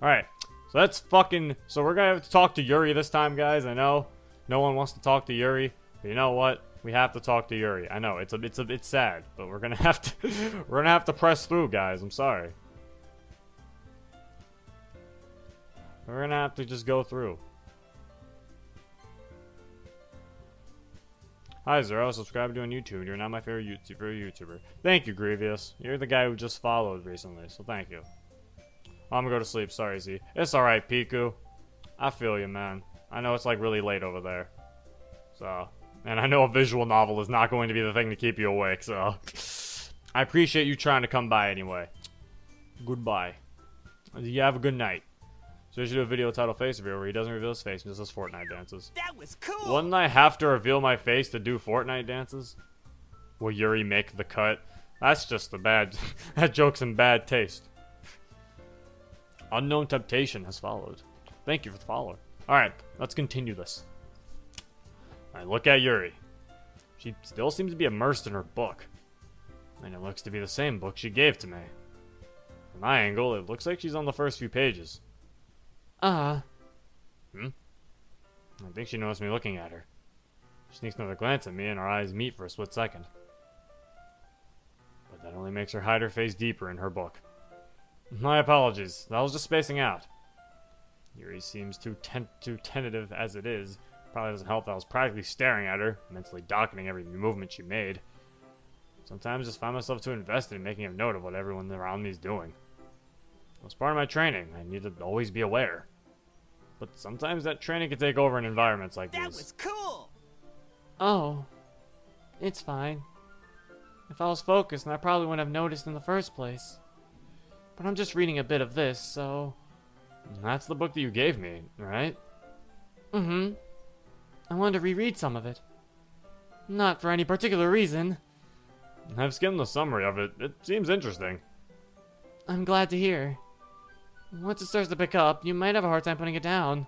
Alright, so that's fucking... So we're gonna have to talk to Yuri this time, guys. I know no one wants to talk to Yuri, but you know what? We have to talk to Yuri. I know, it's sad, but we're gonna have to... we're gonna have to press through, guys. I'm sorry. We're gonna have to just go through. Hi Zero, subscribe to on YouTube. You're not my favorite YouTuber. Thank you, Grievous. You're the guy who just followed recently, so thank you. I'm gonna go to sleep. Sorry, Z. It's alright, Piku. I feel you, man. I know it's like really late over there. So, and I know a visual novel is not going to be the thing to keep you awake, so. I appreciate you trying to come by anyway. Goodbye. You have a good night. So you should do a video titled Face Reveal where he doesn't reveal his face and just does Fortnite dances. That was cool! Wouldn't I have to reveal my face to do Fortnite dances? Will Yuri make the cut? That's just a bad... that joke's in bad taste. Unknown temptation has followed. Thank you for the follow. Alright, let's continue this. Alright, look at Yuri. She still seems to be immersed in her book. And it looks to be the same book she gave to me. From my angle, it looks like she's on the first few pages. I think she noticed me looking at her. She sneaks another glance at me and our eyes meet for a split second. But that only makes her hide her face deeper in her book. My apologies, I was just spacing out. Yuri seems too tentative as it is. Probably doesn't help that I was practically staring at her, mentally docketing every movement she made. Sometimes I just find myself too invested in making a note of what everyone around me is doing. As part of my training, I need to always be aware. But sometimes that training can take over in environments like these. That was cool! Oh, it's fine. If I was focused, then I probably wouldn't have noticed in the first place. But I'm just reading a bit of this, so... That's the book that you gave me, right? Mm-hmm. I wanted to reread some of it. Not for any particular reason. I've skimmed the summary of it. It seems interesting. I'm glad to hear. Once it starts to pick up, you might have a hard time putting it down.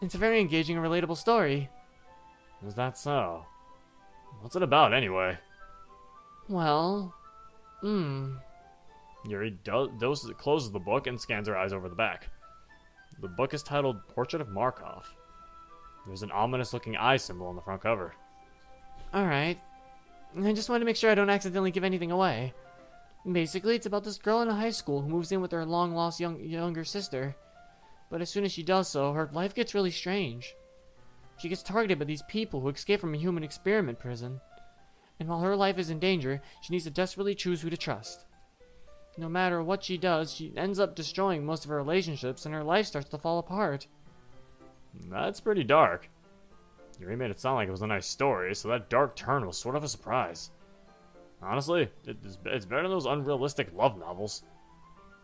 It's a very engaging and relatable story. Is that so? What's it about, anyway? Well... Yuri closes the book and scans her eyes over the back. The book is titled Portrait of Markov. There's an ominous-looking eye symbol on the front cover. Alright. I just wanted to make sure I don't accidentally give anything away. Basically, it's about this girl in a high school who moves in with her long-lost younger sister. But as soon as she does so, her life gets really strange. She gets targeted by these people who escape from a human experiment prison. And while her life is in danger, she needs to desperately choose who to trust. No matter what she does, she ends up destroying most of her relationships and her life starts to fall apart. That's pretty dark. Yuri made it sound like it was a nice story, so that dark turn was sort of a surprise. Honestly, it's better than those unrealistic love novels.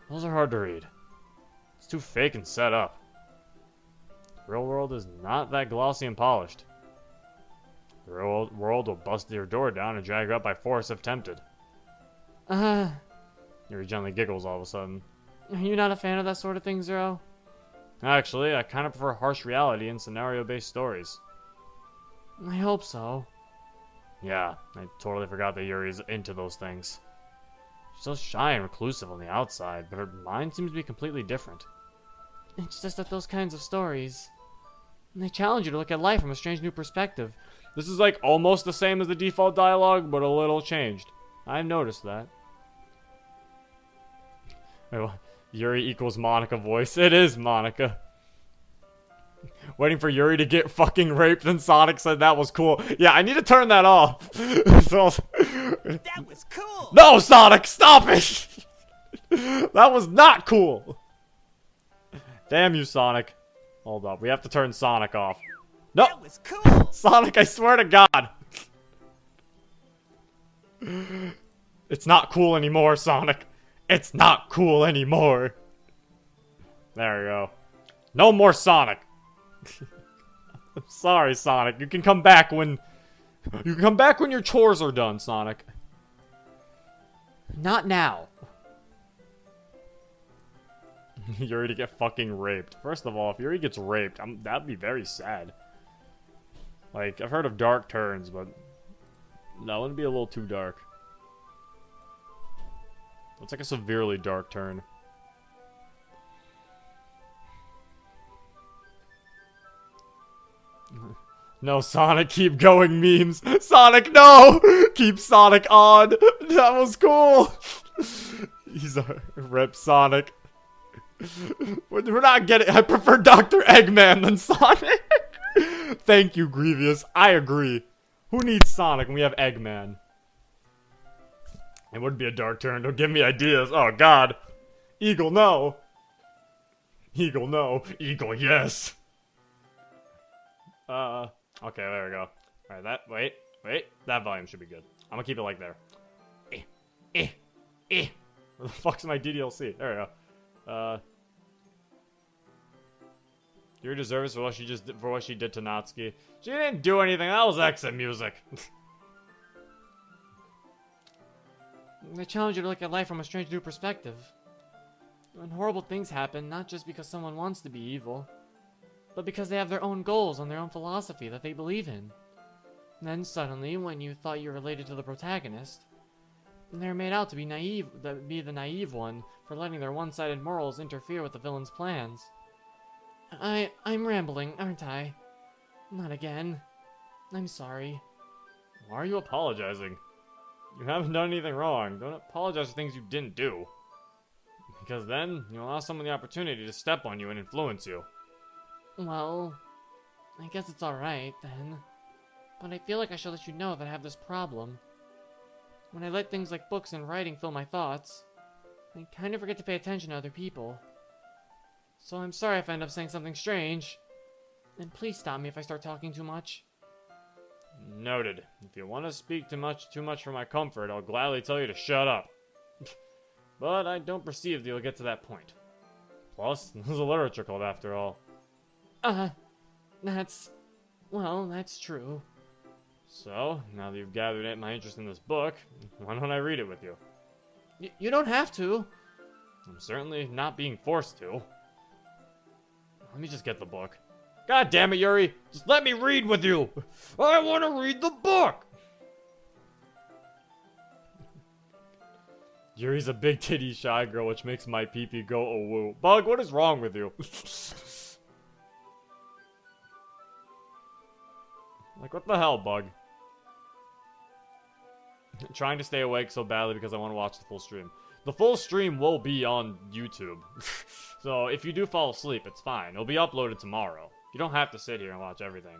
Those are hard to read. It's too fake and set up. The real world is not that glossy and polished. The real world will bust your door down and drag her up by force if tempted. Yuri gently giggles all of a sudden. Are you not a fan of that sort of thing, Zero? Actually, I kind of prefer harsh reality and scenario-based stories. I hope so. Yeah, I totally forgot that Yuri's into those things. She's so shy and reclusive on the outside, but her mind seems to be completely different. It's just that those kinds of stories... they challenge you to look at life from a strange new perspective. This is like almost the same as the default dialogue, but a little changed. I've noticed that. Wait, what? Yuri equals Monica voice. It is Monica. Waiting for Yuri to get fucking raped, and Sonic said that was cool. Yeah, I need to turn that off. That was cool! No, Sonic, stop it! That was not cool. Damn you, Sonic. Hold up, we have to turn Sonic off. No! That was cool! Sonic, I swear to God! It's not cool anymore, Sonic. It's not cool anymore. There we go. No more Sonic. I'm sorry, Sonic. You can come back when... You can come back when your chores are done, Sonic. Not now. Yuri to get fucking raped. First of all, if Yuri gets raped, that'd be very sad. Like, I've heard of dark turns, but... that wouldn't be a little too dark. That's like a severely dark turn. No, Sonic, keep going, memes. Sonic, no! Keep Sonic on. That was cool. He's a rip Sonic. We're not getting. I prefer Dr. Eggman than Sonic. Thank you, Grievous. I agree. Who needs Sonic when we have Eggman? It would be a dark turn. Don't give me ideas. Oh, God. Eagle, no. Eagle, no. Eagle, yes. Okay, there we go. Alright, wait. That volume should be good. I'm gonna keep it like there. Where the fuck's my DDLC? There we go. Yuri deserves for what she did to Natsuki. She didn't do anything. That was exit music. I challenge you to look at life from a strange new perspective. When horrible things happen, not just because someone wants to be evil, but because they have their own goals and their own philosophy that they believe in. And then suddenly, when you thought you related to the protagonist, they're made out to be the naive one for letting their one-sided morals interfere with the villain's plans. I'm rambling, aren't I? Not again. I'm sorry. Why are you apologizing? You haven't done anything wrong. Don't apologize for things you didn't do. Because then, you allow someone the opportunity to step on you and influence you. Well, I guess it's alright, then. But I feel like I should let you know that I have this problem. When I let things like books and writing fill my thoughts, I kind of forget to pay attention to other people. So I'm sorry if I end up saying something strange. And please stop me if I start talking too much. Noted. If you want to speak too much for my comfort, I'll gladly tell you to shut up. But I don't perceive that you'll get to that point. Plus, this is a literature club after all. That's true. So, now that you've gathered my interest in this book, why don't I read it with you? You don't have to. I'm certainly not being forced to. Let me just get the book. God damn it, Yuri! Just let me read with you! I want to read the book! Yuri's a big titty shy girl, which makes my pee-pee go oh woo. Bug, what is wrong with you? Like, what the hell, Bug? Trying to stay awake so badly because I want to watch the full stream. The full stream will be on YouTube. So, if you do fall asleep, it's fine. It'll be uploaded tomorrow. You don't have to sit here and watch everything.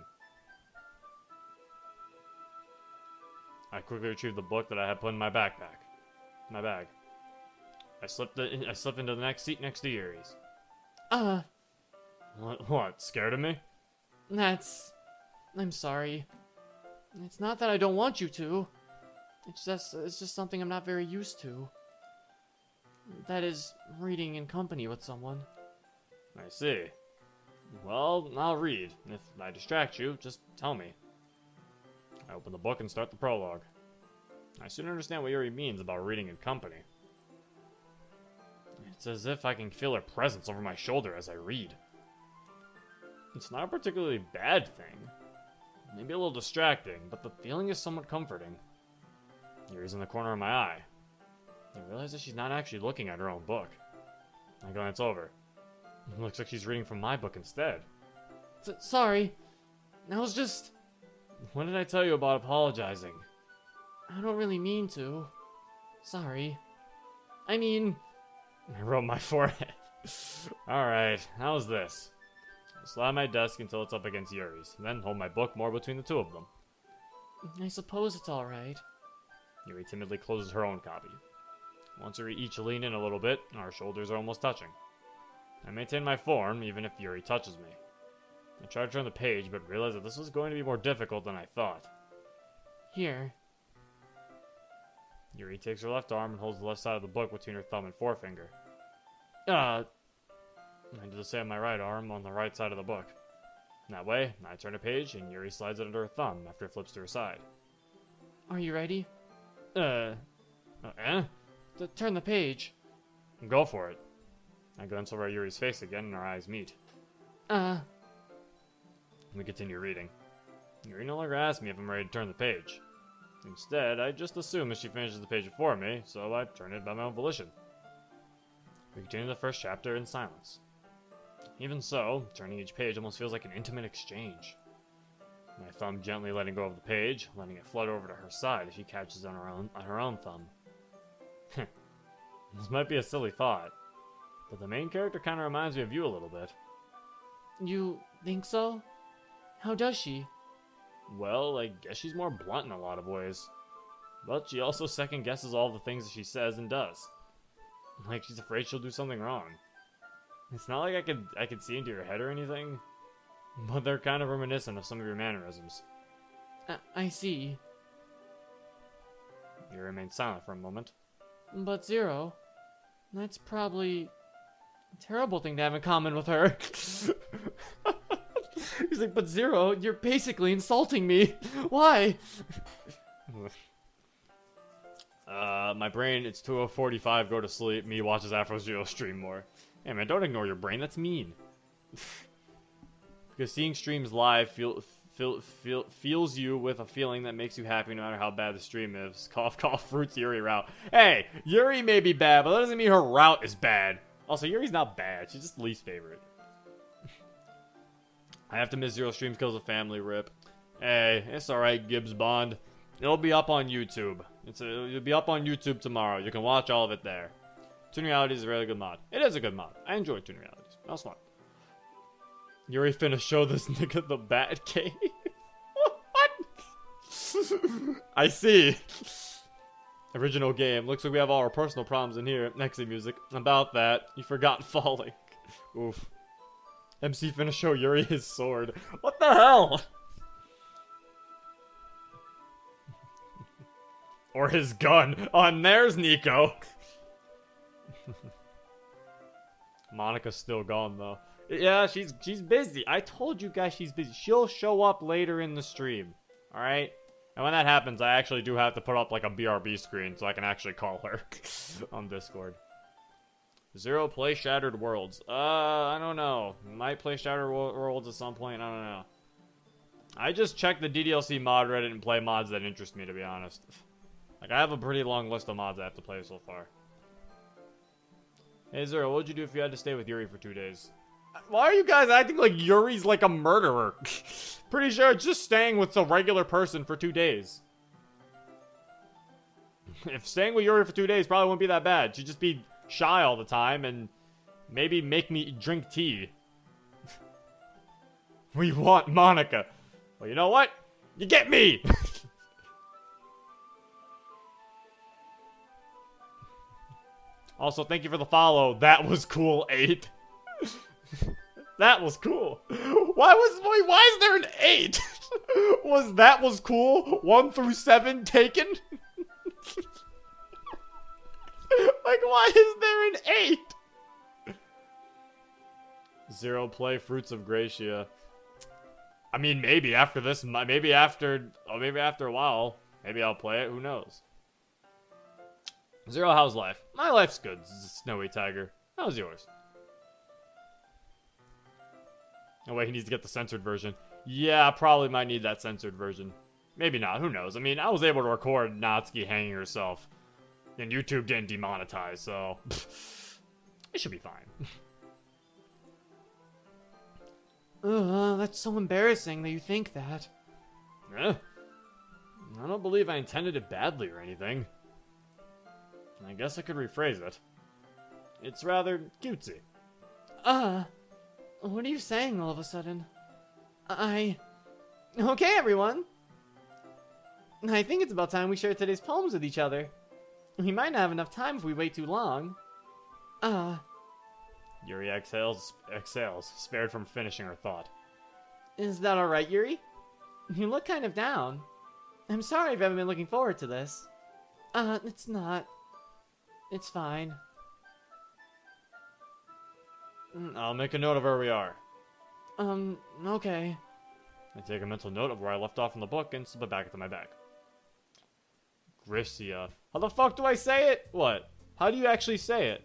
I quickly retrieved the book that I had put in my backpack. My bag. I slipped into the next seat next to Yuri's. What? Scared of me? I'm sorry. It's not that I don't want you to. It's just something I'm not very used to. That is, reading in company with someone. I see. Well, I'll read. If I distract you, just tell me. I open the book and start the prologue. I soon understand what Yuri means about reading in company. It's as if I can feel her presence over my shoulder as I read. It's not a particularly bad thing. Maybe a little distracting, but the feeling is somewhat comforting. Yuri's in the corner of my eye. I realize that she's not actually looking at her own book. I glance over. It looks like she's reading from my book instead. Sorry. I was just... When did I tell you about apologizing? I don't really mean to. Sorry. I mean... I rubbed my forehead. Alright, how's this? I slide my desk until it's up against Yuri's, then hold my book more between the two of them. I suppose it's alright. Yuri timidly closes her own copy. Once we each lean in a little bit, our shoulders are almost touching. I maintain my form, even if Yuri touches me. I try to turn the page, but realize that this was going to be more difficult than I thought. Here. Yuri takes her left arm and holds the left side of the book between her thumb and forefinger. I do the same on my right arm on the right side of the book. That way, I turn a page, and Yuri slides it under her thumb after it flips to her side. Are you ready? Turn the page. Go for it. I glance over at Yuri's face again, and our eyes meet. We continue reading. Yuri no longer asks me if I'm ready to turn the page. Instead, I just assume that she finishes the page before me, so I turn it by my own volition. We continue the first chapter in silence. Even so, turning each page almost feels like an intimate exchange. My thumb gently letting go of the page, letting it flutter over to her side as she catches on her own thumb. This might be a silly thought, but the main character kind of reminds me of you a little bit. You think so? How does she? Well, I guess she's more blunt in a lot of ways. But she also second guesses all the things that she says and does. Like she's afraid she'll do something wrong. It's not like I could see into your head or anything, but they're kind of reminiscent of some of your mannerisms. I see. You remain silent for a moment. But Zero, that's probably a terrible thing to have in common with her. He's like, but Zero, you're basically insulting me. Why? My brain, it's 2:45, go to sleep. Me watches Afro Zero stream more. Hey man, don't ignore your brain, that's mean. Because seeing streams live feels you with a feeling that makes you happy no matter how bad the stream is. Cough, cough, fruits, Yuri route. Hey, Yuri may be bad, but that doesn't mean her route is bad. Also, Yuri's not bad, she's just least favorite. I have to miss Zero streams because of family, rip. Hey, it's alright, Gibbs Bond. It'll be up on YouTube. It'll be up on YouTube tomorrow. You can watch all of it there. Toon Realities is a really good mod. It is a good mod. I enjoy Toon Realities. That was fun. Yuri finna show this nigga the bat cave. What? I see. Original game. Looks like we have all our personal problems in here. Next to music. About that, you forgot falling. Oof. MC finna show Yuri his sword. What the hell? Or his gun. Oh, and there's Nico. Monica's still gone, though. Yeah, she's busy. I told you guys she's busy. She'll show up later in the stream. Alright? And when that happens, I actually do have to put up, like, a BRB screen so I can actually call her on Discord. Zero play Shattered Worlds. I don't know. Might play Shattered Worlds at some point. I don't know. I just check the DDLC mod Reddit and play mods that interest me, to be honest. Like, I have a pretty long list of mods I have to play so far. Hey, Zero, what'd you do if you had to stay with Yuri for 2 days? Why are you guys acting like Yuri's like a murderer? Pretty sure it's just staying with a regular person for 2 days. If staying with Yuri for 2 days probably wouldn't be that bad. She'd just be shy all the time and maybe make me drink tea. We want Monica. Well, you know what? You get me! Also, thank you for the follow. That was cool, 8. That was cool. Why is there an 8? That was cool? 1 through 7 taken? Like, why is there an 8? Zero play Fruits of Gracia. I mean, maybe after this, maybe after a while, maybe I'll play it, who knows. Zero, how's life? My life's good, Snowy Tiger. How's yours? Oh wait, he needs to get the censored version. Yeah, probably might need that censored version. Maybe not, who knows? I mean, I was able to record Natsuki hanging herself. And YouTube didn't demonetize, so... it should be fine. That's so embarrassing that you think that. Eh? I don't believe I intended it badly or anything. I guess I could rephrase it. It's rather cutesy. What are you saying all of a sudden? Okay, everyone. I think it's about time we share today's poems with each other. We might not have enough time if we wait too long. Yuri exhales, spared from finishing her thought. Is that alright, Yuri? You look kind of down. I'm sorry if I haven't been looking forward to this. It's not. It's fine. I'll make a note of where we are. Okay. I take a mental note of where I left off in the book and slip it back into my bag. Gracia. How the fuck do I say it? What? How do you actually say it?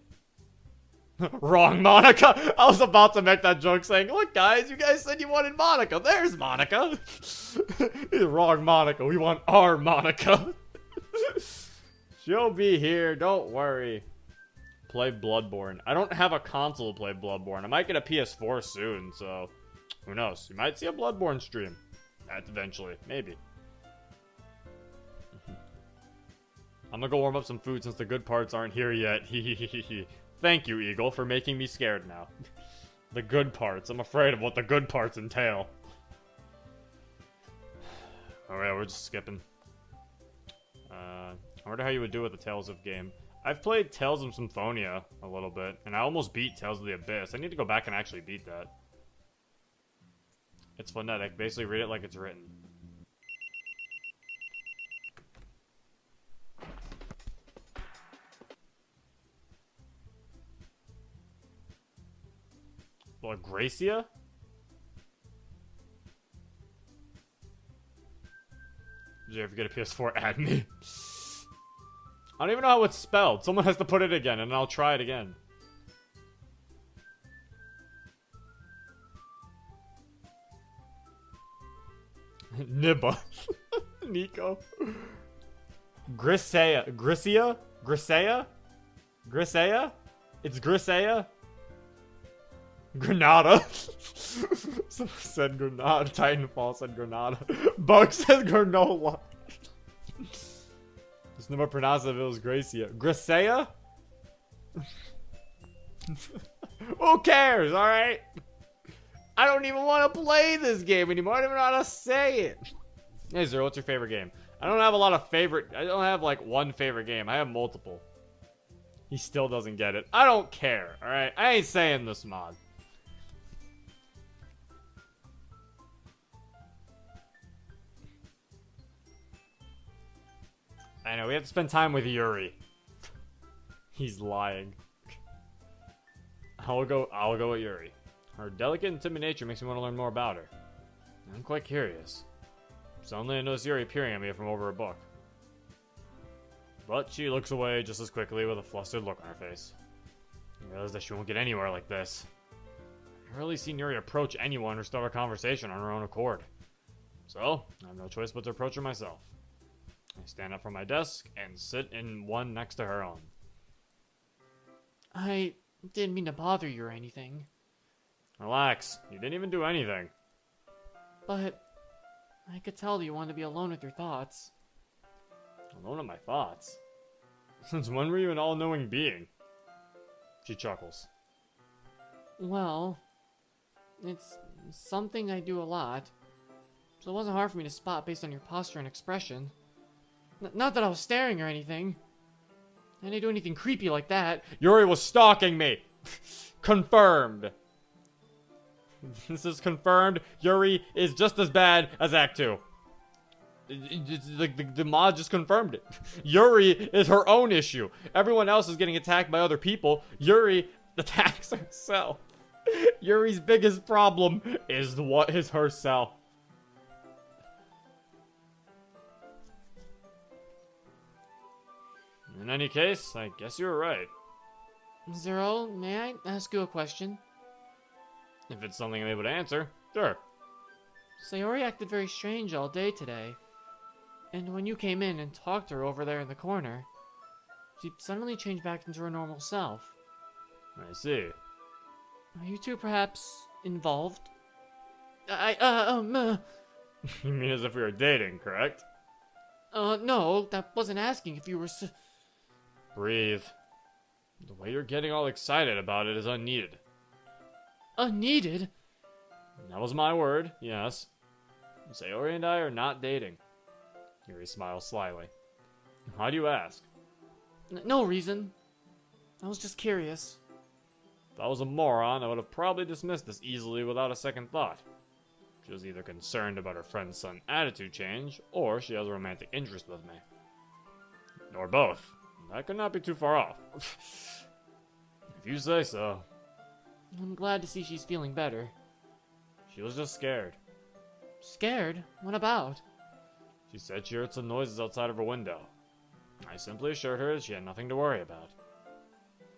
Wrong, Monica! I was about to make that joke saying, look guys, you guys said you wanted Monica. There's Monica! Wrong, Monica. We want our Monica. She'll be here, don't worry. Play Bloodborne. I don't have a console to play Bloodborne. I might get a PS4 soon, so who knows? You might see a Bloodborne stream. Eventually. Maybe. I'm gonna go warm up some food since the good parts aren't here yet. Thank you, Eagle, for making me scared now. The good parts. I'm afraid of what the good parts entail. Alright, we're just skipping. I wonder how you would do with the Tales of game. I've played Tales of Symphonia a little bit, and I almost beat Tales of the Abyss. I need to go back and actually beat that. It's phonetic. Basically, read it like it's written. What, Gracia? Did you ever get a PS4? Add me. I don't even know how it's spelled. Someone has to put it again, and I'll try it again. Nibba. Nico. Grisea. Grisea? Grisea? Grisea? It's Grisea? Granada. Someone said Granada. Titanfall said Granada. Bug said granola. Just never pronounce it if it was Gracia. Grisea? Who cares, alright? I don't even want to play this game anymore. I don't even know how to say it. Hey, Zero, what's your favorite game? I don't have a lot of favorite... I don't have, like, one favorite game. I have multiple. He still doesn't get it. I don't care, alright? I ain't saying this mod. I know, we have to spend time with Yuri. He's lying. I'll go with Yuri. Her delicate and timid nature makes me want to learn more about her. I'm quite curious. Suddenly I notice Yuri peering at me from over a book. But she looks away just as quickly with a flustered look on her face. I realize that she won't get anywhere like this. I've rarely seen Yuri approach anyone or start a conversation on her own accord. So, I have no choice but to approach her myself. I stand up from my desk and sit in one next to her own. I didn't mean to bother you or anything. Relax, you didn't even do anything. But I could tell that you wanted to be alone with your thoughts. Alone with my thoughts? Since when were you an all-knowing being? She chuckles. Well, it's something I do a lot. So it wasn't hard for me to spot based on your posture and expression. Not that I was staring or anything. I didn't do anything creepy like that. Yuri was stalking me! Confirmed! This is confirmed. Yuri is just as bad as Act 2. The mod just confirmed it. Yuri is her own issue. Everyone else is getting attacked by other people. Yuri attacks herself. Yuri's biggest problem is herself. In any case, I guess you're right. Zero, may I ask you a question? If it's something I'm able to answer, sure. Sayori acted very strange all day today. And when you came in and talked to her over there in the corner, she suddenly changed back into her normal self. I see. Are you two perhaps involved? You mean as if we were dating, correct? No, that wasn't asking if you were Breathe. The way you're getting all excited about it is unneeded. Unneeded? That was my word, yes. Sayori and I are not dating. Yuri smiles slyly. Why do you ask? No reason. I was just curious. If I was a moron, I would have probably dismissed this easily without a second thought. She was either concerned about her friend's son's attitude change, or she has a romantic interest with me. Or both. That could not be too far off. If you say so. I'm glad to see she's feeling better. She was just scared. Scared? What about? She said she heard some noises outside of her window. I simply assured her that she had nothing to worry about.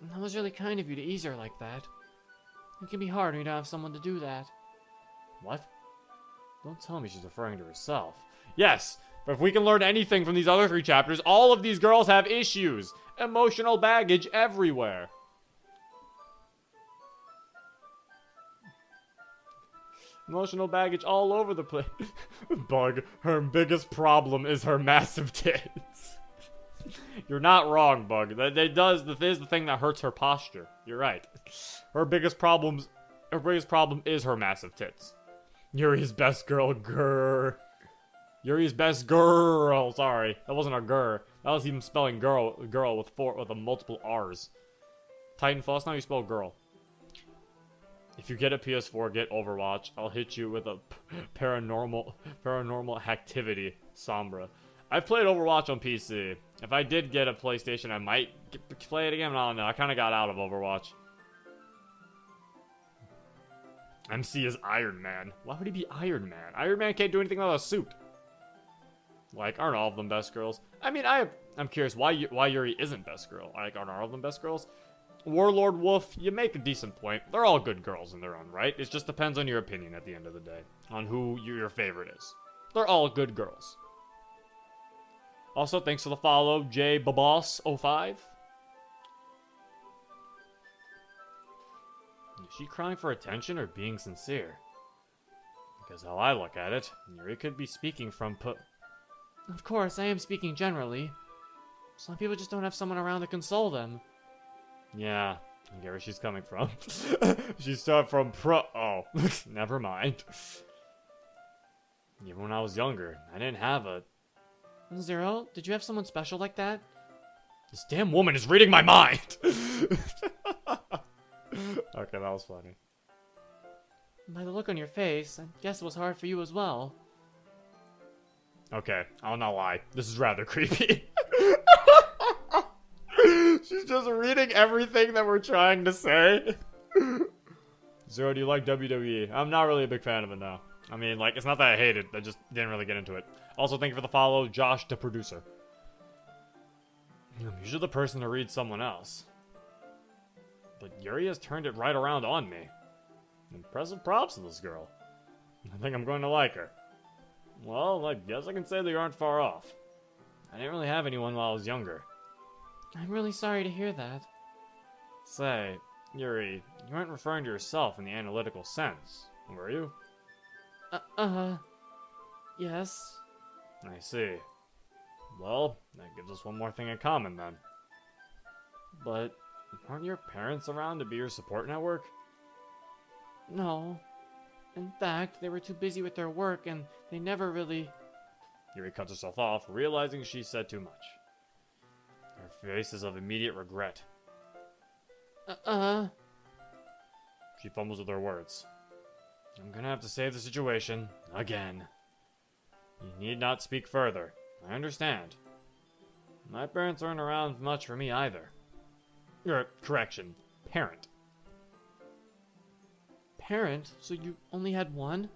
That was really kind of you to ease her like that. It can be hard when you don't have someone to do that. What? Don't tell me she's referring to herself. Yes, but if we can learn anything from these other 3 chapters, all of these girls have issues. Emotional baggage everywhere. Emotional baggage all over the place. Bug, her biggest problem is her massive tits. You're not wrong, Bug. That is the thing that hurts her posture. You're right. Her biggest problem is her massive tits. Yuri's best girl, grr. Yuri's best girl. Sorry, that wasn't a grr. That was even spelling girl with a multiple R's. Titanfall. That's not how you spell girl. If you get a PS4, get Overwatch. I'll hit you with a paranormal activity, Sombra. I've played Overwatch on PC. If I did get a PlayStation, I might play it again. I don't know. I kind of got out of Overwatch. MC is Iron Man. Why would he be Iron Man? Iron Man can't do anything without a suit. Like, aren't all of them best girls? I mean, I'm curious why Yuri isn't best girl. Like, aren't all of them best girls? Warlord Wolf, you make a decent point. They're all good girls in their own right. It just depends on your opinion at the end of the day. On who your favorite is. They're all good girls. Also, thanks for the follow, JBaboss05. Is she crying for attention or being sincere? Because how I look at it, Yuri could be speaking from Of course, I am speaking generally. Some people just don't have someone around to console them. Yeah, I get where she's coming from. She's from oh, never mind. Even when I was younger, I didn't have a... Zero, did you have someone special like that? This damn woman is reading my mind! Okay, that was funny. By the look on your face, I guess it was hard for you as well. Okay, I'll not lie. This is rather creepy. She's just reading everything that we're trying to say. Zero, do you like WWE? I'm not really a big fan of it now. I mean, like, it's not that I hate it. I just didn't really get into it. Also, thank you for the follow, Josh, the producer. I'm usually the person to read someone else. But Yuri has turned it right around on me. Impressive props to this girl. I think I'm going to like her. Well, I guess I can say that you aren't far off. I didn't really have anyone while I was younger. I'm really sorry to hear that. Say, Yuri, you weren't referring to yourself in the analytical sense, were you? Yes. I see. Well, that gives us one more thing in common then. But, aren't your parents around to be your support network? No. In fact, they were too busy with their work and they never really... Yuri cuts herself off, realizing she said too much. Her face is of immediate regret. She fumbles with her words. I'm gonna have to save the situation. Again. You need not speak further. I understand. My parents aren't around much for me either. Correction. Parent. Parent? So you only had one?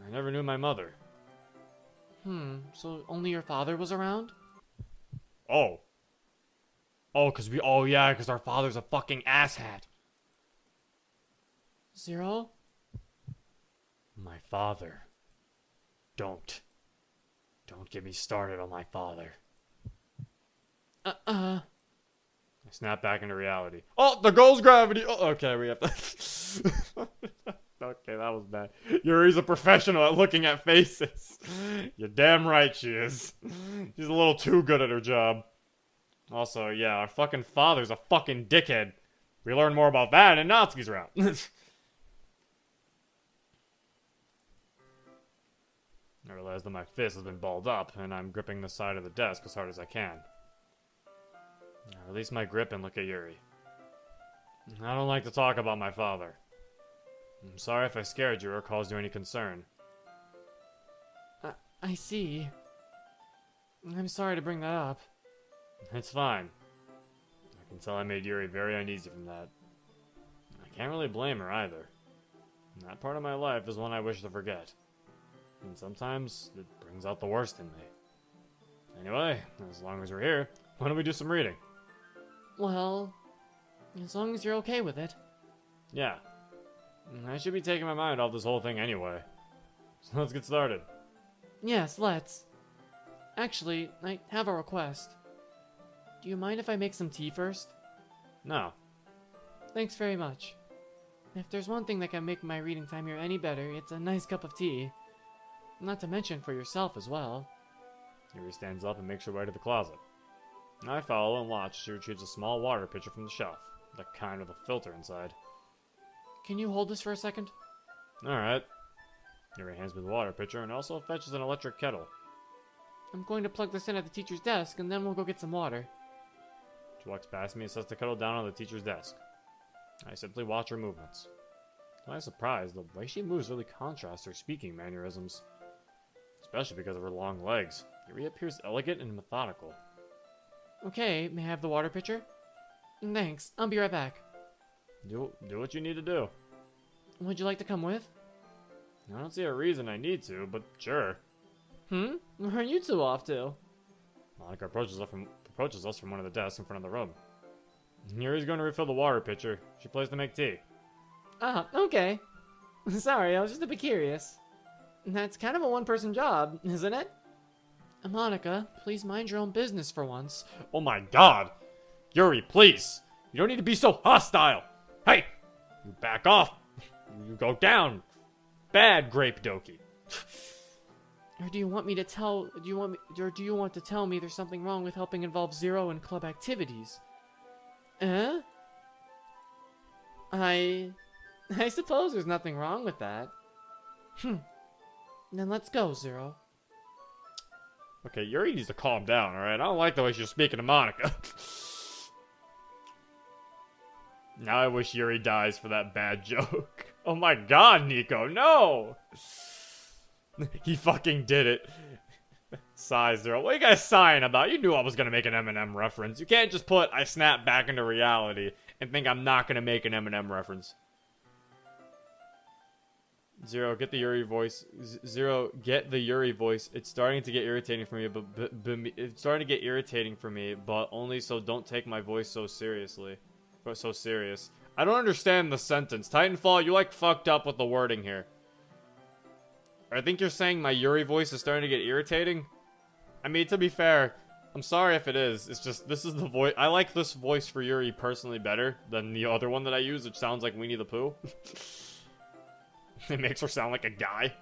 I never knew my mother. So only your father was around? Oh. Oh, yeah, because our father's a fucking asshat. Zero? My father. Don't get me started on my father. I snap back into reality. Oh, there goes gravity! Oh, okay, we have to... Okay, that was bad. Yuri's a professional at looking at faces. You're damn right she is. She's a little too good at her job. Also, yeah, our fucking father's a fucking dickhead. We learn more about that in Natsuki's round. I realize that my fist has been balled up, and I'm gripping the side of the desk as hard as I can. I release my grip and look at Yuri. I don't like to talk about my father. I'm sorry if I scared you or caused you any concern. I see. I'm sorry to bring that up. It's fine. I can tell I made Yuri very uneasy from that. I can't really blame her either. That part of my life is one I wish to forget. And sometimes it brings out the worst in me. Anyway, as long as we're here, why don't we do some reading? Well, as long as you're okay with it. Yeah. I should be taking my mind off this whole thing anyway. So let's get started. Yes, let's. Actually, I have a request. Do you mind if I make some tea first? No. Thanks very much. If there's one thing that can make my reading time here any better, it's a nice cup of tea. Not to mention for yourself as well. Yuri stands up and makes her way to the closet. I follow and watch as she retrieves a small water pitcher from the shelf, the kind with a filter inside. Can you hold this for a second? Alright. Yuri hands me the water pitcher and also fetches an electric kettle. I'm going to plug this in at the teacher's desk, and then we'll go get some water. She walks past me and sets the kettle down on the teacher's desk. I simply watch her movements. To my surprise, the way she moves really contrasts her speaking mannerisms. Especially because of her long legs. Yuri appears elegant and methodical. Okay, may I have the water pitcher? Thanks, I'll be right back. Do what you need to do. Would you like to come with? I don't see a reason I need to, but sure. Where are you two off to? Monica approaches us from one of the desks in front of the room. Yuri's going to refill the water pitcher. She plays to make tea. Ah, okay. Sorry, I was just a bit curious. That's kind of a one-person job, isn't it? Monica, please mind your own business for once. Oh my god! Yuri, please! You don't need to be so hostile! Hey! You back off! You go down! Bad Grape Doki! Or do you want to tell me there's something wrong with helping involve Zero in club activities? I suppose there's nothing wrong with that. Then let's go, Zero. Okay, Yuri needs to calm down, alright? I don't like the way she's speaking to Monica. Now I wish Yuri dies for that bad joke. Oh my god, Nico, no! He fucking did it. Sigh, Zero. What are you guys sighing about? You knew I was gonna make an Eminem reference. You can't just put I snap back into reality and think I'm not gonna make an Eminem reference. Zero, get the Yuri voice. Zero, get the Yuri voice. It's starting to get irritating for me, but it's starting to get irritating for me, but only so don't take my voice so seriously. But so serious. I don't understand the sentence. Titanfall, you like fucked up with the wording here. I think you're saying my Yuri voice is starting to get irritating? I mean, to be fair, I'm sorry if it is. It's just, this is the voice. I like this voice for Yuri personally better than the other one that I use, which sounds like Winnie the Pooh. It makes her sound like a guy.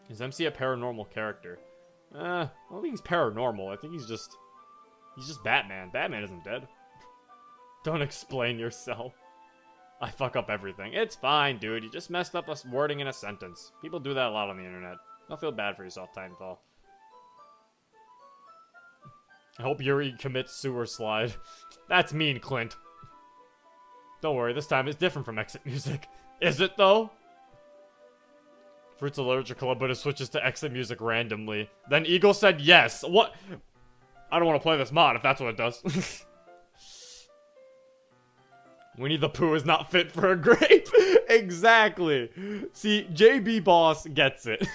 Is MC a paranormal character? I don't think he's paranormal. I think he's just Batman. Batman isn't dead. Don't explain yourself. I fuck up everything. It's fine, dude. You just messed up a wording in a sentence. People do that a lot on the internet. Don't feel bad for yourself, Titanfall. I hope Yuri commits sewer slide. That's mean, Clint. Don't worry, this time it's different from Exit Music. Is it, though? Fruits of Literature Club, but it switches to Exit Music randomly. Then Eagle said yes. What? I don't want to play this mod if that's what it does. Winnie the Pooh is not fit for a grape. Exactly. See, JB Boss gets it.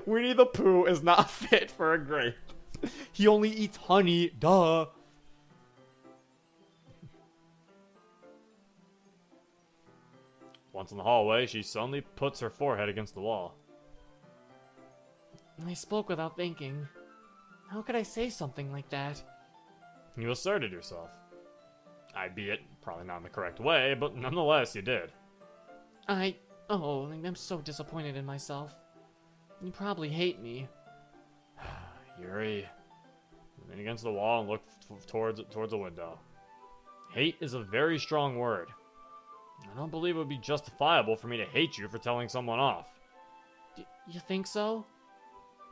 Winnie the Pooh is not fit for a grape. He only eats honey. Duh. Once in the hallway, she suddenly puts her forehead against the wall. I spoke without thinking. How could I say something like that? You asserted yourself. Albeit, probably not in the correct way, but nonetheless, you did. Oh, I'm so disappointed in myself. You probably hate me. Yuri. Lean against the wall and look towards a window. Hate is a very strong word. I don't believe it would be justifiable for me to hate you for telling someone off. You think so?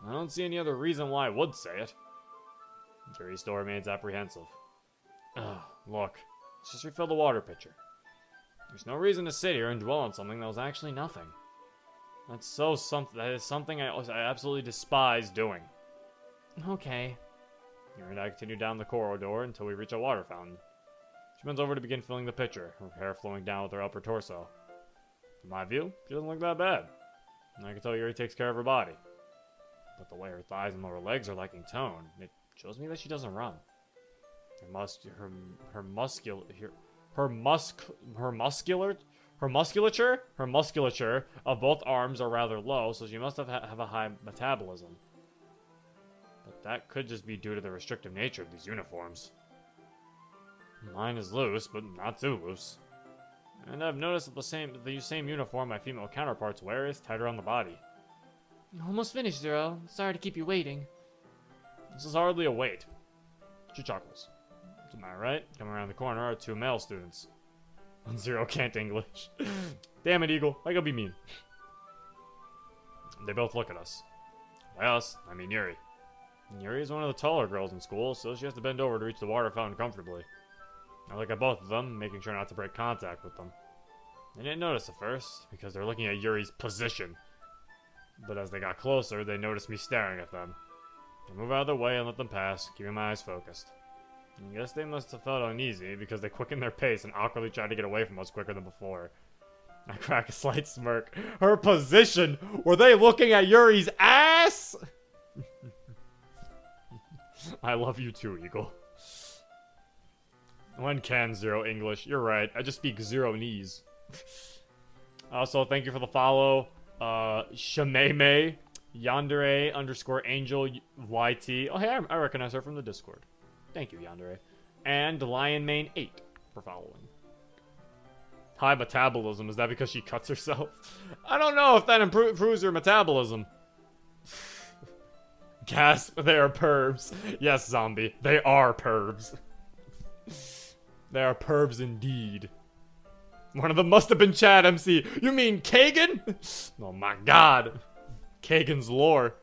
I don't see any other reason why I would say it. Yuri still remains apprehensive. Look. Let's just refill the water pitcher. There's no reason to sit here and dwell on something that was actually nothing. That is something I absolutely despise doing. Okay. Yuri and I continue down the corridor until we reach a water fountain. She bends over to begin filling the pitcher, her hair flowing down with her upper torso. In my view, she doesn't look that bad. And I can tell Yuri takes care of her body. But the way her thighs and lower legs are lacking tone, it shows me that she doesn't run. Her musculature of both arms are rather low, so she must have a high metabolism. But that could just be due to the restrictive nature of these uniforms. Mine is loose, but not too loose. And I've noticed that the same uniform my female counterparts wear is tighter on the body. Almost finished, Zero. Sorry to keep you waiting. This is hardly a wait. She chuckles. To my right, coming around the corner, are 2 male students. Zero can't English. Damn it, Eagle. I gotta be mean. They both look at us. By us, I mean Yuri. Yuri is one of the taller girls in school, so she has to bend over to reach the water fountain comfortably. I look at both of them, making sure not to break contact with them. They didn't notice at first, because they're looking at Yuri's position. But as they got closer, they noticed me staring at them. I move out of their way and let them pass, keeping my eyes focused. I guess they must have felt uneasy, because they quickened their pace and awkwardly tried to get away from us quicker than before. I crack a slight smirk. Her position? Were they looking at Yuri's ass? I love you too, Eagle. When can Zero English? You're right. I just speak Zero knees. Also, thank you for the follow. Shameme, Yandere _ Angel YT. Oh, hey, I recognize her from the Discord. Thank you, Yandere. And LionMain8 for following. High metabolism. Is that because she cuts herself? I don't know if that improves her metabolism. Gasp, they are pervs. Yes, zombie, they are pervs. They are pervs indeed. One of them must have been Chad MC. You mean Kagan? Oh my god. Kagan's lore.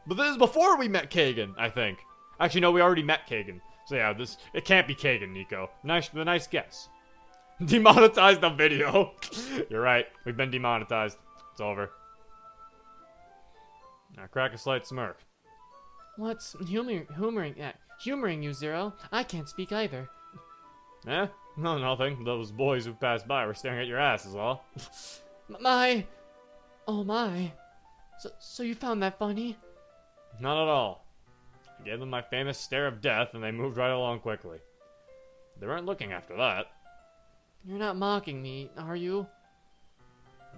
But this is before we met Kagan, I think. Actually, no, we already met Kagan. So yeah, it can't be Kagan, Nico. Nice guess. Demonetize the video. You're right. We've been demonetized. It's over. Now crack a slight smirk. What's humoring you, Zero? I can't speak either. Eh? No, nothing. Those boys who passed by were staring at your ass is all. Oh my. So you found that funny? Not at all. I gave them my famous stare of death and they moved right along quickly. They weren't looking after that. You're not mocking me, are you?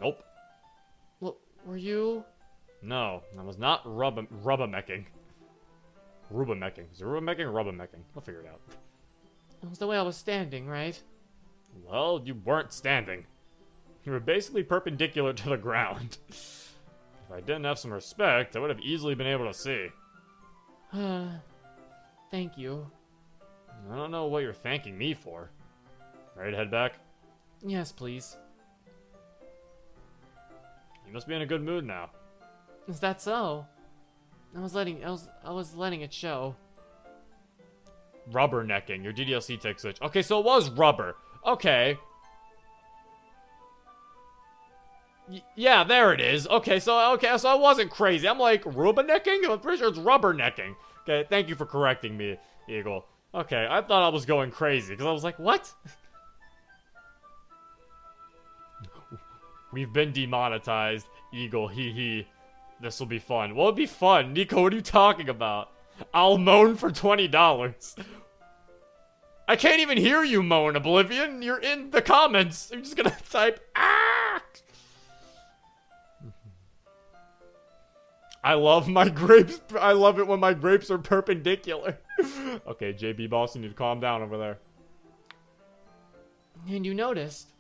Nope. Were you? No, I was not rubbamecking. Rubamecking. Is it rubamecking or rubbamecking? We'll figure it out. It was the way I was standing, right? Well, you weren't standing. You were basically perpendicular to the ground. If I didn't have some respect, I would have easily been able to see. Thank you. I don't know what you're thanking me for. Ready to head back? Yes, please. You must be in a good mood now. Is that so? I was letting it show. Rubbernecking. Your DDLC takes switch. Okay, so it was rubber. Okay. Yeah, there it is. Okay, so I wasn't crazy. I'm like, rubbernecking? I'm pretty sure it's rubbernecking. Okay, thank you for correcting me, Eagle. Okay, I thought I was going crazy, because I was like, what? We've been demonetized, Eagle, hee hee. This will be fun. Well, it'll be fun. Nico, what are you talking about? I'll moan for $20. I can't even hear you moan, Oblivion. You're in the comments. You're just gonna type, ah! I love my grapes. I love it when my grapes are perpendicular. Okay, JB Boss, you need to calm down over there. And you noticed.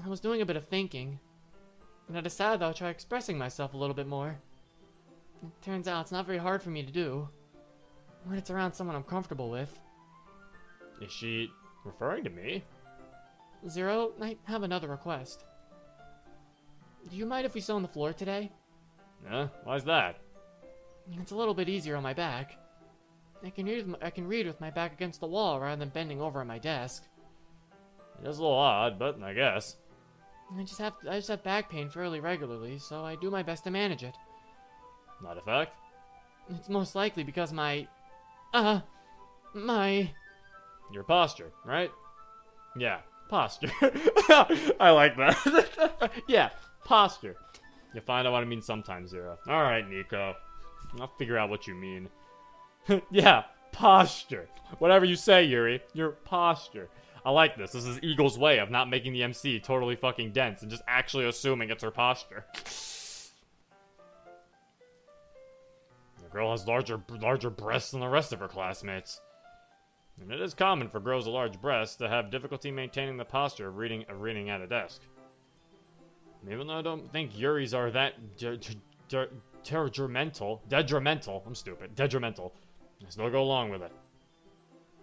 I was doing a bit of thinking. And I decided that I'll try expressing myself a little bit more. It turns out it's not very hard for me to do. When it's around someone I'm comfortable with. Is she referring to me? Zero, I have another request. Do you mind if we sit on the floor today? Why's that? It's a little bit easier on my back. I can read with my back against the wall rather than bending over at my desk. It is a little odd, but I guess. I just have back pain fairly regularly, so I do my best to manage it. Not a fact? It's most likely because my Your posture, right? Yeah, posture. I like that. Yeah, posture. You'll find out what I mean sometime, Zero. Alright, Nico. I'll figure out what you mean. Yeah, posture. Whatever you say, Yuri. Your posture. I like this. This is Eagle's way of not making the MC totally fucking dense and just actually assuming it's her posture. The girl has larger breasts than the rest of her classmates. And it is common for girls with large breasts to have difficulty maintaining the posture of reading at a desk. Even though I don't think Yuri's are that detrimental. I'm stupid. Detrimental. I still go along with it.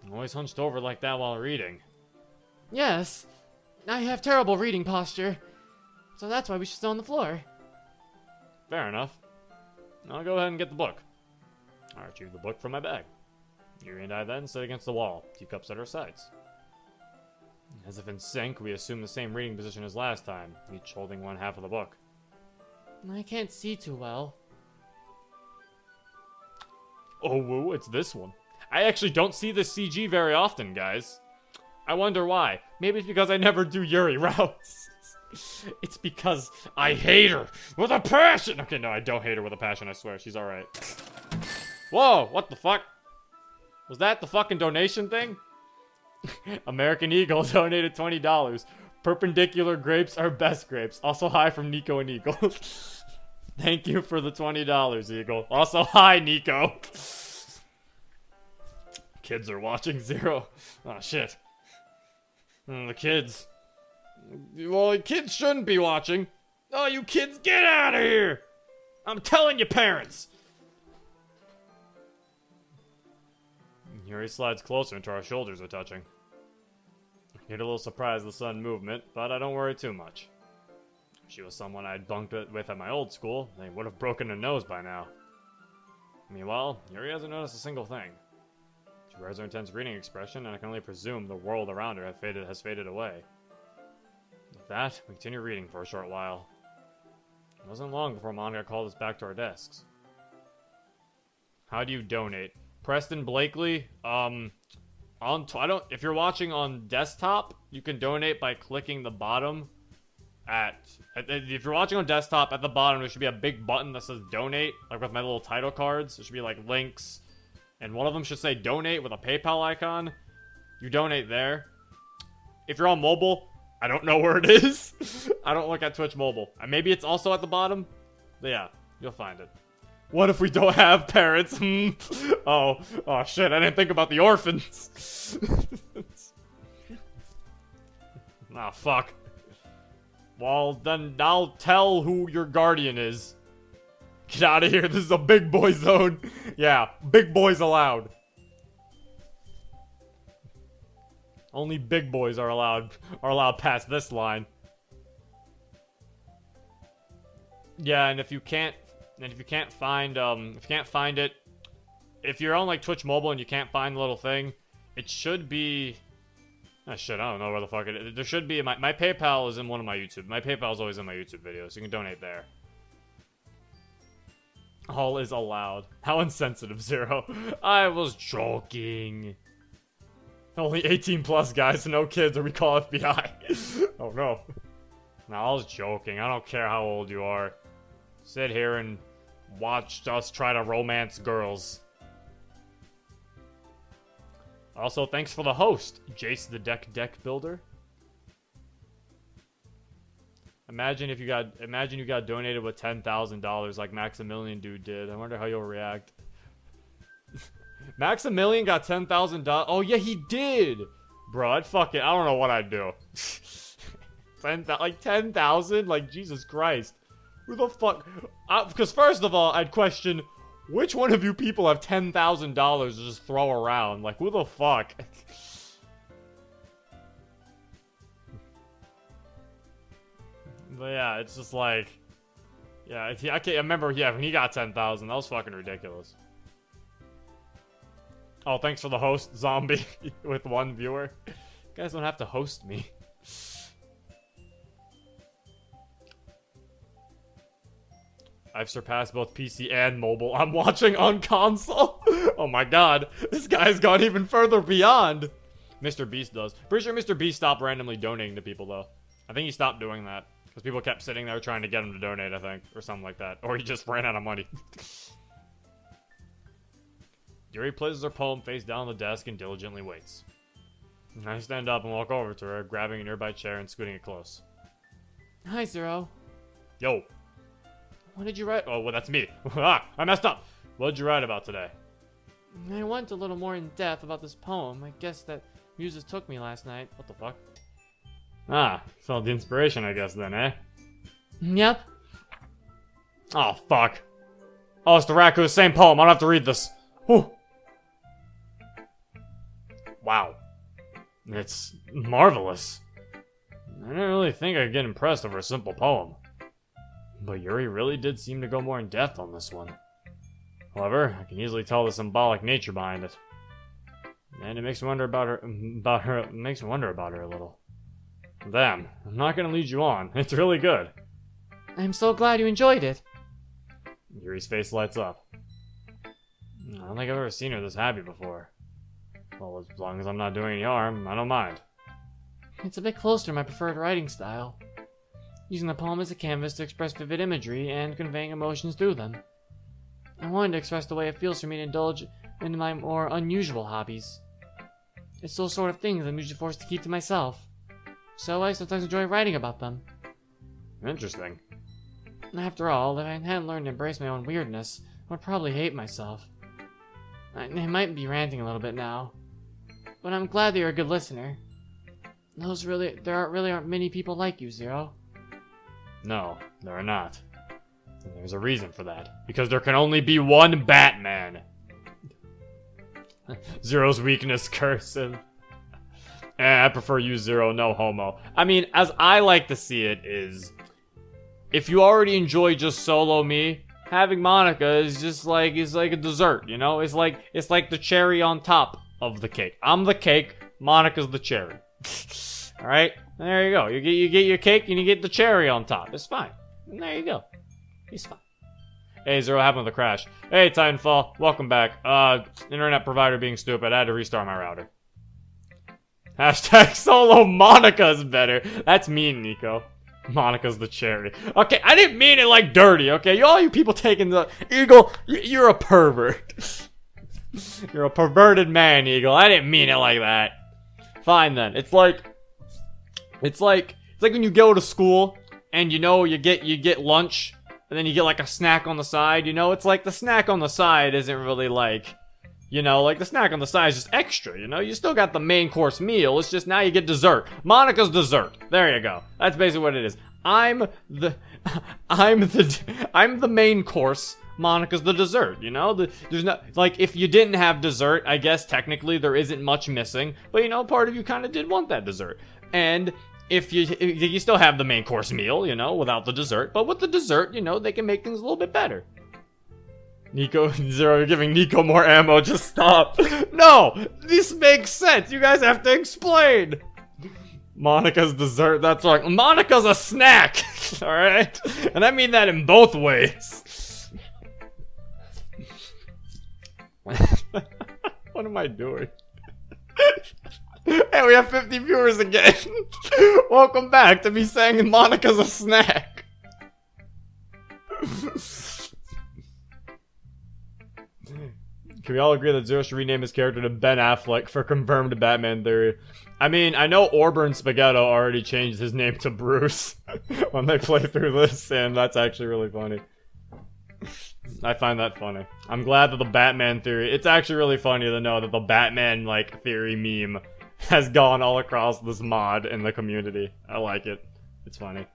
I'm always hunched over like that while reading. Yes, I have terrible reading posture. So that's why we should sit on the floor. Fair enough. I'll go ahead and get the book. I retrieve the book from my bag. Yuri and I then sit against the wall, teacups at our sides. As if in sync, we assume the same reading position as last time, each holding one half of the book. I can't see too well. Oh, whoa, it's this one. I actually don't see this CG very often, guys. I wonder why. Maybe it's because I never do Yuri routes. It's because I hate her with a passion. Okay, no, I don't hate her with a passion, I swear. She's alright. Whoa, what the fuck? Was that the fucking donation thing? American Eagle donated $20. Perpendicular grapes are best grapes. Also hi from Nico and Eagle. Thank you for the $20, Eagle. Also hi, Nico. Kids are watching Zero. Oh, shit. The kids. Well, kids shouldn't be watching. Oh, you kids, get out of here! I'm telling you, parents! Yuri slides closer until our shoulders are touching. I get a little surprised at the sudden movement, but I don't worry too much. If she was someone I'd bunked with at my old school, they would have broken her nose by now. Meanwhile, Yuri hasn't noticed a single thing. She wears her intense reading expression, and I can only presume the world around her has faded away. With that, we continue reading for a short while. It wasn't long before Monica called us back to our desks. How do you donate? Preston Blakely, if you're watching on desktop, you can donate by clicking the bottom if you're watching on desktop, at the bottom there should be a big button that says donate, like with my little title cards. There should be like links, and one of them should say donate with a PayPal icon. You donate there. If you're on mobile, I don't know where it is. I don't look at Twitch mobile. Maybe it's also at the bottom. But yeah, you'll find it. What if we don't have parents? Oh shit, I didn't think about the orphans. Ah, fuck. Well, then I'll tell who your guardian is. Get out of here, this is a big boy zone. Yeah, big boys allowed. Only big boys are allowed past this line. Yeah, and if you can't find it, if you're on like Twitch mobile and you can't find the little thing, it should be I don't know where the fuck it is. There should be my PayPal is in one of my YouTube. My PayPal is always in my YouTube videos. You can donate there. All is allowed. How insensitive, Zero. I was joking. Only 18 plus, guys, no kids, or we call FBI. Oh no. No, I was joking. I don't care how old you are. Sit here and watch us try to romance girls. Also, thanks for the host, Jace the Deck Builder. Imagine you got donated with $10,000 like Maximilian dude did. I wonder how you'll react. Maximilian got $10,000. Oh yeah, he did, bro. I'd fuck it. I don't know what I'd do. 10,000? Like Jesus Christ. Who the fuck? Because first of all, I'd question which one of you people have $10,000 to just throw around. Like who the fuck? But yeah, it's just like, yeah, I remember, yeah, when he got 10,000, that was fucking ridiculous. Oh, thanks for the host, Zombie, with one viewer. You guys don't have to host me. I've surpassed both PC and mobile. I'm watching on console. Oh my god, this guy's gone even further beyond. Mr. Beast does. Pretty sure Mr. Beast stopped randomly donating to people, though. I think he stopped doing that. Because people kept sitting there trying to get him to donate, I think. Or something like that. Or he just ran out of money. Yuri places her poem face down on the desk and diligently waits. I stand up and walk over to her, grabbing a nearby chair and scooting it close. Hi, Zero. Yo. What did you write? Oh, well, that's me. Ah, I messed up. What did you write about today? I went a little more in depth about this poem. I guess that muses took me last night. What the fuck? Ah, felt the inspiration, I guess, then, eh? Yep. Oh, fuck. Oh, it's the raccoon, same poem. I don't have to read this. Whew. Wow. It's marvelous. I didn't really think I'd get impressed over a simple poem. But Yuri really did seem to go more in depth on this one. However, I can easily tell the symbolic nature behind it. And it makes me wonder about her, makes me wonder about her a little. Damn, I'm not gonna lead you on. It's really good. I'm so glad you enjoyed it. Yuri's face lights up. I don't think I've ever seen her this happy before. Well, as long as I'm not doing any harm, I don't mind. It's a bit closer to my preferred writing style. Using the poem as a canvas to express vivid imagery and conveying emotions through them. I wanted to express the way it feels for me to indulge in my more unusual hobbies. It's those sort of things I'm usually forced to keep to myself. So I sometimes enjoy writing about them. Interesting. After all, if I hadn't learned to embrace my own weirdness, I would probably hate myself. I might be ranting a little bit now, but I'm glad that you're a good listener. There really aren't many people like you, Zero. No, there are not. And there's a reason for that. Because there can only be one Batman. Zero's weakness, cursive. I prefer you, Zero, no homo. I mean, as I like to see it is, if you already enjoy just solo me, having Monica is just like, is like a dessert, you know? It's like the cherry on top of the cake. I'm the cake, Monica's the cherry. Alright? There you go. You get your cake and you get the cherry on top. It's fine. And there you go. He's fine. Hey, Zero, what happened with the crash? Hey, Titanfall, welcome back. Internet provider being stupid. I had to restart my router. Hashtag solo Monica's better. That's mean, Nico. Monica's the cherry. Okay, I didn't mean it like dirty, okay? All you people taking the... Eagle, you're a pervert. You're a perverted man, Eagle. I didn't mean it like that. Fine, then. It's like when you go to school and, you know, you get lunch and then you get like a snack on the side, you know? It's like the snack on the side isn't really like... You know, like the snack on the side is just extra, you know? You still got the main course meal, it's just now you get dessert. Monica's dessert. There you go. That's basically what it is. I'm the main course. Monica's the dessert, you know? There's not, like, if you didn't have dessert, I guess technically there isn't much missing. But, you know, part of you kind of did want that dessert. And if you still have the main course meal, you know, without the dessert. But with the dessert, you know, they can make things a little bit better. Nico, Zero, you're giving Nico more ammo, just stop. No! This makes sense, you guys have to explain! Monica's dessert, that's right. Monica's a snack! Alright? And I mean that in both ways. What am I doing? Hey, we have 50 viewers again! Welcome back to me saying Monica's a snack! Can we all agree that Zero should rename his character to Ben Affleck for confirmed Batman theory? I mean, I know Orburn Spaghetto already changed his name to Bruce when they play through this, and that's actually really funny. I find that funny. I'm glad that the Batman theory... It's actually really funny to know that the Batman, like, theory meme has gone all across this mod in the community. I like it. It's funny.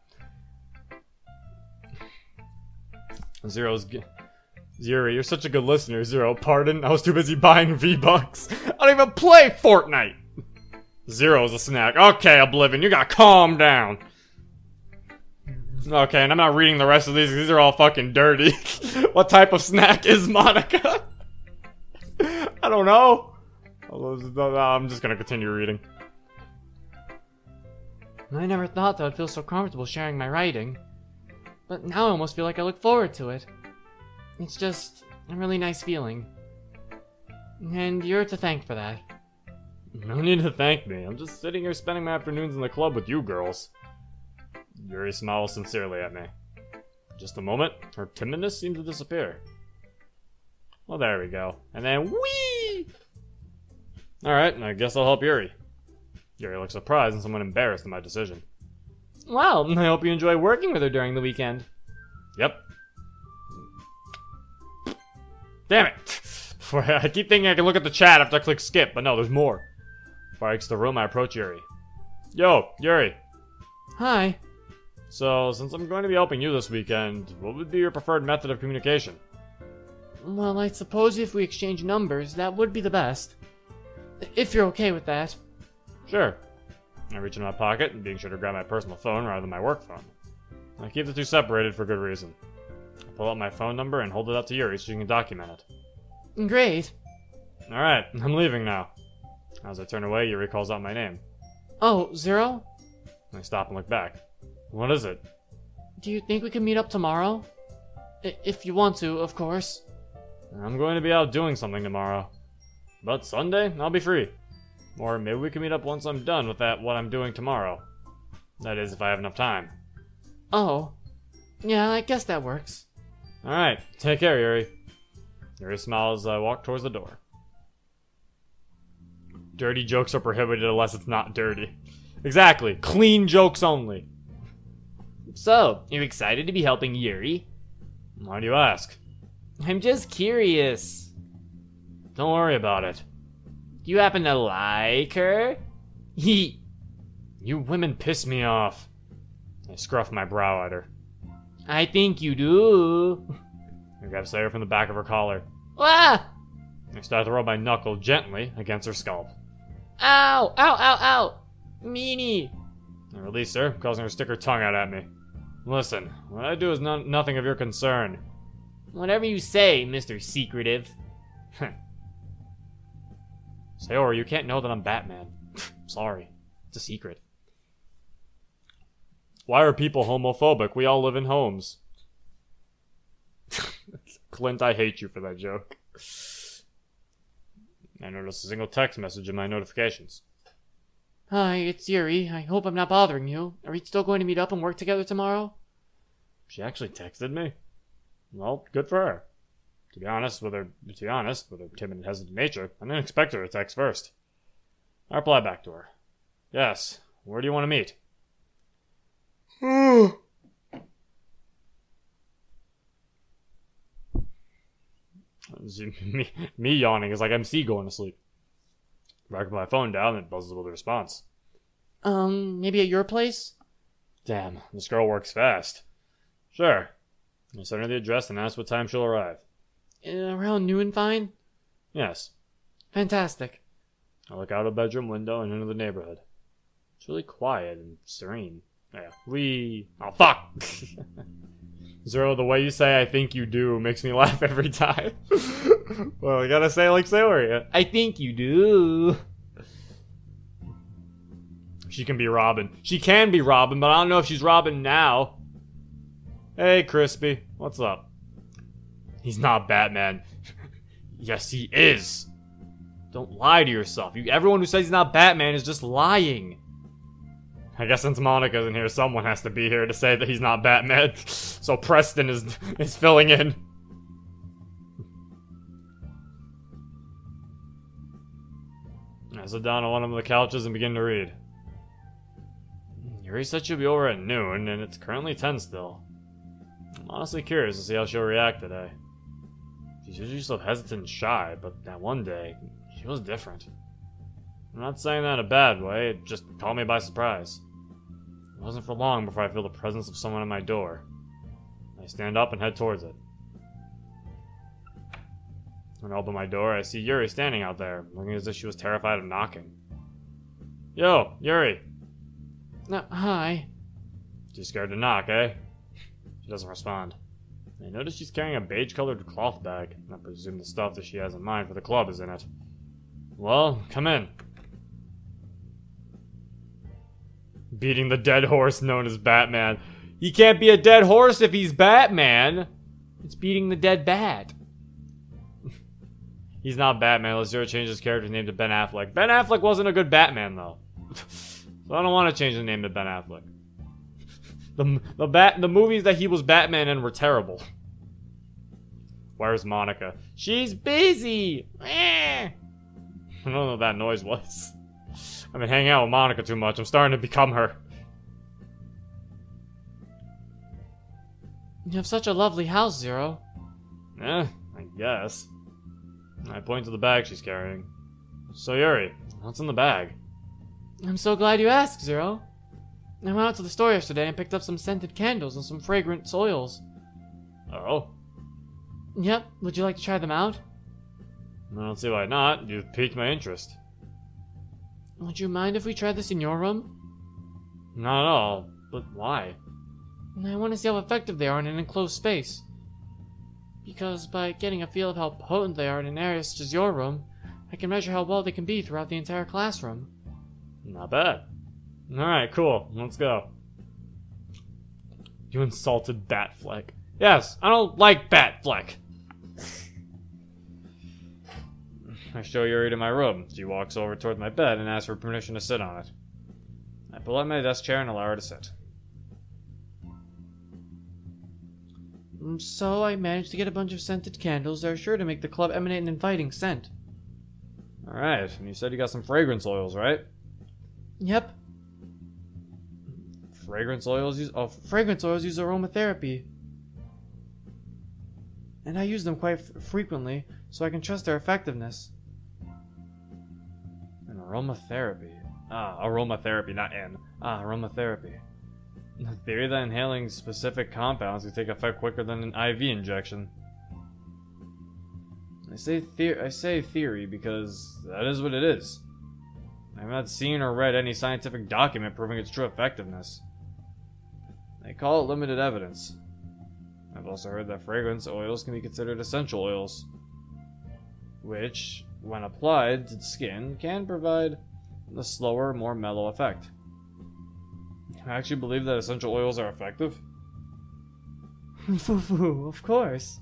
Yuri, you're such a good listener, Zero. Pardon? I was too busy buying V-Bucks. I don't even play Fortnite! Zero's a snack. Okay, Oblivion, you gotta calm down. Okay, and I'm not reading the rest of these because these are all fucking dirty. What type of snack is Monica? I don't know. I'm just gonna continue reading. I never thought that I'd feel so comfortable sharing my writing. But now I almost feel like I look forward to it. It's just a really nice feeling. And you're to thank for that. No need to thank me. I'm just sitting here spending my afternoons in the club with you girls. Yuri smiles sincerely at me. Just a moment, her timidness seemed to disappear. Well, there we go. And then, whee! Alright, I guess I'll help Yuri. Yuri looks surprised and somewhat embarrassed at my decision. Well, I hope you enjoy working with her during the weekend. Yep. Damn it! I keep thinking I can look at the chat after I click skip, but no, there's more. Before I exit the room, I approach Yuri. Yo, Yuri. Hi. So, since I'm going to be helping you this weekend, what would be your preferred method of communication? Well, I suppose if we exchange numbers, that would be the best. If you're okay with that. Sure. I reach into my pocket, and being sure to grab my personal phone rather than my work phone. I keep the two separated for good reason. I pull out my phone number and hold it up to Yuri so she can document it. Great. Alright, I'm leaving now. As I turn away, Yuri calls out my name. Oh, Zero? I stop and look back. What is it? Do you think we can meet up tomorrow? If you want to, of course. I'm going to be out doing something tomorrow. But Sunday, I'll be free. Or maybe we can meet up once I'm done with what I'm doing tomorrow. That is, if I have enough time. Oh. Yeah, I guess that works. Alright, take care, Yuri. Yuri smiles as I walk towards the door. Dirty jokes are prohibited unless it's not dirty. Exactly, clean jokes only. So, you're excited to be helping Yuri? Why do you ask? I'm just curious. Don't worry about it. Do you happen to like her? You women piss me off. I scruff my brow at her. I think you do. I grab Slayer from the back of her collar. Ah! I start to rub my knuckle gently against her scalp. Ow! Ow, ow, ow! Meanie! I release her, causing her to stick her tongue out at me. Listen, what I do is nothing of your concern. Whatever you say, Mr. Secretive. Sayori, you can't know that I'm Batman. Sorry. It's a secret. Why are people homophobic? We all live in homes. Clint, I hate you for that joke. I noticed a single text message in my notifications. Hi, it's Yuri. I hope I'm not bothering you. Are we still going to meet up and work together tomorrow? She actually texted me? Well, good for her. To be honest, with her timid and hesitant nature, I didn't expect her to text first. I reply back to her. Yes, where do you want to meet? me yawning is like MC going to sleep. I put my phone down and it buzzes with a response. Maybe at your place? Damn, this girl works fast. Sure. I send her the address and ask what time she'll arrive. Around noon fine? Yes. Fantastic. I look out a bedroom window and into the neighborhood. It's really quiet and serene. Yeah, oh, fuck! Zero, the way you say I think you do makes me laugh every time. Well, I gotta say it like Sayori. I think you do. She can be Robin. She can be Robin, but I don't know if she's Robin now. Hey, Crispy. What's up? He's not Batman. Yes, he is. Don't lie to yourself. Everyone who says he's not Batman is just lying. I guess since Monica isn't here, someone has to be here to say that he's not Batman. So Preston is filling in. I sit down on one of the couches and begin to read. Yuri said she'll be over at noon, and it's currently 10 still. I'm honestly curious to see how she'll react today. She's usually so hesitant and shy, but that one day, she was different. I'm not saying that in a bad way, it just caught me by surprise. It wasn't for long before I feel the presence of someone at my door. I stand up and head towards it. When I open my door, I see Yuri standing out there, looking as if she was terrified of knocking. Yo, Yuri! Hi. Too scared to knock, eh? She doesn't respond. I notice she's carrying a beige-colored cloth bag, and I presume the stuff that she has in mind for the club is in it. Well, come in. Beating the dead horse known as Batman. He can't be a dead horse if he's Batman! It's beating the dead bat. He's not Batman unless Zero changed his character's name to Ben Affleck. Ben Affleck wasn't a good Batman, though. So I don't want to change the name to Ben Affleck. The movies that he was Batman in were terrible. Where's Monica? She's busy! I don't know what that noise was. I've been hanging out with Monica too much. I'm starting to become her. You have such a lovely house, Zero. I guess. I point to the bag she's carrying. So Yuri, what's in the bag? I'm so glad you asked, Zero. I went out to the store yesterday and picked up some scented candles and some fragrant oils. Oh? Yep, would you like to try them out? I don't see why not. You've piqued my interest. Would you mind if we tried this in your room? Not at all. But why? I want to see how effective they are in an enclosed space. Because by getting a feel of how potent they are in an area such as your room, I can measure how well they can be throughout the entire classroom. Not bad. Alright, cool. Let's go. You insulted Batfleck. Yes, I don't like Batfleck. I show Yuri to my room. She walks over toward my bed and asks for permission to sit on it. I pull out my desk chair and allow her to sit. So I managed to get a bunch of scented candles that are sure to make the club emanate an inviting scent. Alright, and you said you got some fragrance oils, right? Yep, Fragrance oils use... Oh, fragrance oils use aromatherapy. And I use them quite frequently, so I can trust their effectiveness. an aromatherapy. Aromatherapy, not N. Aromatherapy. The theory that inhaling specific compounds can take effect quicker than an IV injection. I say theory because that is what it is. I have not seen or read any scientific document proving its true effectiveness. They call it limited evidence. I've also heard that fragrance oils can be considered essential oils, which, when applied to the skin, can provide a slower, more mellow effect. I actually believe that essential oils are effective. Foo foo, of course.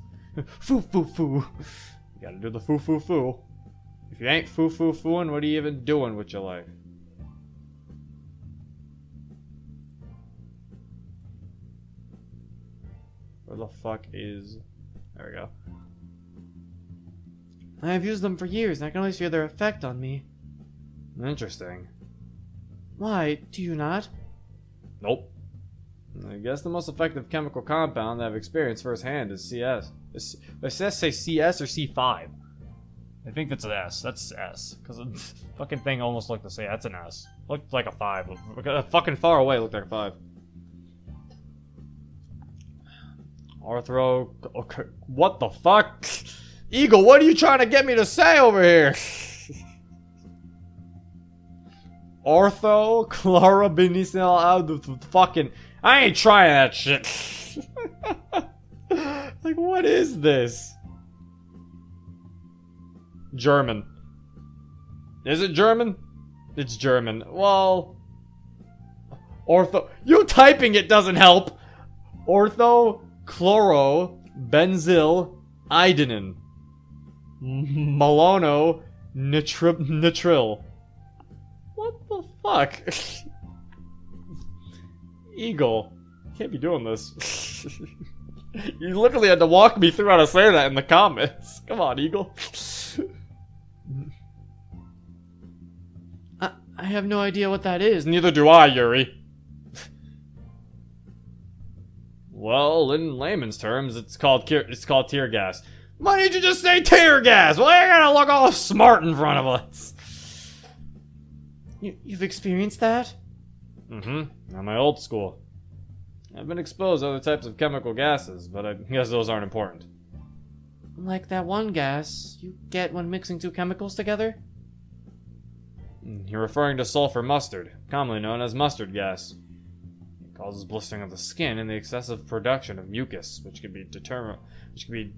Foo foo foo. You gotta do the foo foo foo. If you ain't foo foo fooing, what are you even doing with your life? Where the fuck is... There we go. I have used them for years, and I can always feel their effect on me. Interesting. Why, do you not? Nope. I guess the most effective chemical compound that I've experienced firsthand is CS. Does it say CS or C5? I think that's an S. That's S. Because the fucking thing almost looked the same. That's an S. Looked like a 5. Fucking far away looked like a 5. Arthro... Okay. What the fuck? Eagle, what are you trying to get me to say over here? Ortho chlorobenicyl fucking... I ain't trying that shit. Like, what is this? German. Is it German? It's German. Well... Ortho... You typing it doesn't help! Ortho chlorobenzyl iodinin. Malono nitril. What the fuck? Eagle. You can't be doing this. You literally had to walk me through how to say that in the comments. Come on, Eagle. I have no idea what that is. Neither do I, Yuri. Well, in layman's terms, it's called tear gas. Why didn't you just say tear gas? Why you gotta look all smart in front of us? You've experienced that? Mm-hmm. At my old school. I've been exposed to other types of chemical gases, but I guess those aren't important. Like that one gas you get when mixing two chemicals together? You're referring to sulfur mustard, commonly known as mustard gas. It causes blistering of the skin and the excessive production of mucus, which can be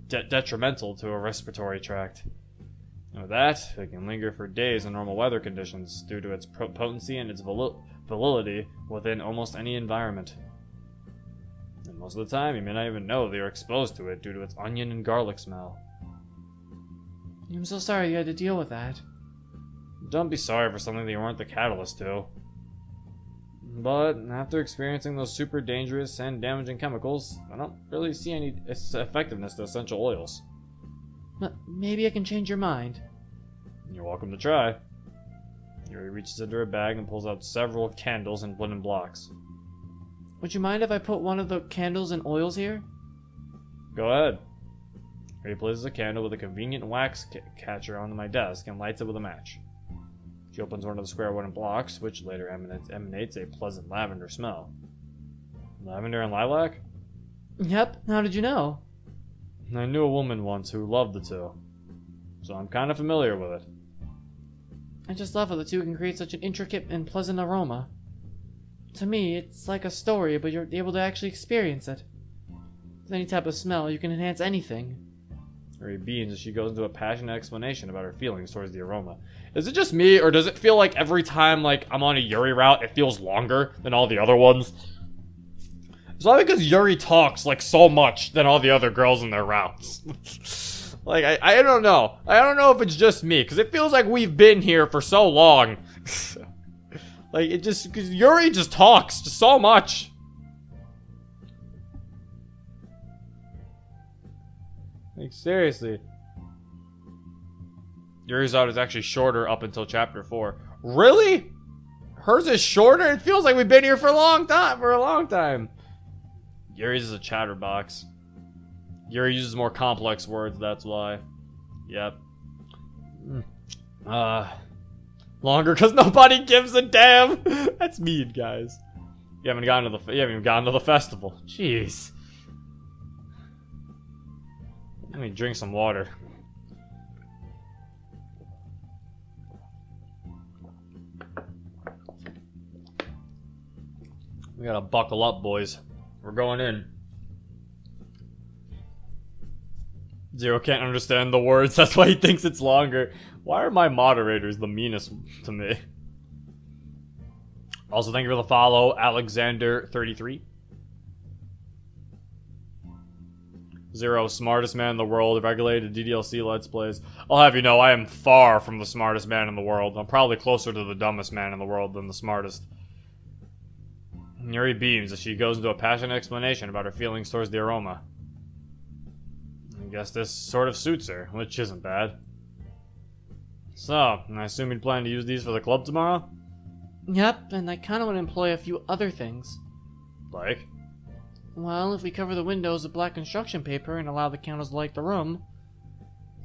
detrimental to a respiratory tract. And with that, it can linger for days in normal weather conditions due to its potency and its validity within almost any environment. And most of the time, you may not even know that you're exposed to it due to its onion and garlic smell. I'm so sorry you had to deal with that. Don't be sorry for something that you weren't the catalyst to. But after experiencing those super dangerous and damaging chemicals, I don't really see any effectiveness to essential oils. Maybe I can change your mind. You're welcome to try. Yuri reaches into her bag and pulls out several candles in wooden blocks. Would you mind if I put one of the candles in oils here? Go ahead. Yuri places a candle with a convenient wax catcher onto my desk and lights it with a match. She opens one of the square wooden blocks, which later emanates a pleasant lavender smell. Lavender and lilac? Yep, how did you know? I knew a woman once who loved the two, so I'm kind of familiar with it. I just love how the two can create such an intricate and pleasant aroma. To me, it's like a story, but you're able to actually experience it. With any type of smell, you can enhance anything. Yuri beams as she goes into a passionate explanation about her feelings towards the aroma. Is it just me, or does it feel like every time like I'm on a Yuri route, it feels longer than all the other ones? It's probably because Yuri talks like so much than all the other girls in their routes. Like, I don't know. I don't know if it's just me, because it feels like we've been here for so long. Like, it just, because Yuri just talks just so much. Like, seriously. Yuri's out is actually shorter up until chapter 4. Really? Hers is shorter? It feels like we've been here for a long time. Yuri's is a chatterbox. Yuri uses more complex words, that's why. Yep. Longer because nobody gives a damn. That's mean, guys. You haven't even gotten to the festival. Jeez. Let me drink some water. We gotta buckle up, boys. We're going in. Zero can't understand the words, that's why he thinks it's longer. Why are my moderators the meanest to me? Also, thank you for the follow, Alexander33. Zero, smartest man in the world, regulated DDLC Let's Plays. I'll have you know, I am far from the smartest man in the world. I'm probably closer to the dumbest man in the world than the smartest. Yuri beams as she goes into a passionate explanation about her feelings towards the aroma. I guess this sort of suits her, which isn't bad. So, I assume you'd plan to use these for the club tomorrow? Yep, and I kind of want to employ a few other things. Like? Well, if we cover the windows with black construction paper and allow the candles to light the room,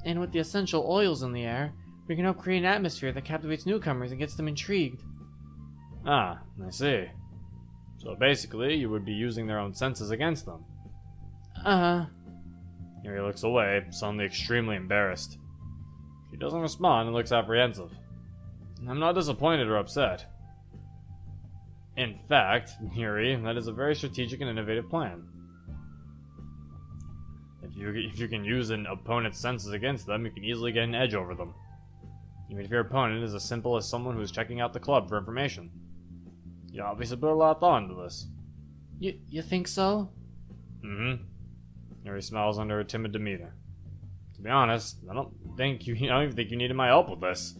and with the essential oils in the air, we can help create an atmosphere that captivates newcomers and gets them intrigued. Ah, I see. So basically, you would be using their own senses against them. Yuri looks away, suddenly extremely embarrassed. She doesn't respond and looks apprehensive. I'm not disappointed or upset. In fact, Yuri, that is a very strategic and innovative plan. If you can use an opponent's senses against them, you can easily get an edge over them. Even if your opponent is as simple as someone who is checking out the club for information. You obviously put a lot of thought into this. You think so? Mm-hmm. Yuri smiles under a timid demeanor. To be honest, I don't even think you needed my help with this.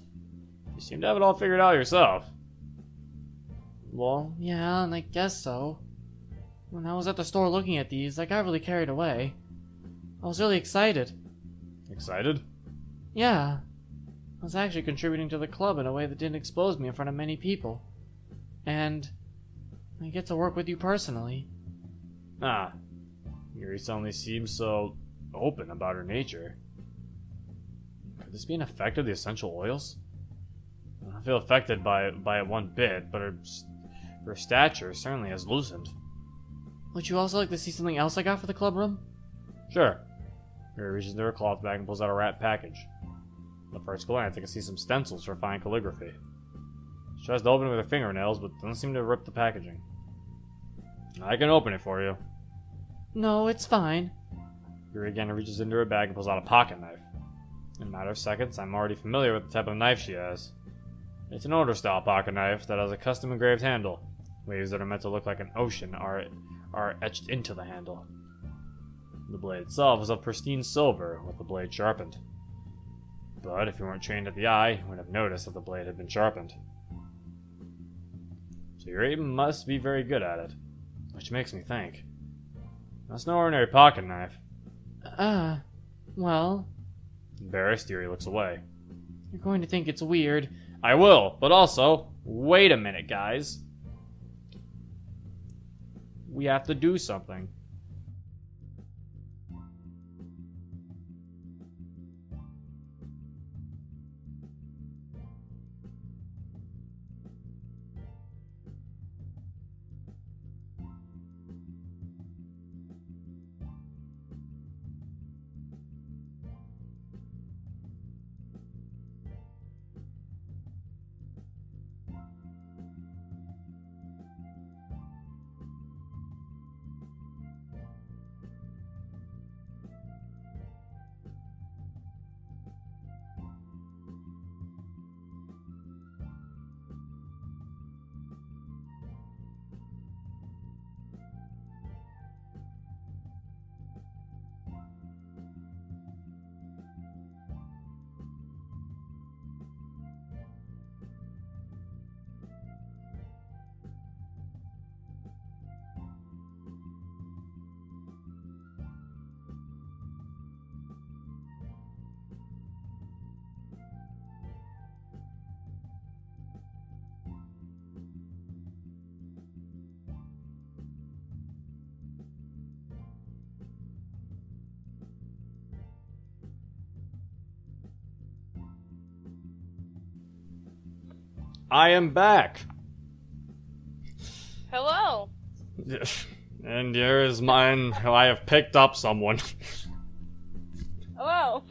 You seem to have it all figured out yourself. Well, yeah, and I guess so. When I was at the store looking at these, I got really carried away. I was really excited. Excited? Yeah. I was actually contributing to the club in a way that didn't expose me in front of many people. And I get to work with you personally. Ah. Yuri suddenly seems so open about her nature. Could this be an effect of the essential oils? I don't feel affected by it one bit, but her stature certainly has loosened. Would you also like to see something else I got for the club room? Sure. Yuri reaches into her cloth bag and pulls out a wrapped package. At first glance, I can see some stencils for fine calligraphy. She tries to open it with her fingernails, but doesn't seem to rip the packaging. I can open it for you. No, it's fine. Yuri again reaches into her bag and pulls out a pocket knife. In a matter of seconds, I'm already familiar with the type of knife she has. It's an older style pocket knife that has a custom engraved handle. Waves that are meant to look like an ocean are etched into the handle. The blade itself is of pristine silver, with the blade sharpened. But if you weren't trained at the eye, you would have noticed that the blade had been sharpened. So Yuri must be very good at it. Which makes me think. That's no ordinary pocket knife. Well... Embarrassed, Yuri looks away. You're going to think it's weird. I will, but also, wait a minute, guys. We have to do something. I am back. Hello. And here is mine. I have picked up someone. Hello.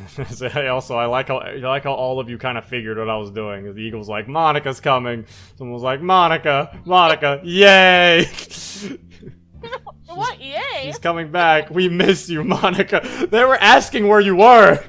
I like how all of you kind of figured what I was doing. The eagle was like, Monica's coming. Someone was like, Monica, yay! What? Yay! She's coming back. We miss you, Monica. They were asking where you were.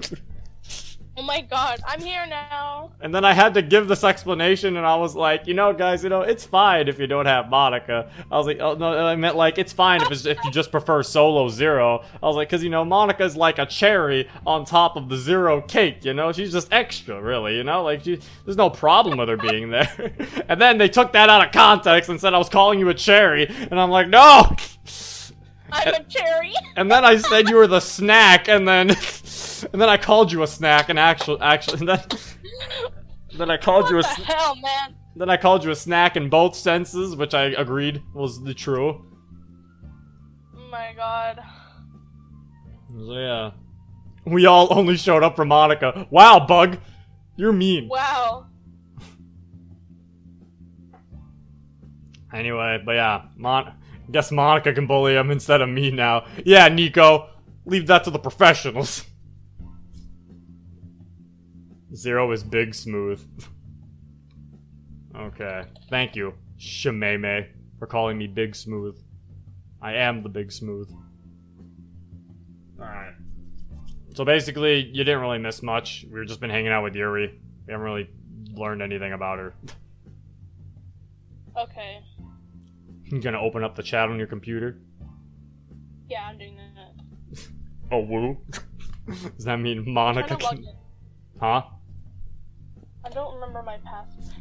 Oh my god, I'm here now. And then I had to give this explanation, and I was like, guys, it's fine if you don't have Monica. I was like, oh, no, I meant, like, it's fine if you just prefer Solo Zero. I was like, because, Monica's like a cherry on top of the Zero cake, She's just extra, really, Like, there's no problem with her being there. And then they took that out of context and said I was calling you a cherry, and I'm like, no! I'm a cherry. And then I said you were the snack, and then I called you a snack, and actually, and then I called you a. What the hell, man? Then I called you a snack in both senses, which I agreed was the true. Oh my god. So yeah, we all only showed up for Monica. Wow, Bug, you're mean. Wow. Anyway, but yeah, guess Monica can bully him instead of me now. Yeah, Nico, leave that to the professionals. Zero is Big Smooth. Okay. Thank you, Shememe, for calling me Big Smooth. I am the Big Smooth. Alright. So basically, you didn't really miss much. We've just been hanging out with Yuri. We haven't really learned anything about her. Okay. You gonna open up the chat on your computer? Yeah, I'm doing that. Oh, woo? Does that mean Monica I'm trying to log can... in. Huh? I don't remember my password.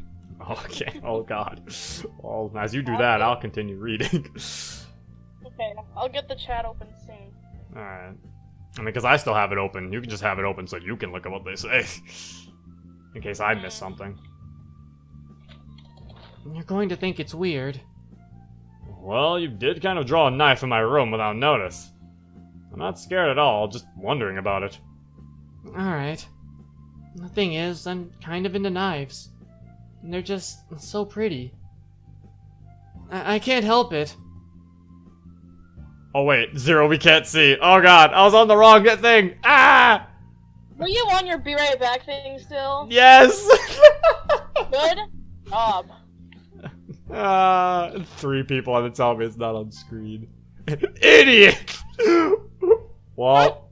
Okay, oh god. Well, as you do that, I'll continue reading. Okay, I'll get the chat open soon. Alright. I mean, because I still have it open. You can just have it open so you can look at what they say. In case I miss something. You're going to think it's weird. Well, you did kind of draw a knife in my room without notice. I'm not scared at all, just wondering about it. Alright. The thing is, I'm kind of into knives. And they're just so pretty. I can't help it. Oh wait, Zero, we can't see. Oh god, I was on the wrong thing! Ah! Were you on your be right back thing still? Yes! Good job. 3 people had to tell me it's not on screen. Idiot! Well...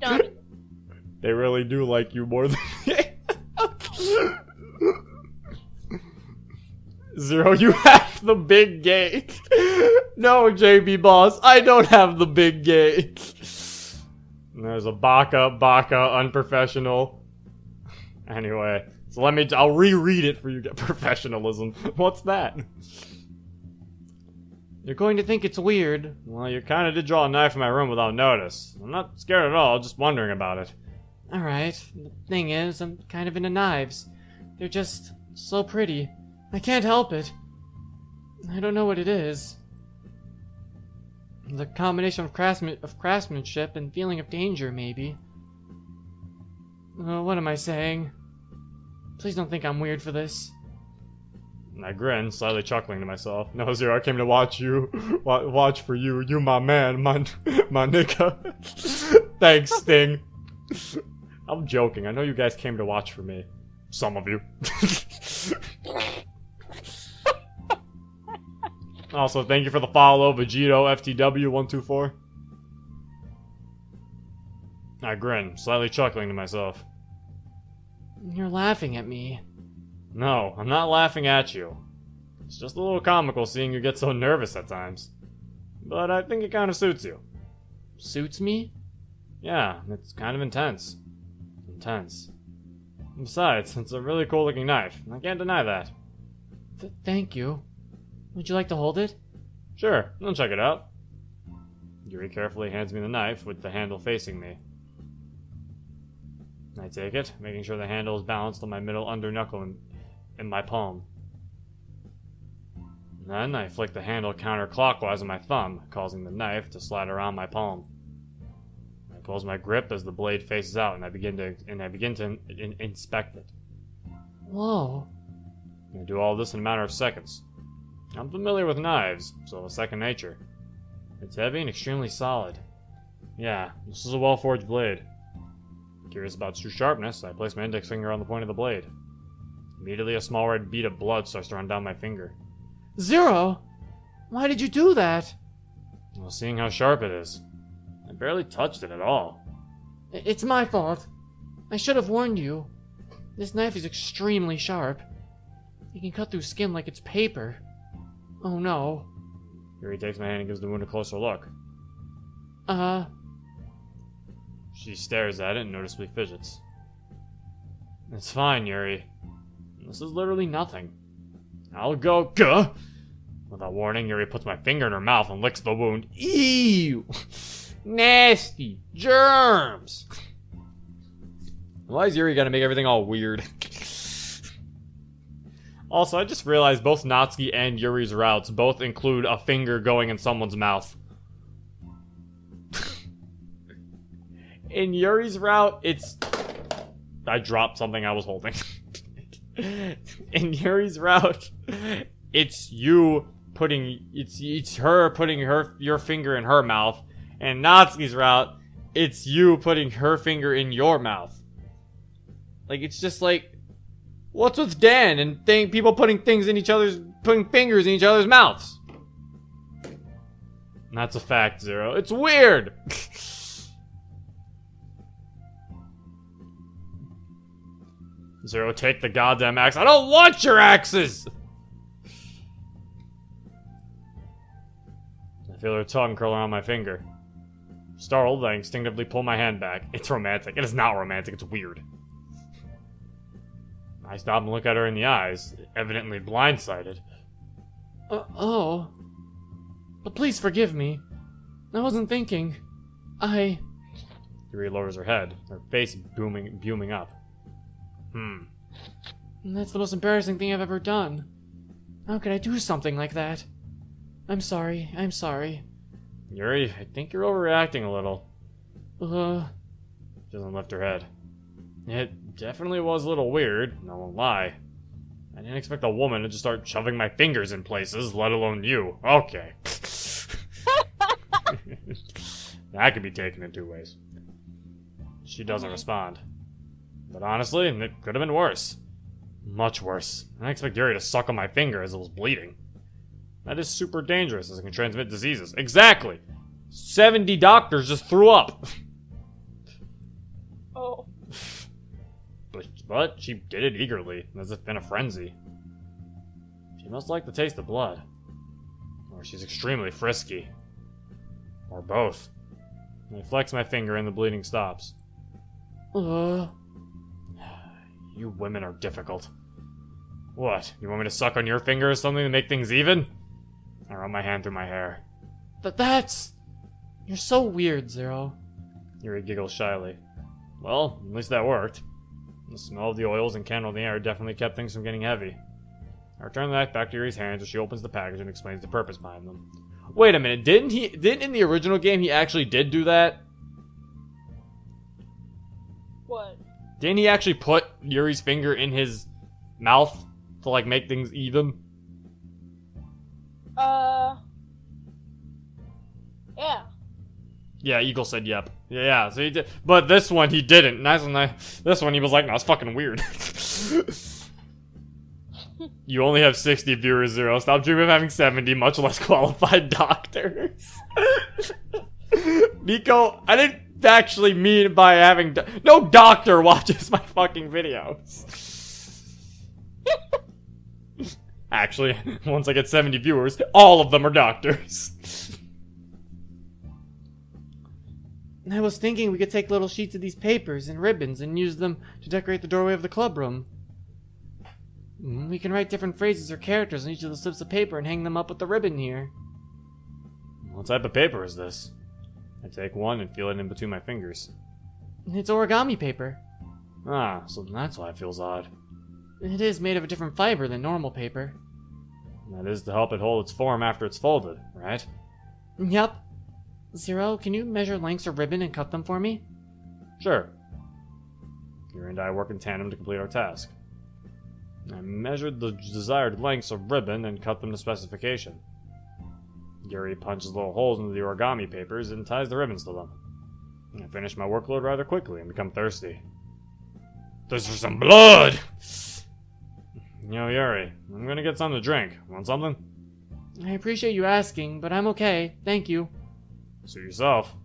Done. They really do like you more than me. Zero, you have the big gate. No, JB Boss, I don't have the big gate. And there's a Baka, unprofessional. Anyway, so I'll reread it for you, get professionalism. What's that? You're going to think it's weird. Well, you kinda did draw a knife in my room without notice. I'm not scared at all, just wondering about it. Alright, the thing is, I'm kind of into knives. They're just so pretty. I can't help it. I don't know what it is. The combination of craftsmanship and feeling of danger, maybe. What am I saying? Please don't think I'm weird for this. And I grin, slightly chuckling to myself. No, Zero, I came to watch you. Watch for you. You my man, my nigga. Thanks, Sting. I'm joking. I know you guys came to watch for me. Some of you. Also, thank you for the follow, Vegito FTW124. I grin, slightly chuckling to myself. You're laughing at me. No, I'm not laughing at you. It's just a little comical seeing you get so nervous at times. But I think it kind of suits you. Suits me? Yeah, it's kind of intense. Intense. Besides, it's a really cool looking knife. I can't deny that. Thank you. Would you like to hold it? Sure, I'll check it out. Yuri carefully hands me the knife with the handle facing me. I take it, making sure the handle is balanced on my middle underknuckle in my palm. Then I flick the handle counterclockwise on my thumb, causing the knife to slide around my palm. I close my grip as the blade faces out, and I begin to inspect it. Whoa. I do all this in a matter of seconds. I'm familiar with knives, so it's second nature. It's heavy and extremely solid. Yeah, this is a well-forged blade. Curious about its true sharpness, I place my index finger on the point of the blade. Immediately, a small red bead of blood starts to run down my finger. Zero? Why did you do that? Well, seeing how sharp it is, I barely touched it at all. It's my fault. I should have warned you. This knife is extremely sharp. It can cut through skin like it's paper. Oh no. Yuri takes my hand and gives the wound a closer look. She stares at it and noticeably fidgets. It's fine, Yuri. This is literally nothing. I'll go. Gah! Without warning, Yuri puts my finger in her mouth and licks the wound. Ew! Nasty! Germs! Why is Yuri gotta make everything all weird? Also, I just realized both Natsuki and Yuri's routes both include a finger going in someone's mouth. In Yuri's route, it's... I dropped something I was holding. In Yuri's route, it's you putting... It's her putting your finger in her mouth. And Natsuki's route, it's you putting her finger in your mouth. Like, it's just like... What's with Dan and people putting fingers in each other's mouths? That's a fact, Zero. It's weird! Zero, take the goddamn axe. I don't want your axes! I feel her tongue curl around my finger. Startled, I instinctively pull my hand back. It's romantic. It is not romantic, it's weird. I stop and look at her in the eyes, evidently blindsided. Oh. But please forgive me. I wasn't thinking. Yuri lowers her head, her face booming up. That's the most embarrassing thing I've ever done. How could I do something like that? I'm sorry. Yuri, I think you're overreacting a little. She doesn't lift her head. It definitely was a little weird, I won't lie. I didn't expect a woman to just start shoving my fingers in places, let alone you. Okay. That could be taken in two ways. She doesn't respond. But honestly, it could have been worse. Much worse. I expect Yuri to suck on my finger as it was bleeding. That is super dangerous as it can transmit diseases. Exactly! 70 doctors just threw up! Oh. But she did it eagerly, as if in a frenzy. She must like the taste of blood. Or she's extremely frisky. Or both. I flex my finger and the bleeding stops. You women are difficult. What? You want me to suck on your finger or something to make things even? I run my hand through my hair. That's... You're so weird, Zero. Yuri giggles shyly. Well, at least that worked. The smell of the oils and candle in the air definitely kept things from getting heavy. I return the knife back to Yuri's hands as she opens the package and explains the purpose behind them. Wait a minute, didn't in the original game he actually did do that? What? Didn't he actually put Yuri's finger in his mouth to, like, make things even? Yeah. Yeah, Eagle said yep. Yeah, so he did. But this one, he didn't. This one, he was like, no, it's fucking weird. You only have 60 viewers, Zero. Stop dreaming of having 70, much less qualified doctors. Nico, I didn't actually mean by having... No doctor watches my fucking videos. Actually, once I get 70 viewers, all of them are doctors. I was thinking we could take little sheets of these papers and ribbons and use them to decorate the doorway of the club room. We can write different phrases or characters on each of the slips of paper and hang them up with the ribbon here. What type of paper is this? I take one and feel it in between my fingers. It's origami paper. Ah, so that's why it feels odd. It is made of a different fiber than normal paper. That is to help it hold its form after it's folded, right? Yep. Zero, can you measure lengths of ribbon and cut them for me? Sure. Yuri and I work in tandem to complete our task. I measured the desired lengths of ribbon and cut them to specification. Yuri punches little holes into the origami papers and ties the ribbons to them. I finish my workload rather quickly and become thirsty. Thirst for some blood! Yo, Yuri, I'm gonna get something to drink. Want something? I appreciate you asking, but I'm okay. Thank you. Suit yourself.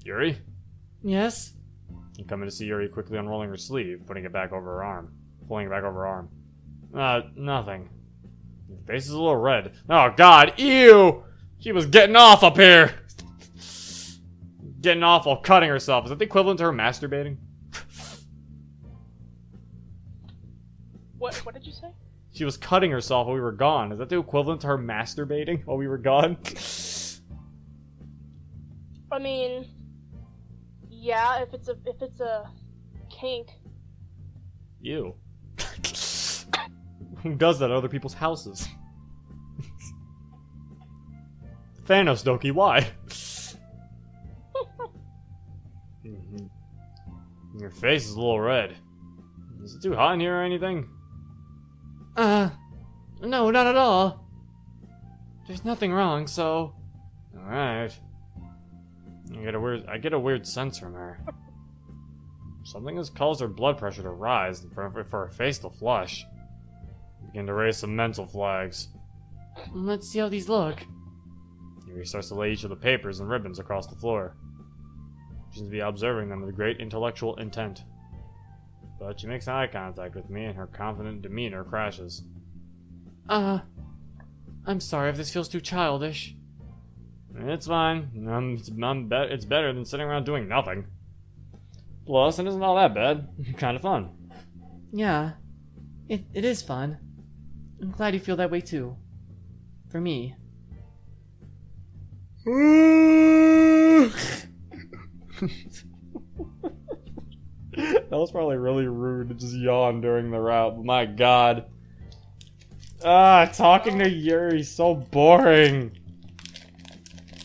Yuri? Yes? You come in to see Yuri quickly unrolling her sleeve, putting it back over her arm. Pulling it back over her arm. Nothing. Your face is a little red. Oh, God! Ew! She was getting off up here! Getting off while cutting herself. Is that the equivalent to her masturbating? What did you say? She was cutting herself while we were gone. Is that the equivalent to her masturbating while we were gone? I mean, yeah, if it's a kink. Ew. Who does that at other people's houses? Thanos, Doki, why? Your face is a little red. Is it too hot in here or anything? No, not at all. There's nothing wrong, so... Alright. I get a weird sense from her. Something has caused her blood pressure to rise and for her face to flush. Begin to raise some mental flags. Let's see how these look. Yuri starts to lay each of the papers and ribbons across the floor. She seems to be observing them with great intellectual intent. But she makes eye contact with me and her confident demeanor crashes. I'm sorry if this feels too childish. It's fine. It's better than sitting around doing nothing. Plus, it isn't all that bad. Kind of fun. Yeah, it is fun. I'm glad you feel that way too. For me. That was probably really rude to just yawn during the route, but my god. Talking to Yuri is so boring.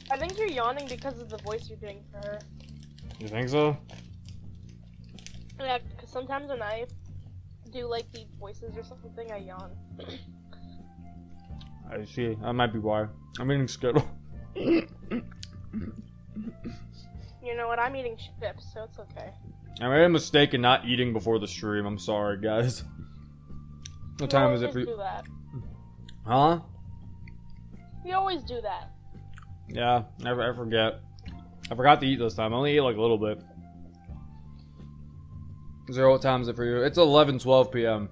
I think you're yawning because of the voice you're doing for her. You think so? Yeah, because sometimes when I do like the voices or something, I yawn. I see. That might be why. I'm eating Skittle. You know what? I'm eating chips, so it's okay. I made a mistake in not eating before the stream. I'm sorry, guys. What time is it for you? Do that. Huh? You always do that. Yeah, I forget. I forgot to eat this time. I only ate like a little bit. Zero, what time is it for you? It's 11:12 p.m.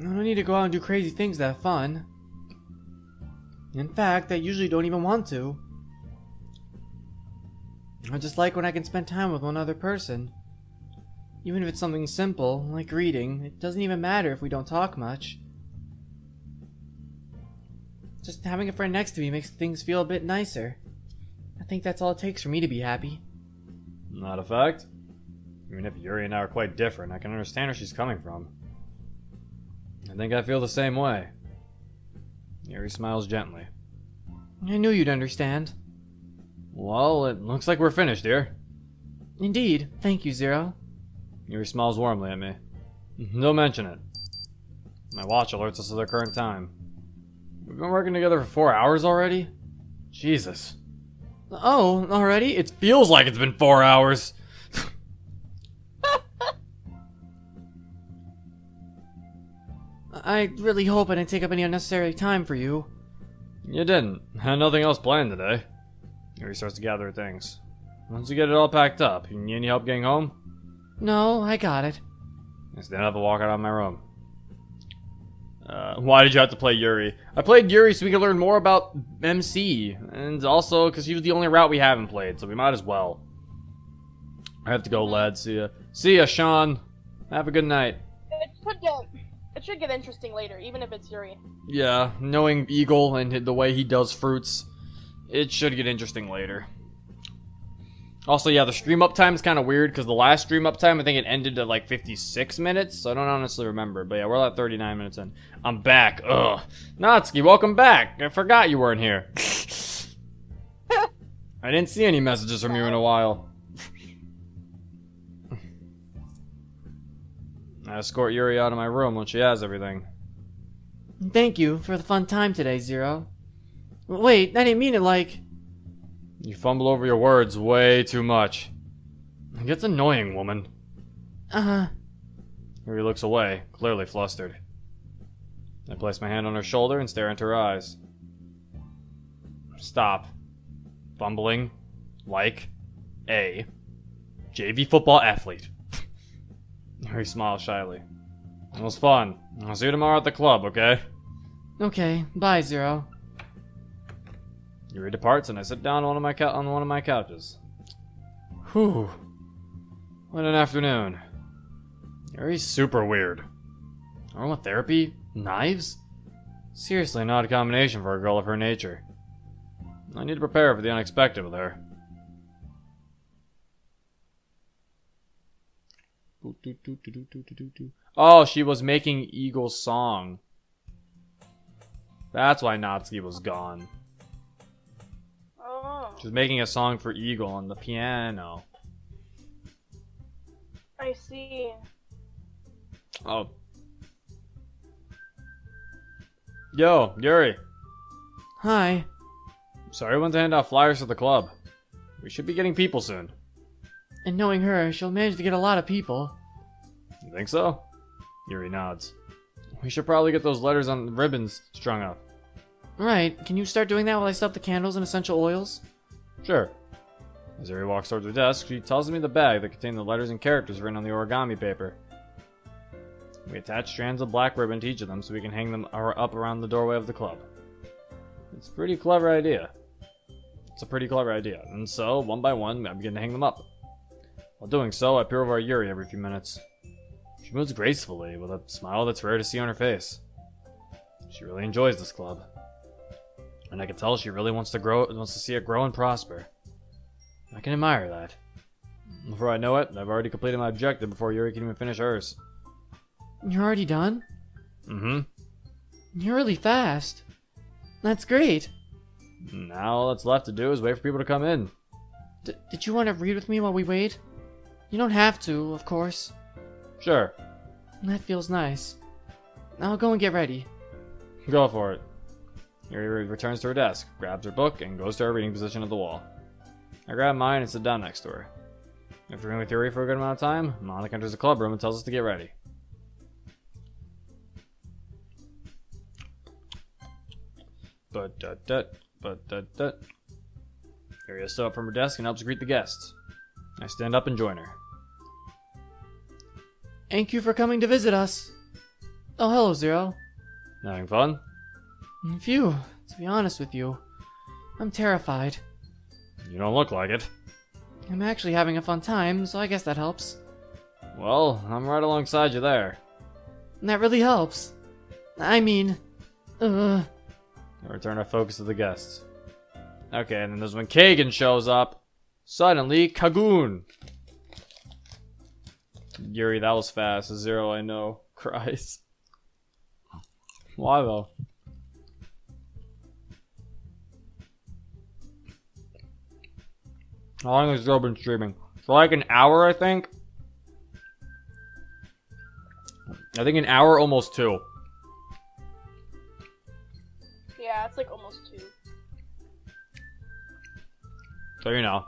I don't need to go out and do crazy things to have fun. In fact, I usually don't even want to. I just like when I can spend time with one other person. Even if it's something simple, like reading, it doesn't even matter if we don't talk much. Just having a friend next to me makes things feel a bit nicer. I think that's all it takes for me to be happy. Not a fact. Even if Yuri and I are quite different, I can understand where she's coming from. I think I feel the same way. Yuri smiles gently. I knew you'd understand. Well, it looks like we're finished here. Indeed. Thank you, Zero. Yuri smiles warmly at me. Don't mention it. My watch alerts us to the current time. We've been working together for 4 hours already? Jesus. Oh, already? It feels like it's been 4 hours. I really hope I didn't take up any unnecessary time for you. You didn't. Had nothing else planned today. Yuri starts to gather her things. Once you get it all packed up, you need any help getting home? No, I got it. I stand up and walk out of my room. Why did you have to play Yuri? I played Yuri so we could learn more about MC, and also because he was the only route we haven't played, so we might as well. I have to go, lad. See ya. See ya, Sean. Have a good night. It should get interesting later, even if it's Yuri. Yeah, knowing Eagle and the way he does fruits, it should get interesting later. Also, yeah, the stream uptime is kind of weird because the last stream uptime, I think it ended at like 56 minutes. So I don't honestly remember. But yeah, we're at 39 minutes in. I'm back. Ugh. Natsuki, welcome back. I forgot you weren't here. I didn't see any messages from you in a while. I escort Yuri out of my room when she has everything. Thank you for the fun time today, Zero. Wait, I didn't mean it like... You fumble over your words way too much. It gets annoying, woman. Yuri looks away, clearly flustered. I place my hand on her shoulder and stare into her eyes. Stop. Fumbling like a JV football athlete. Yuri smiles shyly. It was fun. I'll see you tomorrow at the club, okay? Okay, bye, Zero. Yuri departs, and I sit down on one of my couches. Whew. What an afternoon. Yuri's super weird. Aromatherapy? Knives? Seriously an odd combination for a girl of her nature. I need to prepare for the unexpected with her. Oh, she was making Eagle's song. That's why Natsuki was gone. Oh, She was making a song for Eagle on the piano. I see. Oh. Yo, Yuri. Hi. Sorry I went to hand out flyers to the club. We should be getting people soon. And knowing her, she'll manage to get a lot of people. You think so? Yuri nods. We should probably get those letters on the ribbons strung up. Right, can you start doing that while I set up the candles and essential oils? Sure. As Yuri walks towards her desk, she tells me the bag that contained the letters and characters written on the origami paper. We attach strands of black ribbon to each of them so we can hang them up around the doorway of the club. It's a pretty clever idea. And so, one by one, I begin to hang them up. While doing so, I peer over at Yuri every few minutes. She moves gracefully, with a smile that's rare to see on her face. She really enjoys this club. And I can tell she really wants to see it grow and prosper. I can admire that. Before I know it, I've already completed my objective before Yuri can even finish hers. You're already done? Mm-hmm. You're really fast. That's great. Now all that's left to do is wait for people to come in. Did you want to read with me while we wait? You don't have to, of course. Sure. That feels nice. I'll go and get ready. Go for it. Yuri returns to her desk, grabs her book, and goes to her reading position at the wall. I grab mine and sit down next to her. After being with Yuri for a good amount of time, Monica enters the club room and tells us to get ready. Yuri stood up from her desk and helps greet the guests. I stand up and join her. Thank you for coming to visit us. Oh, hello, Zero. Having fun? Phew, to be honest with you, I'm terrified. You don't look like it. I'm actually having a fun time, so I guess that helps. Well, I'm right alongside you there. And that really helps. I mean, I return our focus to the guests. Okay, and then there's when Kagan shows up. Suddenly, Kagoon! Yuri, that was fast. Zero, I know. Cries. Why though? How long has Zero been streaming? For like an hour, I think? I think an hour, almost 2. Yeah, it's like almost 2. So you know.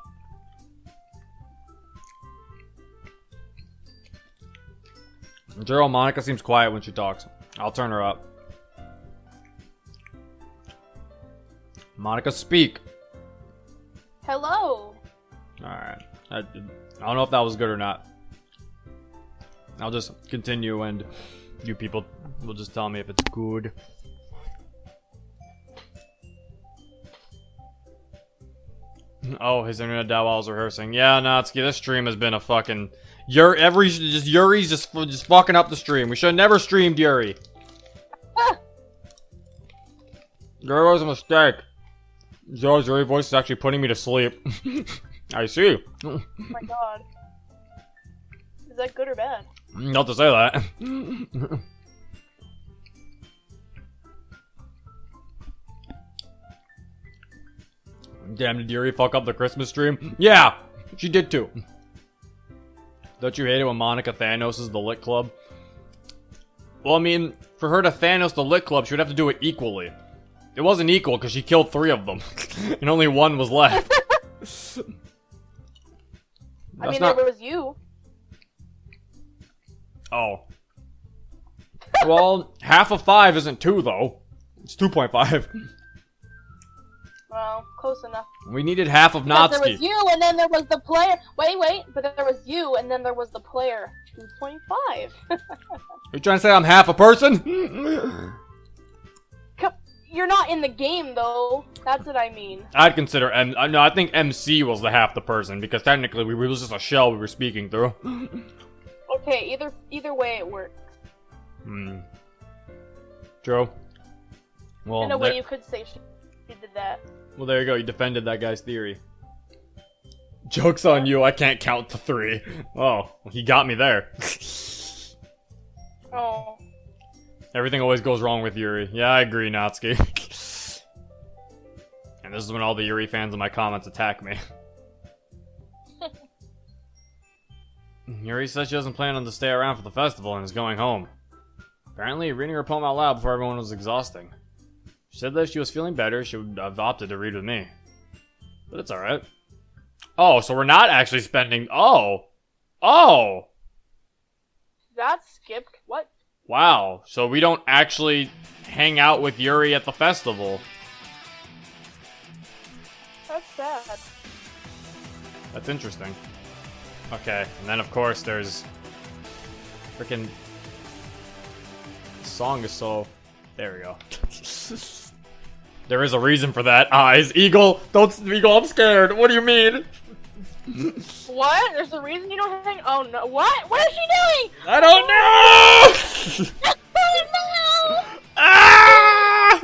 Zero, Monica seems quiet when she talks. I'll turn her up. Monica, speak. Hello. Alright. I don't know if that was good or not. I'll just continue and you people will just tell me if it's good. Oh, his internet died while I was rehearsing. Yeah, Natsuki, this stream has been a fucking... Yuri's just fucking up the stream. We should have never streamed Yuri. Ah! Yuri was a mistake. Zero's Yuri voice is actually putting me to sleep. I see. Oh my god. Is that good or bad? Not to say that. Damn, did Yuri fuck up the Christmas stream? Yeah, she did too. Don't you hate it when Monica Thanos' the Lit Club? Well, I mean, for her to Thanos the Lit Club, she would have to do it equally. It wasn't equal because she killed 3 of them, and only 1 was left. I mean, there was you. Oh. Well, half of 5 isn't 2, though. It's 2.5. Well, close enough. We needed half of Because there Natsuki. was you, and then there was the player. Wait, but there was you, and then there was the player. 2.5. Are you trying to say I'm half a person? You're not in the game, though. That's what I mean. I'd consider no, I think MC was the half the person, because technically we were just a shell we were speaking through. Okay, either way it works. True. Well, In a way, you could say she did that. well, there you go. You defended that guy's theory. Joke's on you. I can't count to 3. Oh, he got me there. Oh. Everything always goes wrong with Yuri. Yeah, I agree, Natsuki. And this is when all the Yuri fans in my comments attack me. Yuri says she doesn't plan on to stay around for the festival and is going home. Apparently, reading her poem out loud before everyone was exhausting. She said that if she was feeling better, she would have opted to read with me. But it's alright. Oh, so we're not actually spending... Oh! Oh! That skipped? What? Wow, so we don't actually hang out with Yuri at the festival. That's sad. That's interesting. Okay, and then of course there's... Freaking... The song is so... There we go. There is a reason for that. Eyes. Eagle! Don't... Eagle, I'm scared! What do you mean? What? There's a reason you don't hang. Oh no! What? What is she doing? I don't know! Oh no! Ah!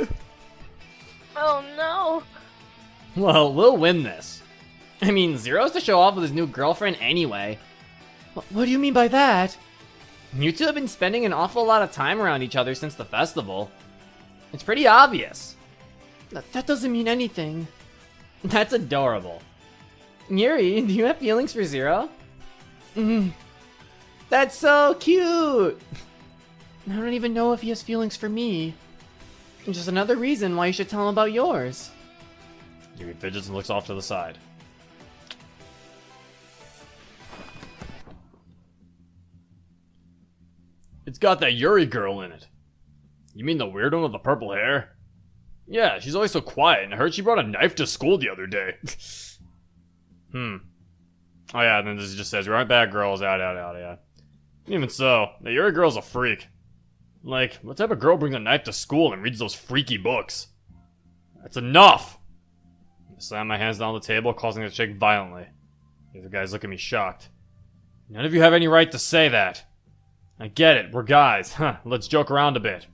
Oh no! Well, we'll win this. I mean, Zero's to show off with his new girlfriend anyway. What do you mean by that? You two have been spending an awful lot of time around each other since the festival. It's pretty obvious. That doesn't mean anything. That's adorable. Yuri, do you have feelings for Zero? That's so cute! I don't even know if he has feelings for me. Just another reason why you should tell him about yours. Yuri fidgets and looks off to the side. It's got that Yuri girl in it. You mean the weird one with the purple hair? Yeah, she's always so quiet, and I heard she brought a knife to school the other day. Oh yeah, and then this just says, we aren't bad girls, yeah. Even so, the Yuri girl's a freak. Like, what type of girl brings a knife to school and reads those freaky books? That's enough! I slam my hands down on the table, causing it to shake violently. The other guys look at me shocked. None of you have any right to say that. I get it, we're guys. Let's joke around a bit.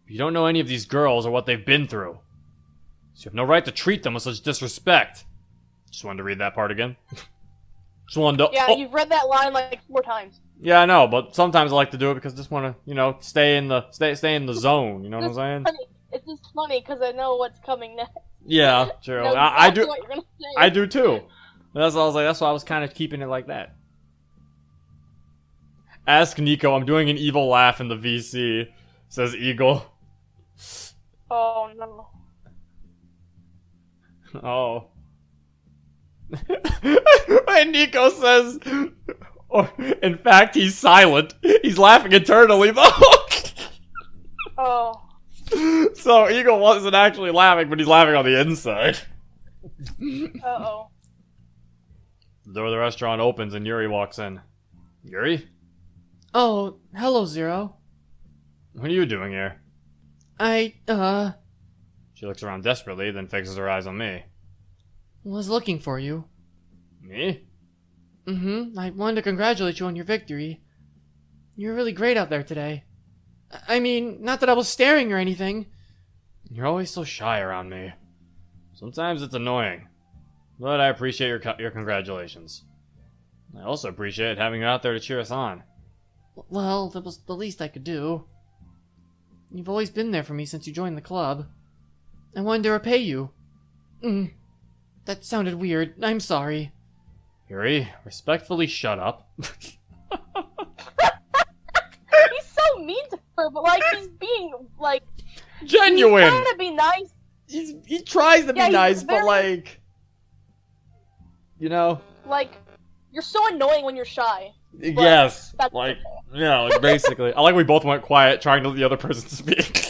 But you don't know any of these girls or what they've been through. So you have no right to treat them with such disrespect. Just wanted to read that part again. Just wanted to... Yeah, oh. you've read that line like 4 times. Yeah, I know, but sometimes I like to do it because I just want to, you know, stay in the zone. You know what I'm saying? It's just funny because I know what's coming next. Yeah, true. I know I do. exactly what you're gonna say. I do too. That's why I was like. That's why I was kind of keeping it like that. Ask Nico. I'm doing an evil laugh in the VC. Says Eagle. Oh no. Oh. And Nico says, or in fact, he's silent. He's laughing internally though. Oh. So Eagle wasn't actually laughing, but he's laughing on the inside. Uh-oh. The door of the restaurant opens and Yuri walks in. Yuri? Oh, hello, Zero. What are you doing here? She looks around desperately, then fixes her eyes on me. Was looking for you. Me? I wanted to congratulate you on your victory. You're really great out there today. I mean, not that I was staring or anything. You're always so shy around me. Sometimes it's annoying. but I appreciate your congratulations. I also appreciate having you out there to cheer us on. Well, that was the least I could do. You've always been there for me since you joined the club. I wanted to repay you. That sounded weird. I'm sorry. Yuri, respectfully shut up. He's so mean to her, but like he's being like Genuine! He's trying to be nice. He tries to be Yeah, he's nice, but very- like... You know? Like, you're so annoying when you're shy. Yes. that's Like, okay. yeah, like basically. I like we both went quiet trying to let the other person speak.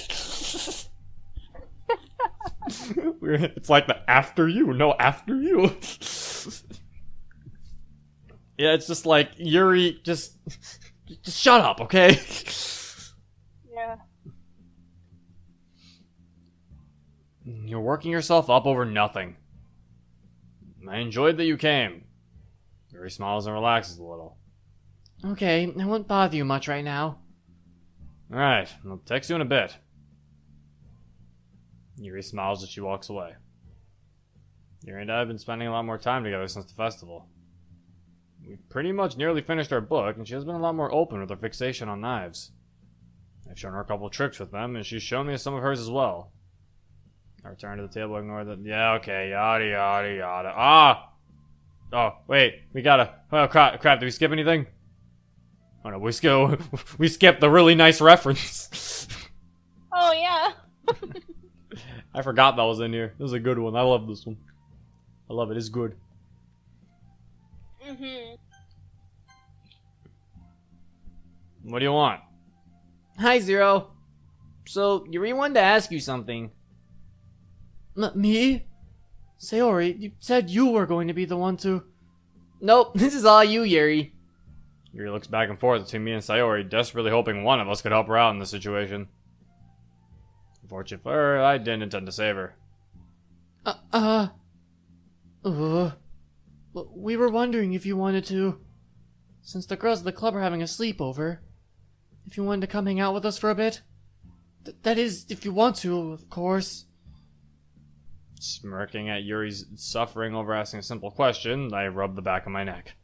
It's like the after you. No, after you. Yeah, it's just like, Yuri, just shut up, okay? Yeah. You're working yourself up over nothing. I enjoyed that you came. Yuri smiles and relaxes a little. Okay, I won't bother you much right now. Alright, I'll text you in a bit. Yuri smiles as she walks away. Yuri and I have been spending a lot more time together since the festival. We've pretty much nearly finished our book, and she has been a lot more open with her fixation on knives. I've shown her a couple of tricks with them, and she's shown me some of hers as well. I return to the table, ignore the... Yeah, okay, yada yada yada. Ah! Oh, wait, we gotta... Oh, crap, did we skip anything? Oh no, we skipped the really nice reference. Oh yeah. I forgot that was in here. This is a good one. I love this one. I love it. It's good. What do you want? Hi, Zero. So, Yuri wanted to ask you something. Me? Sayori, you said you were going to be the one to... Nope, this is all you, Yuri. Yuri looks back and forth between me and Sayori, desperately hoping one of us could help her out in this situation. Unfortunately for her, I didn't intend to save her. We were wondering if you wanted to... Since the girls at the club are having a sleepover, if you wanted to come hang out with us for a bit? That is, if you want to, of course. Smirking at Yuri's suffering over asking a simple question, I rub the back of my neck.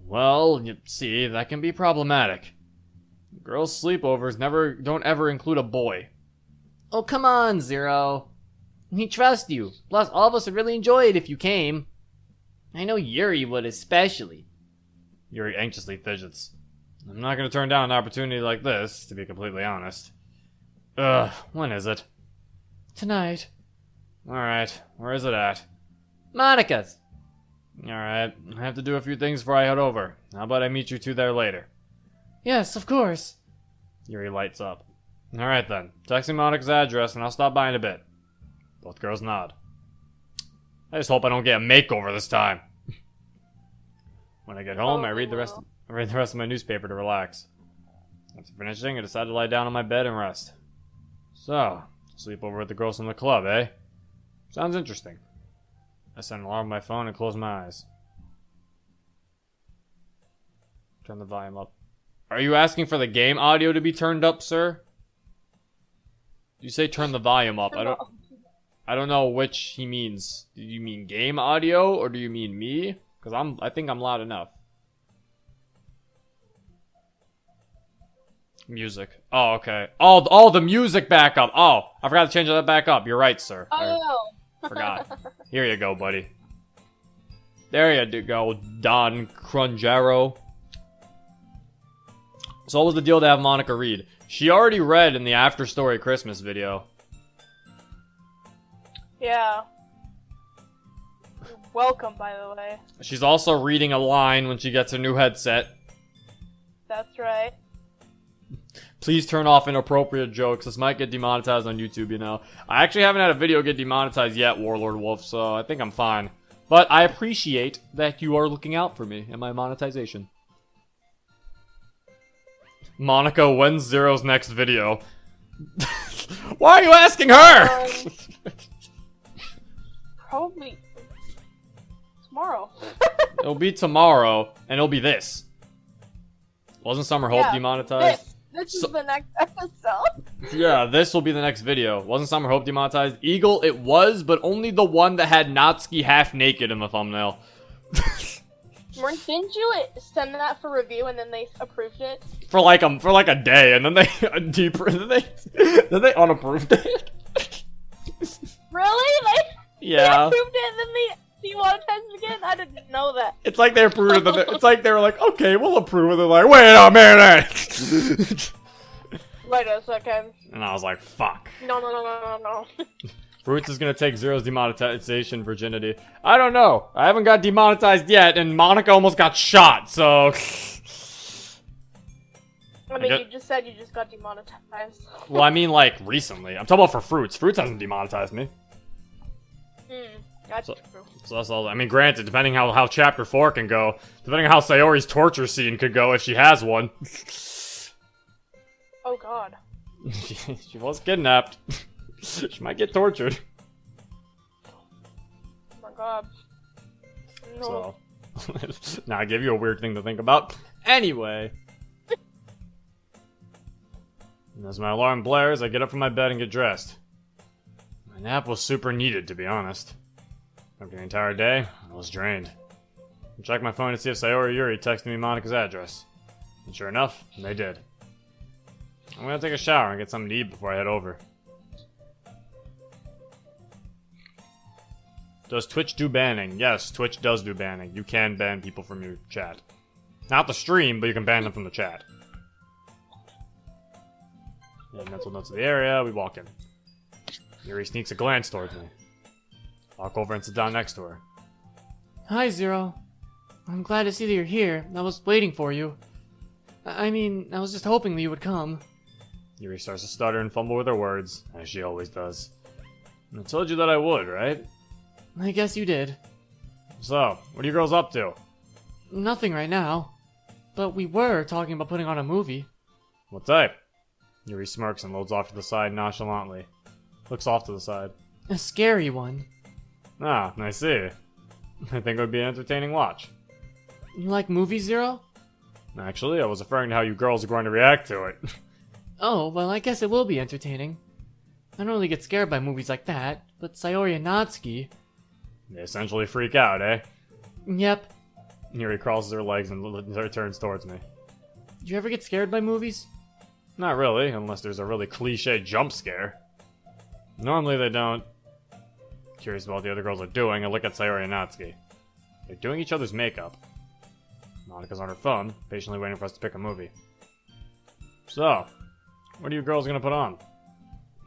Well, you see, that can be problematic. Girls' sleepovers don't ever include a boy. Oh, come on, Zero. We trust you. Plus, all of us would really enjoy it if you came. I know Yuri would especially. Yuri anxiously fidgets. I'm not gonna turn down an opportunity like this, to be completely honest. Ugh, when is it? Tonight. Alright, where is it at? Monica's. Alright, I have to do a few things before I head over. How about I meet you two there later? Yes, of course. Yuri lights up. Alright then, text me Monica's address and I'll stop by in a bit. Both girls nod. I just hope I don't get a makeover this time. When I get home, I read the rest of my newspaper to relax. After finishing, I decide to lie down on my bed and rest. So, sleep over with the girls from the club, eh? Sounds interesting. I set an alarm on my phone and close my eyes. Turn the volume up. Are you asking for the game audio to be turned up, sir? You say turn the volume up. I don't know which he means. Do you mean game audio or do you mean me? Because I think I'm loud enough. Music. Oh, okay. Oh, the music back up. Oh, I forgot to change that back up. You're right, sir. Oh. I forgot. Here you go, buddy. There you go, Don Crunjero. So what was the deal to have Monica read? She already read in the After Story Christmas video. Yeah. You're welcome, by the way. She's also reading a line when she gets her new headset. That's right. Please turn off inappropriate jokes. This might get demonetized on YouTube, you know. I actually haven't had a video get demonetized yet, Warlord Wolf, so I think I'm fine. But I appreciate that you are looking out for me and my monetization. Monica, when's Zero's next video? Why are you asking her? Probably tomorrow. It'll be tomorrow, and it'll be this. Wasn't Summer Hope demonetized? This is So- the next episode. Yeah, this will be the next video. Wasn't Summer Hope demonetized? Eagle, it was, but only the one that had Natsuki half naked in the thumbnail. Didn't you send that for review and then they approved it? For like a day, and then they then they unapproved it. Really? They Yeah. approved it and then they demonetized it again? I didn't know that. It's like they approved it. It's like they were like, okay, we'll approve it. They're like, wait a minute. Wait a second. And I was like, fuck. No. Fruits is gonna take Zero's demonetization virginity. I don't know. I haven't got demonetized yet, and Monica almost got shot, so. I mean, get- you just said you just got demonetized. Well, I mean, like, recently. I'm talking about for Fruits. Fruits hasn't demonetized me. That's So- true. So that's all. I mean, granted, depending how Chapter 4 can go, depending on how Sayori's torture scene could go, if she has one. Oh god. She was kidnapped. She might get tortured. Oh my god. No. So, now I give you a weird thing to think about. Anyway. And as my alarm blares, I get up from my bed and get dressed. My nap was super needed, to be honest. After the entire day, I was drained. I checked my phone to see if Sayori or Yuri texted me Monica's address. And sure enough, they did. I'm gonna take a shower and get something to eat before I head over. Does Twitch do banning? Yes, Twitch does do banning. You can ban people from your chat. Not the stream, but you can ban them from the chat. Yeah, mental notes of the area, we walk in. Yuri sneaks a glance towards me. Walk over and sit down next to her. Hi, Zero. I'm glad to see that you're here. I was waiting for you. I mean, I was just hoping that you would come. Yuri starts to stutter and fumble with her words, as she always does. I told you that I would, right? I guess you did. So, what are you girls up to? Nothing right now. But we were talking about putting on a movie. What type? Yuri smirks and loads off to the side nonchalantly. Looks off to the side. A scary one. Ah, I see. I think it would be an entertaining watch. You like movies, Zero? Actually, I was referring to how you girls are going to react to it. Oh, well, I guess it will be entertaining. I don't really get scared by movies like that, but Sayori and Natsuki... They essentially freak out, eh? Yep. Yuri crosses her legs and turns towards me. Do you ever get scared by movies? Not really, unless there's a really cliche jump scare. Normally they don't. Curious about what the other girls are doing, I look at Sayori and Natsuki. They're doing each other's makeup. Monica's on her phone, patiently waiting for us to pick a movie. So, what are you girls gonna put on?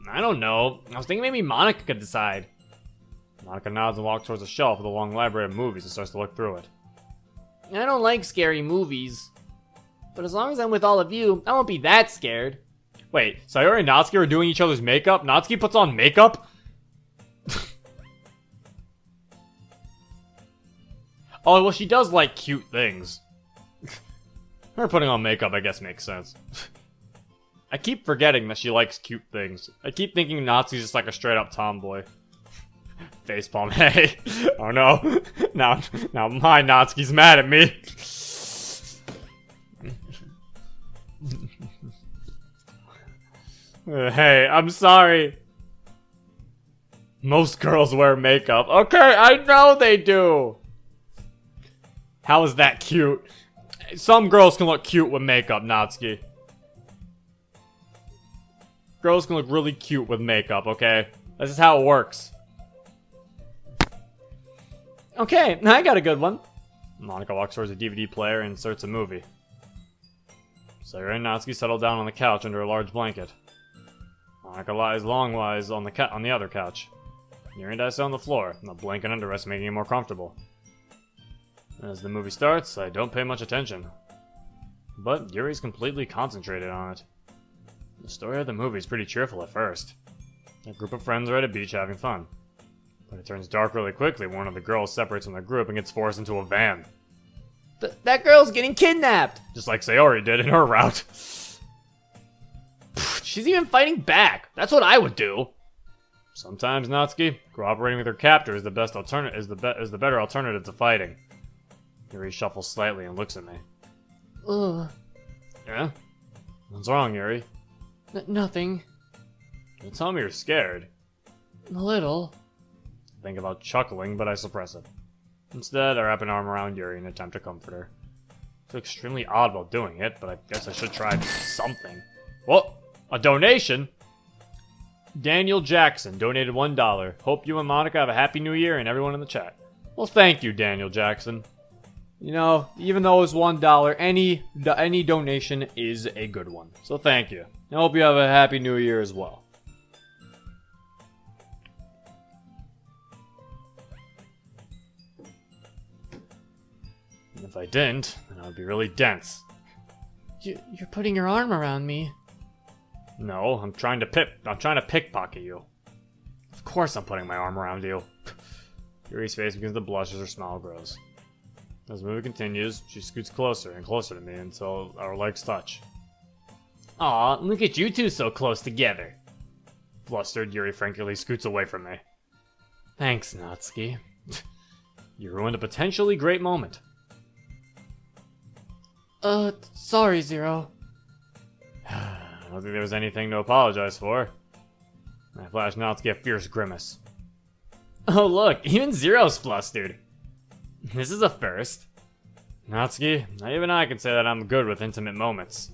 I don't know. I was thinking maybe Monica could decide. Monica nods and walks towards a shelf with a long library of movies and starts to look through it. I don't like scary movies. But as long as I'm with all of you, I won't be that scared. Wait, Sayori and Natsuki are doing each other's makeup? Natsuki puts on makeup? Oh, well, she does like cute things. Her putting on makeup, I guess, makes sense. I keep forgetting that she likes cute things. I keep thinking Natsuki's just like a straight up tomboy. Facepalm, hey. Oh no. Now my Natsuki's mad at me. Hey, I'm sorry. Most girls wear makeup. Okay, I know they do. How is that cute? Some girls can look cute with makeup, Natsuki. Girls can look really cute with makeup, okay? This is how it works. Okay, I got a good one. Monica walks towards a DVD player and inserts a movie. Sayori and Natsuki settle down on the couch under a large blanket. Monica lies longwise on the other couch. Yuri and I sit on the floor, the blanket under us making it more comfortable. As the movie starts, I don't pay much attention. But Yuri's completely concentrated on it. The story of the movie is pretty cheerful at first. A group of friends are at a beach having fun. But it turns dark really quickly when one of the girls separates from the group and gets forced into a van. That girl's getting kidnapped! Just like Sayori did in her route. She's even fighting back! That's what I would do! Sometimes, Natsuki, cooperating with her captor is the best alternative. Is the better alternative to fighting. Yuri shuffles slightly and looks at me. Ugh. Yeah? What's wrong, Yuri? Nothing. Don't tell me you're scared. A little. I think about chuckling, but I suppress it. Instead, I wrap an arm around Yuri in an attempt to comfort her. I feel extremely odd while doing it, but I guess I should try something. Well, a donation? Daniel Jackson donated $1. Hope you and Monica have a happy new year and everyone in the chat. Well, thank you, Daniel Jackson. You know, even though it's $1, any donation is a good one. So thank you. I hope you have a happy new year as well. And if I didn't, then I would be really dense. You're putting your arm around me. No, I'm trying to pickpocket you. Of course I'm putting my arm around you. Yuri's face begins to blush as her smile grows. As the movie continues, she scoots closer and closer to me until our legs touch. Aw, look at you two so close together. Flustered, Yuri frankly scoots away from me. Thanks, Natsuki. You ruined a potentially great moment. Sorry, Zero. I don't think there was anything to apologize for. I flash Natsuki a fierce grimace. Oh look, even Zero's flustered. This is a first. Natsuki, not even I can say that I'm good with intimate moments.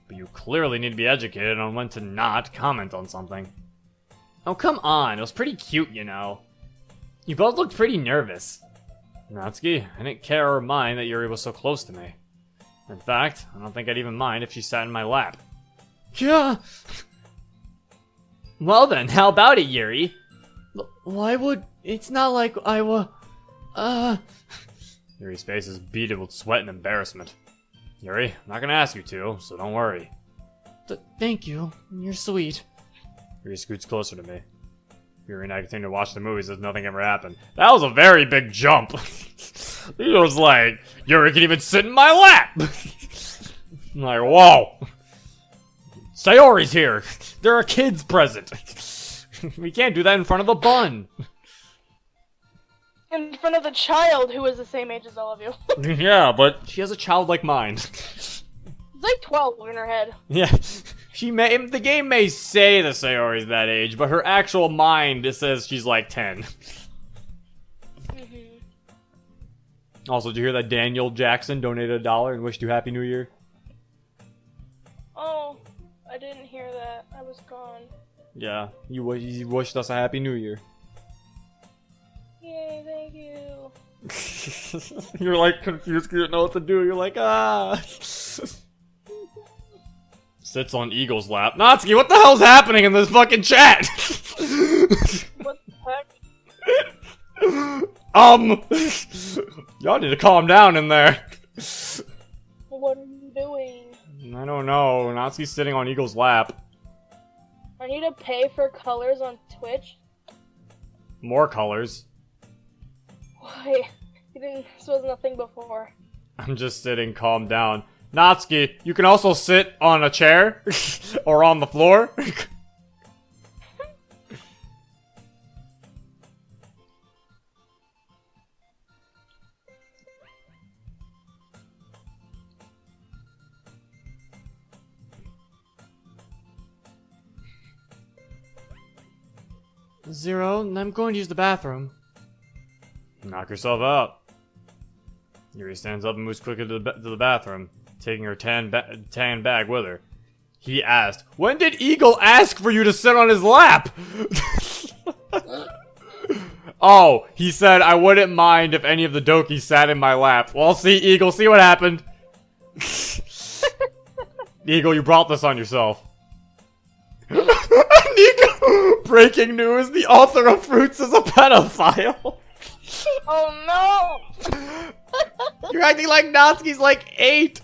But you clearly need to be educated on when to not comment on something. Oh come on, it was pretty cute, you know. You both looked pretty nervous. Natsuki, I didn't care or mind that Yuri was so close to me. In fact, I don't think I'd even mind if she sat in my lap. Yeah. Well then, how about it, Yuri? Why would... It's not like I Yuri's face is beaded with sweat and embarrassment. Yuri, I'm not gonna ask you to, so don't worry. Thank you. You're sweet. Yuri scoots closer to me. Yuri and I continue to watch the movies as nothing ever happened. That was a very big jump. He was like, Yuri can even sit in my lap! I'm like, whoa! Sayori's here! There are kids present! We can't do that in front of the bun! In front of the child who is the same age as all of you. Yeah, but she has a childlike mind. It's like 12 in her head. Yeah, the game may say the Sayori's that age, but her actual mind, it says she's like 10. Also, did you hear that Daniel Jackson donated $1 and wished you Happy New Year? Oh, I didn't hear that. I was gone. Yeah, he wished us a Happy New Year. Yay, thank you. You're like confused, you don't know what to do. You're like, ah. Sits on Eagle's lap. Natsuki, what the hell's happening in this fucking chat? What the heck? Y'all need to calm down in there. What are you doing? I don't know. Natsuki's sitting on Eagle's lap. I need to pay for colors on Twitch? More colors. Why? This was nothing before. I'm just sitting calm down. Natsuki, you can also sit on a chair or on the floor. Zero, I'm going to use the bathroom. Knock yourself out. Yuri stands up and moves quickly to the bathroom, taking her tan bag with her. He asked, "When did Eagle ask for you to sit on his lap?" Oh, he said, "I wouldn't mind if any of the Dokis sat in my lap." Well, see, Eagle, see what happened? Eagle, you brought this on yourself. Nico, breaking news, the author of Fruits is a pedophile. Oh no! You're acting like Natsuki's like 8.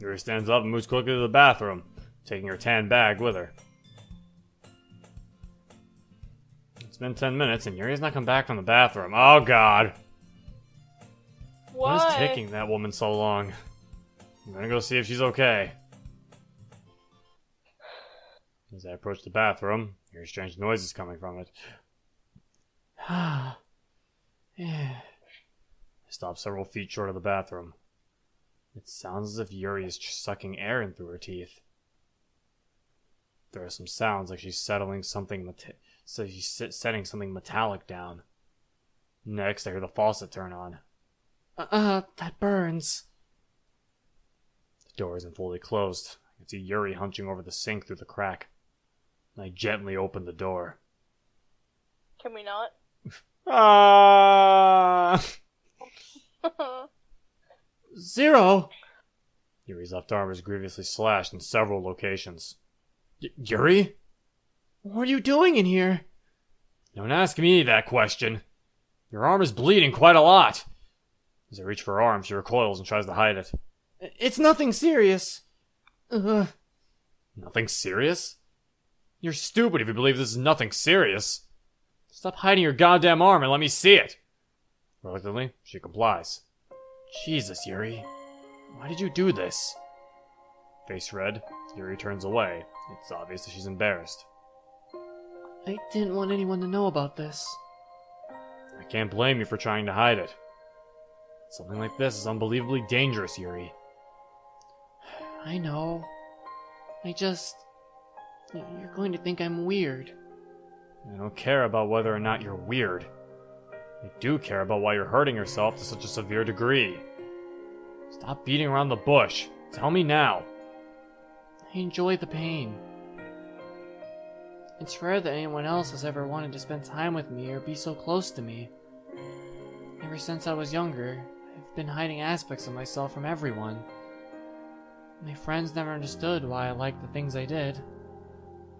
Yuri stands up and moves quickly to the bathroom, taking her tan bag with her. It's been 10 minutes and Yuri has not come back from the bathroom. Oh god. What is Why? taking that woman so long? I'm gonna go see if she's okay. As I approach the bathroom, hear strange noises coming from it. stops several feet short of the bathroom. It sounds as if Yuri is sucking air in through her teeth. There are some sounds like she's setting something metallic down. Next, I hear the faucet turn on. That burns. The door isn't fully closed. I can see Yuri hunching over the sink through the crack. I gently open the door. Can we not? Ah! Zero! Yuri's left arm is grievously slashed in several locations. Yuri? What are you doing in here? Don't ask me that question. Your arm is bleeding quite a lot. As I reach for her arm, she recoils and tries to hide it. It's nothing serious. Nothing serious? You're stupid if you believe this is nothing serious. Stop hiding your goddamn arm and let me see it. Reluctantly, she complies. Jesus, Yuri. Why did you do this? Face red, Yuri turns away. It's obvious that she's embarrassed. I didn't want anyone to know about this. I can't blame you for trying to hide it. Something like this is unbelievably dangerous, Yuri. I know. You're going to think I'm weird. I don't care about whether or not you're weird. I do care about why you're hurting yourself to such a severe degree. Stop beating around the bush. Tell me now. I enjoy the pain. It's rare that anyone else has ever wanted to spend time with me or be so close to me. Ever since I was younger, I've been hiding aspects of myself from everyone. My friends never understood why I liked the things I did.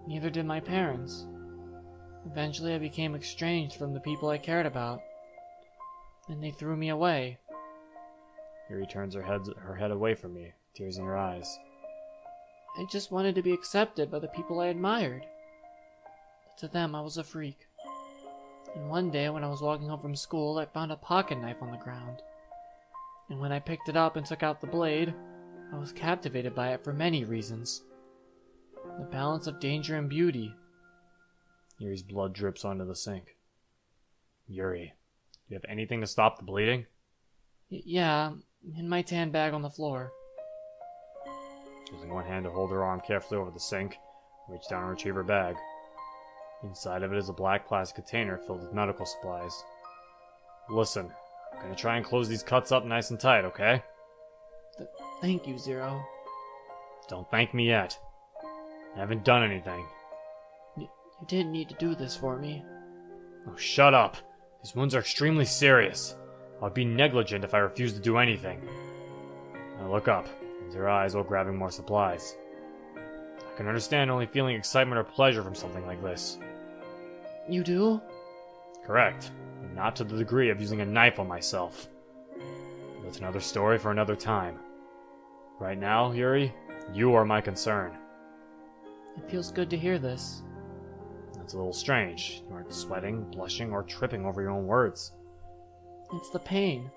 Neither did my parents. Eventually I became estranged from the people I cared about. And they threw me away. Yuri turns her head away from me, tears in her eyes. I just wanted to be accepted by the people I admired. But to them I was a freak. And one day when I was walking home from school, I found a pocket knife on the ground. And when I picked it up and took out the blade, I was captivated by it for many reasons. The balance of danger and beauty. Yuri's blood drips onto the sink. Yuri, do you have anything to stop the bleeding? Yeah, in my tan bag on the floor. Using one hand to hold her arm carefully over the sink, I reach down and retrieve her bag. Inside of it is a black plastic container filled with medical supplies. Listen, I'm gonna try and close these cuts up nice and tight, okay? Thank you, Zero. Don't thank me yet. I haven't done anything. You didn't need to do this for me. Oh, shut up. These wounds are extremely serious. I'd be negligent if I refused to do anything. I look up, and her eyes while grabbing more supplies. I can understand only feeling excitement or pleasure from something like this. You do? Correct, but not to the degree of using a knife on myself. But that's another story for another time. Right now, Yuri, you are my concern. It feels good to hear this. That's a little strange. You aren't sweating, blushing, or tripping over your own words. It's the pain.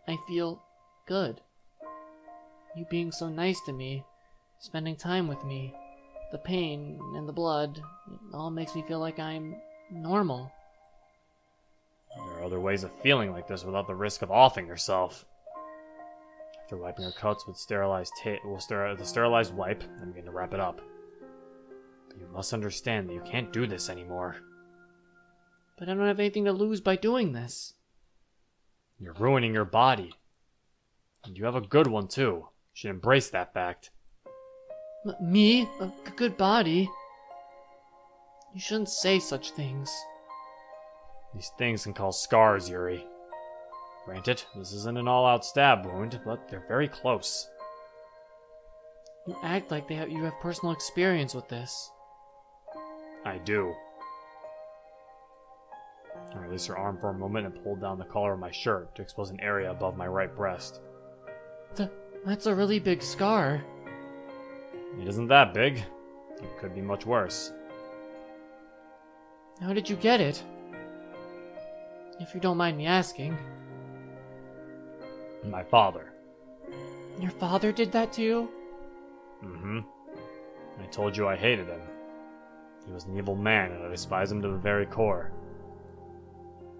I feel good. You being so nice to me, spending time with me, the pain and the blood, it all makes me feel like I'm normal. There are other ways of feeling like this without the risk of offing yourself. After wiping her cuts with the sterilized wipe, I'm going to wrap it up. But you must understand that you can't do this anymore. But I don't have anything to lose by doing this. You're ruining your body. And you have a good one, too. You should embrace that fact. Me? A good body? You shouldn't say such things. These things can cause scars, Yuri. Granted, this isn't an all-out stab wound, but they're very close. You act like you have personal experience with this. I do. I released her arm for a moment and pulled down the collar of my shirt to expose an area above my right breast. That's a really big scar. It isn't that big. It could be much worse. How did you get it? If you don't mind me asking. My father. Your father did that to you? Mm-hmm. I told you I hated him. He was an evil man, and I despised him to the very core.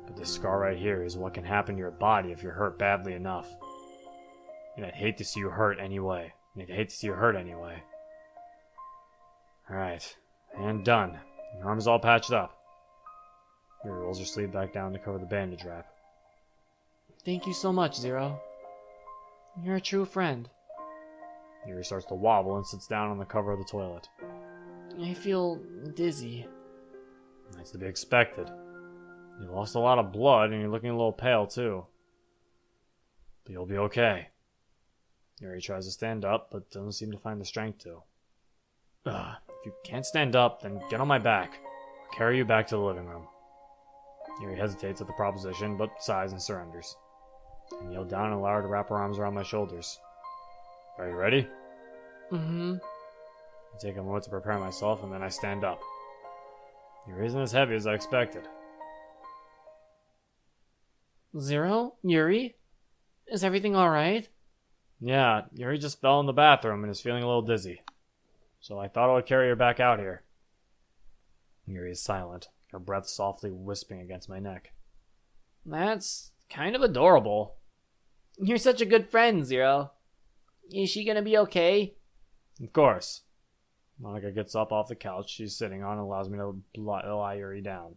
But this scar right here is what can happen to your body if you're hurt badly enough. And I'd hate to see you hurt anyway. Alright, and done. Your arm's all patched up. Yuri rolls her sleeve back down to cover the bandage wrap. Thank you so much, Zero. You're a true friend. Yuri starts to wobble and sits down on the cover of the toilet. I feel dizzy. That's to be expected. You lost a lot of blood and you're looking a little pale too. But you'll be okay. Yuri tries to stand up, but doesn't seem to find the strength to. If you can't stand up, then get on my back. I'll carry you back to the living room. Yuri hesitates at the proposition, but sighs and surrenders. I kneel down and allow her to wrap her arms around my shoulders. Are you ready? Mm-hmm. I take a moment to prepare myself, and then I stand up. Yuri isn't as heavy as I expected. Zero? Yuri? Is everything alright? Yeah, Yuri just fell in the bathroom and is feeling a little dizzy. So I thought I would carry her back out here. Yuri is silent, her breath softly wisping against my neck. That's kind of adorable. You're such a good friend, Zero. Is she gonna be okay? Of course. Monica gets up off the couch she's sitting on and allows me to lie Yuri down.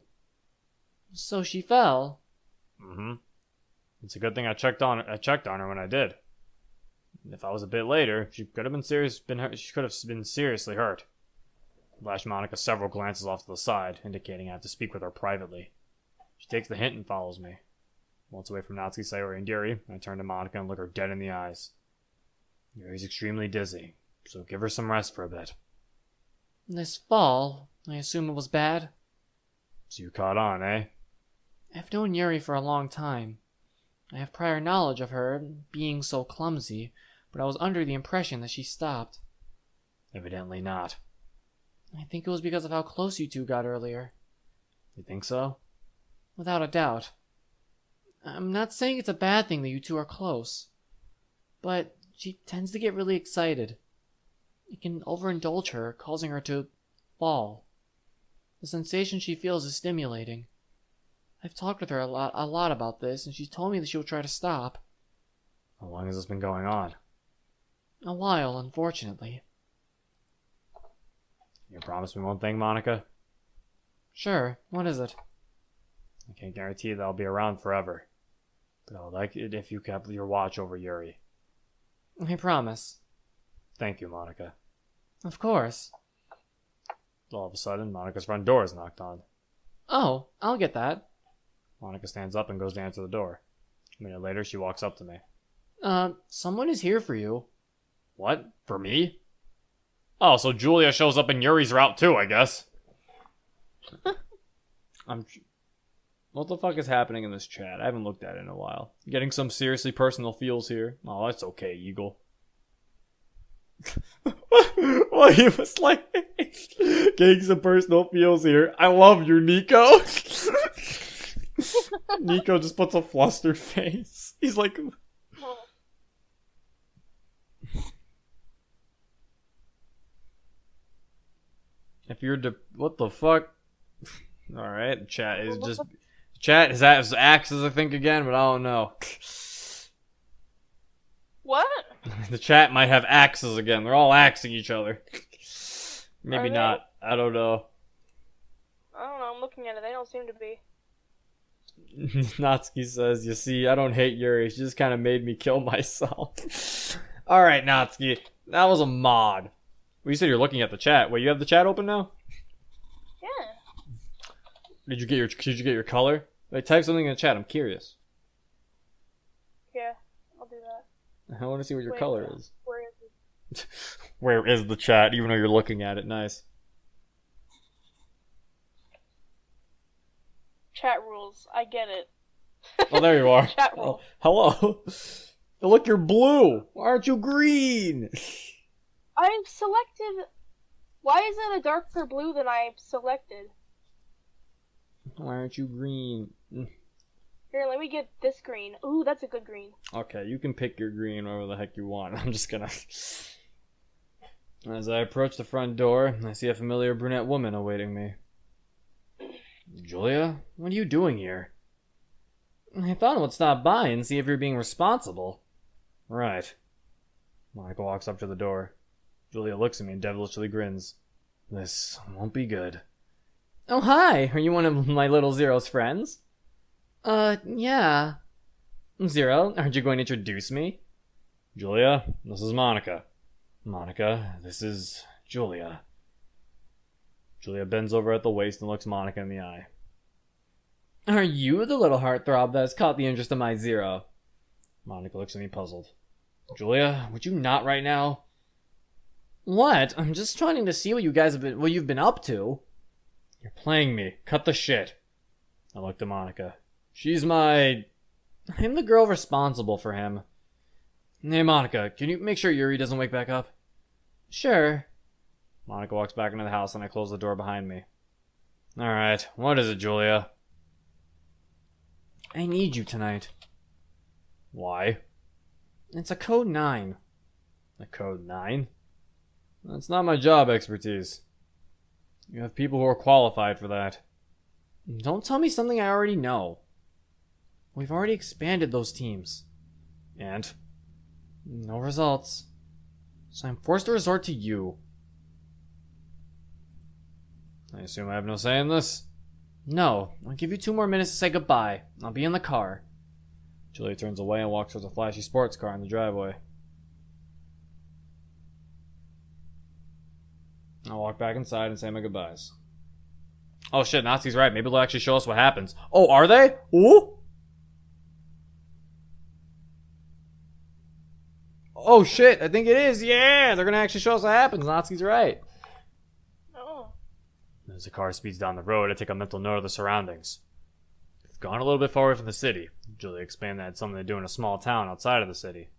So she fell? Mm-hmm. It's a good thing I checked on her when I did. If I was a bit later, she could have been seriously hurt. I flash Monica several glances off to the side, indicating I have to speak with her privately. She takes the hint and follows me. Once away from Natsuki, Sayori, and Yuri, I turn to Monica and look her dead in the eyes. Yuri's extremely dizzy, so give her some rest for a bit. This fall, I assume it was bad? So you caught on, eh? I've known Yuri for a long time. I have prior knowledge of her being so clumsy, but I was under the impression that she stopped. Evidently not. I think it was because of how close you two got earlier. You think so? Without a doubt. I'm not saying it's a bad thing that you two are close, but she tends to get really excited. It can overindulge her, causing her to fall. The sensation she feels is stimulating. I've talked with her a lot about this, and she's told me that she'll try to stop. How long has this been going on? A while, unfortunately. You promise me one thing, Monica? Sure, what is it? I can't guarantee that I'll be around forever, but I would like it if you kept your watch over Yuri. I promise. Thank you, Monica. Of course. All of a sudden, Monica's front door is knocked on. Oh, I'll get that. Monica stands up and goes to answer the door. A minute later, she walks up to me. Someone is here for you. What? For me? Oh, so Julia shows up in Yuri's route too, I guess. What the fuck is happening in this chat? I haven't looked at it in a while. Getting some seriously personal feels here. Oh, that's okay, Eagle. Well, he was like, getting some personal feels here. I love you, Nico. Nico just puts a flustered face. He's like... If you're what the fuck? Alright, chat is just... Chat has axes, I think, again, but I don't know. What? The chat might have axes again. They're all axing each other. Maybe Are not. I don't know. I don't know, I'm looking at it. They don't seem to be. Natsuki says, you see, I don't hate Yuri. She just kind of made me kill myself. Alright, Natsuki. That was a mod. Well, you said you're looking at the chat. Wait, you have the chat open now? Yeah. Did you get your color? Wait, type something in the chat. I'm curious. Yeah, I'll do that. I want to see what your color is. Where is it? Where is the chat, even though you're looking at it? Nice. Chat rules. I get it. Oh, there you are. Chat rules. Oh, hello. Look, you're blue. Why aren't you green? I've selected... Why is it a darker blue than I've selected? Why aren't you green? Here, let me get this green. Ooh, that's a good green. Okay, you can pick your green whatever the heck you want. I'm just gonna... As I approach the front door, I see a familiar brunette woman awaiting me. Julia? What are you doing here? I thought I would stop by and see if you're being responsible. Right. Monica walks up to the door. Julia looks at me and devilishly grins. This won't be good. Oh, hi! Are you one of my little Zero's friends? Yeah. Zero, aren't you going to introduce me? Julia, this is Monica. Monica, this is Julia. Julia bends over at the waist and looks Monica in the eye. Are you the little heartthrob that has caught the interest of my Zero? Monica looks at me puzzled. Julia, would you not right now? What? I'm just trying to see what you've been up to. You're playing me. Cut the shit. I looked at Monica. I'm the girl responsible for him. Hey, Monica, can you make sure Yuri doesn't wake back up? Sure. Monica walks back into the house and I close the door behind me. Alright, what is it, Julia? I need you tonight. Why? It's a code 9. A code 9? That's not my job expertise. You have people who are qualified for that. Don't tell me something I already know. We've already expanded those teams. And? No results. So I'm forced to resort to you. I assume I have no say in this? No. I'll give you 2 more minutes to say goodbye. I'll be in the car. Julia turns away and walks towards a flashy sports car in the driveway. I'll walk back inside and say my goodbyes. Oh shit, Natsuki's right. Maybe they'll actually show us what happens. Oh, are they? Ooh? Oh shit, I think it is. Yeah, they're gonna actually show us what happens. Natsuki's right. Oh. As the car speeds down the road, I take a mental note of the surroundings. We've gone a little bit far away from the city. Julia explained that had something to do in a small town outside of the city.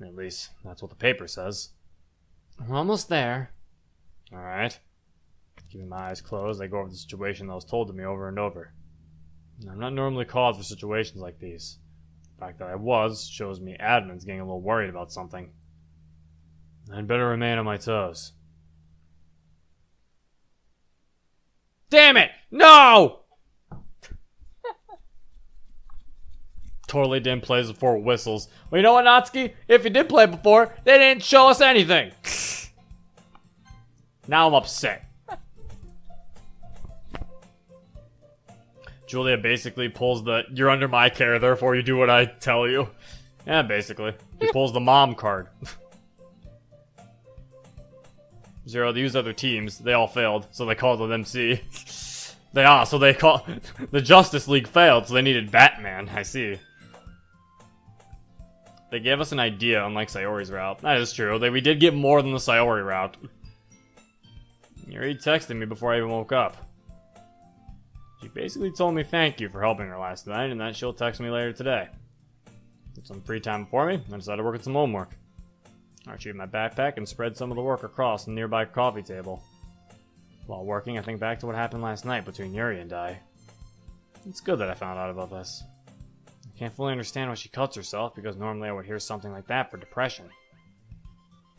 At least, that's what the paper says. We're almost there. Alright. Keeping my eyes closed, I go over the situation that was told to me over and over. I'm not normally called for situations like these. The fact that I was shows me admin's getting a little worried about something. I'd better remain on my toes. Damn it! No! Totally didn't play this before whistles. Well, you know what, Natsuki? If you did play before, they didn't show us anything. Now I'm upset. Julia basically pulls the "you're under my care, therefore you do what I tell you." Yeah, basically. She pulls the mom card. Zero, they used other teams. They all failed, so they called it MC. So they call the Justice League failed, so they needed Batman. I see. They gave us an idea, unlike Sayori's route. That is true. We did get more than the Sayori route. Yuri texted me before I even woke up. She basically told me thank you for helping her last night, and that she'll text me later today. With some free time before me, I decided to work on some homework. I retrieved my backpack and spread some of the work across the nearby coffee table. While working, I think back to what happened last night between Yuri and I. It's good that I found out about this. I can't fully understand why she cuts herself, because normally I would hear something like that for depression.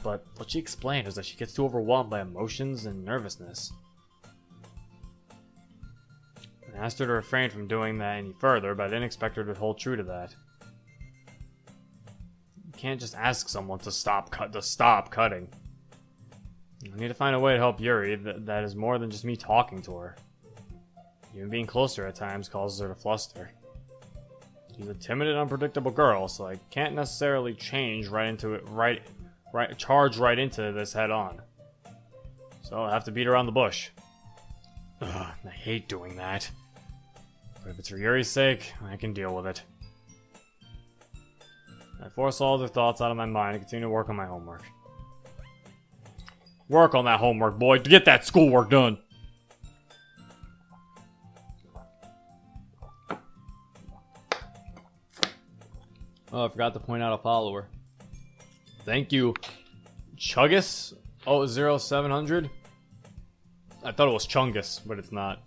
But what she explained was that she gets too overwhelmed by emotions and nervousness. I asked her to refrain from doing that any further, but I didn't expect her to hold true to that. You can't just ask someone to stop cutting. I need to find a way to help Yuri that is more than just me talking to her. Even being close to her at times causes her to fluster. She's a timid and unpredictable girl, so I can't necessarily charge right into this head on. So I'll have to beat around the bush. Ugh, I hate doing that. But if it's for Yuri's sake, I can deal with it. I force all other thoughts out of my mind and continue to work on my homework. Work on that homework, boy. Get that schoolwork done. Oh, I forgot to point out a follower. Thank you, Chuggus 0700. I thought it was Chungus, but it's not.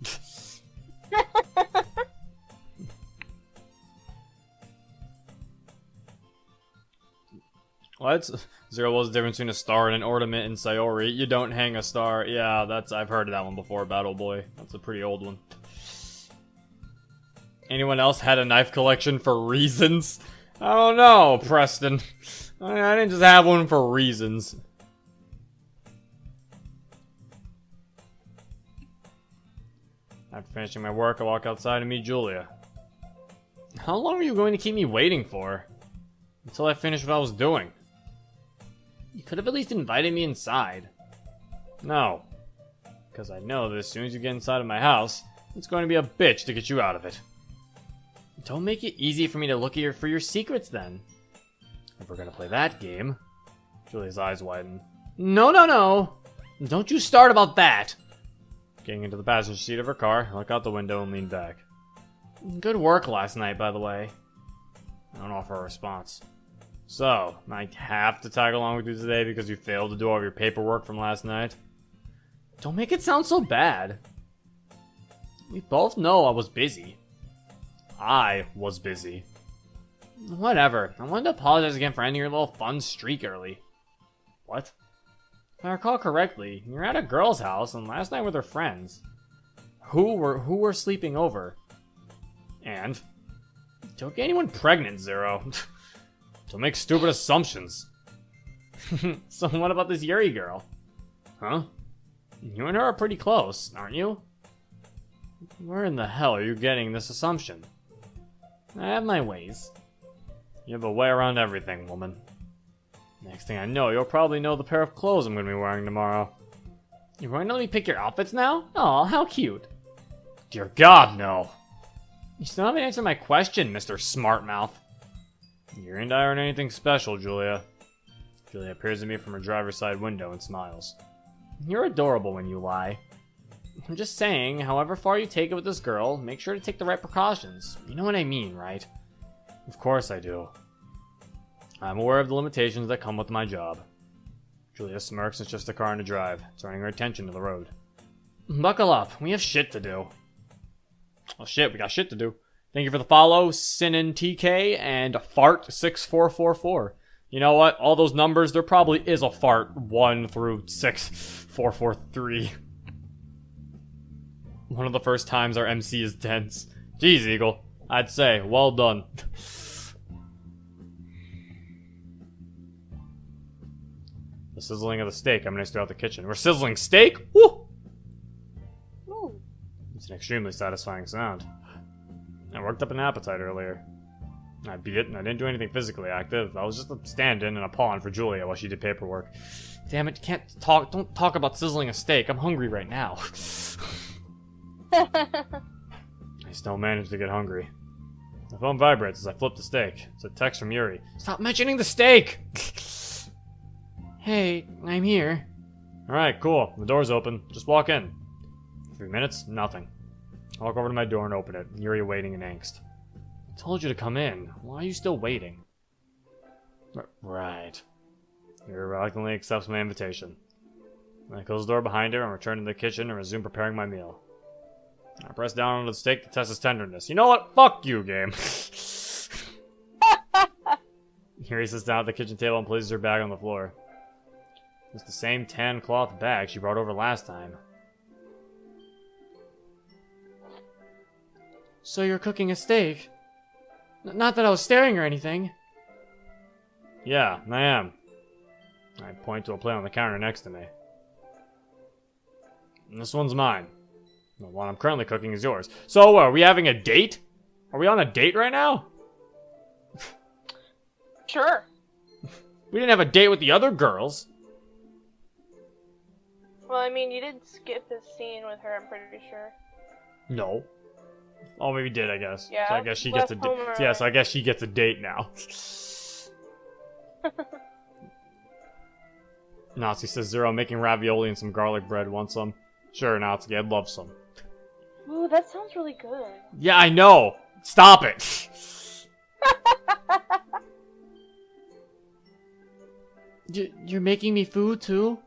What? Zero, what's the difference between a star and an ornament in Sayori? You don't hang a star. Yeah, I've heard of that one before, Battle Boy. That's a pretty old one. Anyone else had a knife collection for reasons? I don't know, Preston. I didn't just have one for reasons. After finishing my work, I walk outside to meet Julia. How long are you going to keep me waiting for? Until I finish what I was doing. You could have at least invited me inside. No. Because I know that as soon as you get inside of my house, it's going to be a bitch to get you out of it. Don't make it easy for me to look for your secrets then. If we're gonna play that game. Julia's eyes widen. No, no, no! Don't you start about that! Getting into the passenger seat of her car, I look out the window and lean back. Good work last night, by the way. I don't offer a response. So, I have to tag along with you today because you failed to do all of your paperwork from last night? Don't make it sound so bad. We both know I was busy. I was busy. Whatever. I wanted to apologize again for ending your little fun streak early. What? If I recall correctly, you were at a girl's house and last night with her friends. Who were sleeping over? And? Don't get anyone pregnant, Zero. Don't make stupid assumptions. So what about this Yuri girl? Huh? You and her are pretty close, aren't you? Where in the hell are you getting this assumption? I have my ways. You have a way around everything, woman. Next thing I know, you'll probably know the pair of clothes I'm going to be wearing tomorrow. You're going to let me pick your outfits now? Oh, how cute. Dear God, no. You still haven't answered my question, Mr. Smartmouth. You and I aren't anything special, Julia. Julia appears at me from her driver's side window and smiles. You're adorable when you lie. I'm just saying, however far you take it with this girl, make sure to take the right precautions. You know what I mean, right? Of course I do. I'm aware of the limitations that come with my job. Julia smirks and shifts the car into drive, turning her attention to the road. Buckle up, we have shit to do. Oh shit, we got shit to do. Thank you for the follow, SinanTK and Fart6444. You know what? All those numbers, there probably is a fart 1 through 6443. One of the first times our MC is dense. Jeez, Eagle. I'd say, well done. The sizzling of the steak emanates throughout the kitchen. We're sizzling steak? Woo! Ooh. It's an extremely satisfying sound. I worked up an appetite earlier. I beat it, and I didn't do anything physically active. I was just a stand-in and a pawn for Julia while she did paperwork. Damn it, don't talk about sizzling a steak. I'm hungry right now. I still managed to get hungry. The phone vibrates as I flip the steak. It's a text from Yuri. Stop mentioning the steak! Hey, I'm here. Alright, cool. The door's open. Just walk in. 3 minutes, nothing. I walk over to my door and open it. Yuri waiting in angst. I told you to come in. Why are you still waiting? Right. Yuri reluctantly accepts my invitation. I close the door behind her and return to the kitchen and resume preparing my meal. I press down on the steak to test its tenderness. You know what? Fuck you, game. Yuri sits down at the kitchen table and places her bag on the floor. It's the same tan cloth bag she brought over last time. So you're cooking a steak? Not that I was staring or anything. Yeah, I am. I point to a plate on the counter next to me. And this one's mine. The one I'm currently cooking is yours. So, are we having a date? Are we on a date right now? Sure. We didn't have a date with the other girls. Well, I mean, you did skip his scene with her, I'm pretty sure. No. Oh, maybe did, I guess. Yeah, So I guess she gets a date. Yeah, so I guess she gets a date now. Nazi says, Zero, making ravioli and some garlic bread. Want some? Sure, Nazi, I'd love some. Ooh, that sounds really good. Yeah, I know. Stop it. You're making me food too?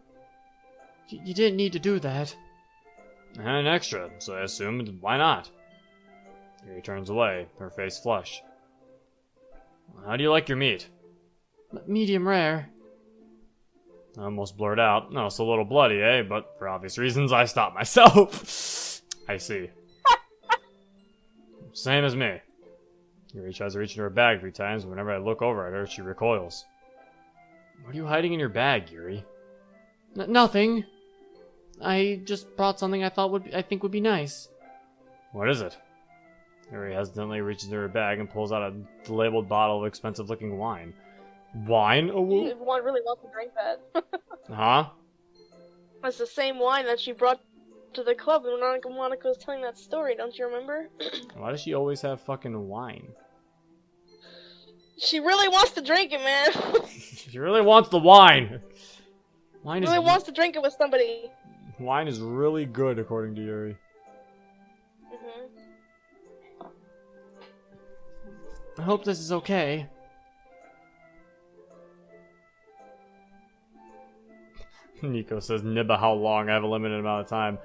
You didn't need to do that. An extra, so I assumed, why not? Yuri turns away, her face flushed. How do you like your meat? Medium rare. I almost blurred out. No, it's a little bloody, eh? But for obvious reasons, I stopped myself. I see. Same as me. Yuri tries to reach into her bag 3 times, and whenever I look over at her, she recoils. What are you hiding in your bag, Yuri? Nothing. I just brought something I think would be nice. What is it? Yuri hesitantly reaches into her bag and pulls out a labeled bottle of expensive-looking wine. Wine? Oh, One really wants to drink that. huh? That's the same wine that she brought to the club when Monica was telling that story, don't you remember? Why does she always have fucking wine? She really wants to drink it, man. She really wants the wine! Wine Really wants to drink it with somebody. Wine is really good, according to Yuri. I hope this is okay. Nico says, Nibba, how long? I have a limited amount of time.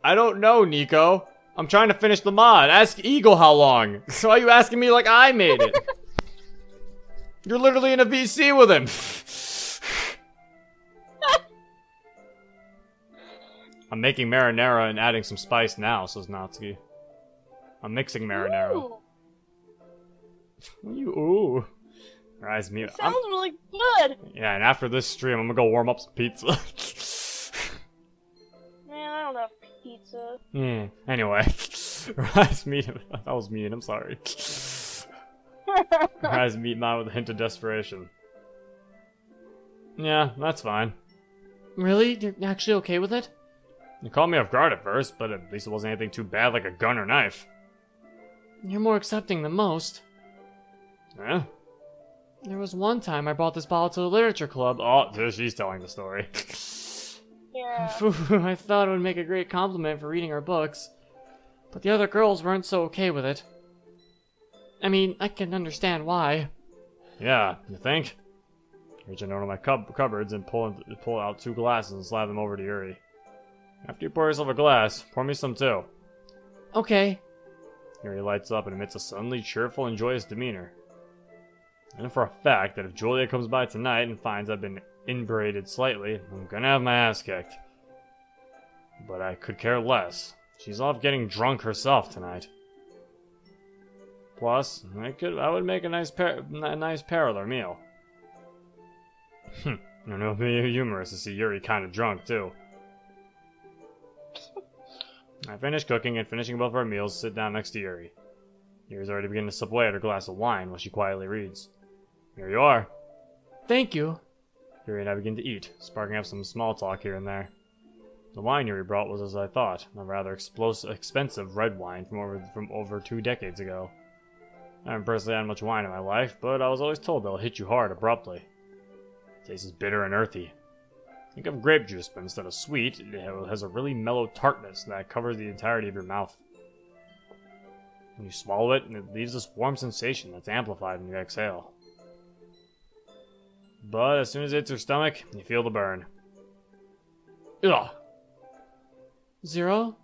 I don't know, Nico. I'm trying to finish the mod. Ask Eagle how long. So why are you asking me like I made it? You're literally in a VC with him. I'm making marinara and adding some spice now, says Natsuki. I'm mixing marinara. Ooh, Ooh. Rise me. sounds really good. Yeah, and after this stream, I'm gonna go warm up some pizza. Man, I don't have pizza. Anyway. Rise meat. That was mean, I'm sorry. Rise meat mine with a hint of desperation. Yeah, that's fine. Really? You're actually okay with it? You caught me off guard at first, but at least it wasn't anything too bad like a gun or knife. You're more accepting than most. Eh? There was one time I brought this bottle to the literature club. Oh, there she's telling the story. Yeah. I thought it would make a great compliment for reading our books. But the other girls weren't so okay with it. I mean, I can understand why. Yeah, you think? Reach into one of my cupboards and pull out 2 glasses and slide them over to Yuri. After you pour yourself a glass, pour me some too. Okay. Yuri lights up and emits a suddenly cheerful and joyous demeanor. I know for a fact that if Julia comes by tonight and finds I've been inebriated slightly, I'm gonna have my ass kicked. But I could care less. She's off getting drunk herself tonight. Plus, I would make a nice parlor meal. I don't know if it'd be humorous to see Yuri kind of drunk too. I finish cooking and finishing both our meals, sit down next to Yuri. Yuri's already beginning to sip away at her glass of wine while she quietly reads. Here you are. Thank you. Yuri and I begin to eat, sparking up some small talk here and there. The wine Yuri brought was as I thought, a rather expensive red wine from over 2 decades ago. I haven't personally had much wine in my life, but I was always told that it'll hit you hard abruptly. It tastes bitter and earthy. Think of grape juice, but instead of sweet, it has a really mellow tartness that covers the entirety of your mouth. When you swallow it, it leaves this warm sensation that's amplified when you exhale. But as soon as it hits your stomach, you feel the burn. Ugh! Zero?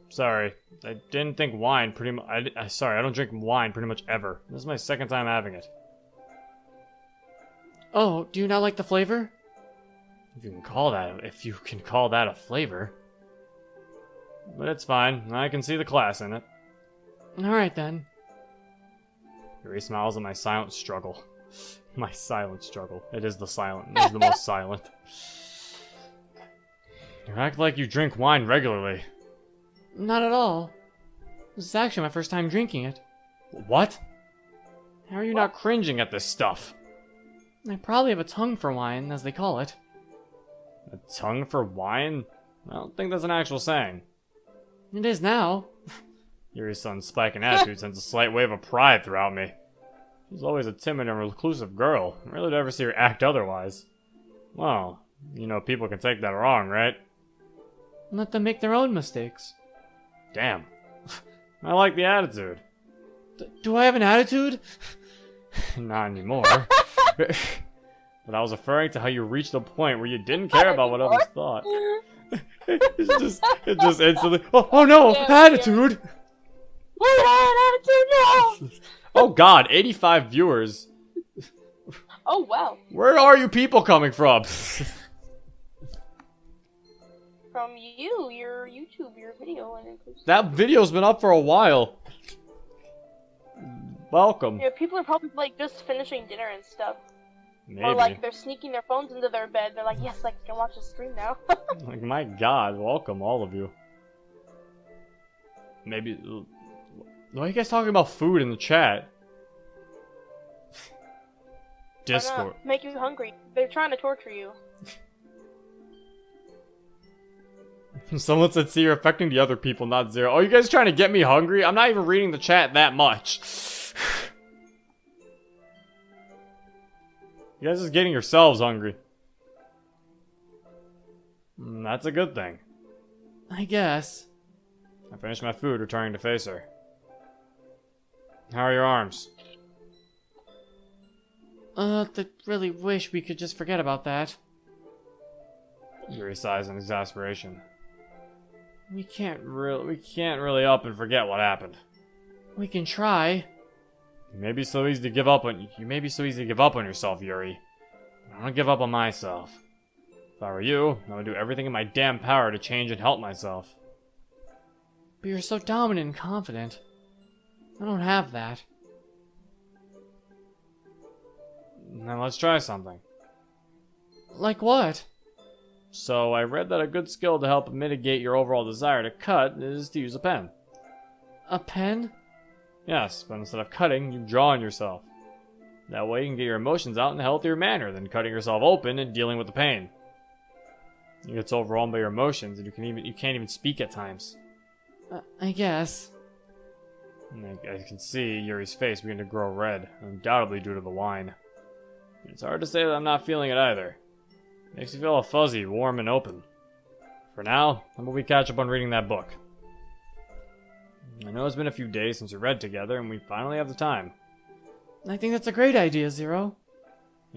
Sorry, I didn't think wine pretty much. Sorry, I don't drink wine pretty much ever. This is my 2nd time having it. Oh, do you not like the flavor? If you can call that a flavor. But it's fine. I can see the class in it. Alright then. Yuri smiles at my silent struggle. My silent struggle. It is the most silent. You act like you drink wine regularly. Not at all. This is actually my first time drinking it. What? How are you not cringing at this stuff? I probably have a tongue for wine, as they call it. A tongue for wine? I don't think that's an actual saying. It is now. Yuri's sudden spike in attitude sends a slight wave of pride throughout me. She's always a timid and reclusive girl. I rarely ever see her act otherwise. Well, you know people can take that wrong, right? Let them make their own mistakes. Damn. I like the attitude. Do I have an attitude? Not anymore. But I was referring to how you reached a point where you didn't care about what others thought. it just instantly. Oh no! Yeah, attitude! Attitude, no! Oh god, 85 viewers. Oh, wow. Where are you people coming from? From you, your YouTube, your video, and includes. That video's been up for a while. Welcome. Yeah, people are probably like just finishing dinner and stuff. Maybe. Or like they're sneaking their phones into their bed. They're like, yes, I can watch the stream now. Like, my god, welcome, all of you. Maybe... Why are you guys talking about food in the chat? Discord. Make you hungry. They're trying to torture you. Someone said, see, you're affecting the other people, not Zero. Oh, you guys trying to get me hungry? I'm not even reading the chat that much. You guys are just getting yourselves hungry. That's a good thing. I guess. I finished my food, returning to face her. How are your arms? I really wish we could just forget about that. Yuri sighs in exasperation. We can't really up and forget what happened. We can try. You may be so easy to give up on yourself, Yuri. I don't give up on myself. If I were you, I would do everything in my damn power to change and help myself. But you're so dominant and confident. I don't have that. Then let's try something. Like what? So, I read that a good skill to help mitigate your overall desire to cut is to use a pen. A pen? Yes, but instead of cutting, you draw on yourself. That way you can get your emotions out in a healthier manner than cutting yourself open and dealing with the pain. You get so overwhelmed by your emotions and you can't even speak at times. I guess. And I can see Yuri's face begin to grow red, undoubtedly due to the wine. It's hard to say that I'm not feeling it either. Makes you feel all fuzzy, warm, and open. For now, how about we catch up on reading that book? I know it's been a few days since we read together, and we finally have the time. I think that's a great idea, Zero.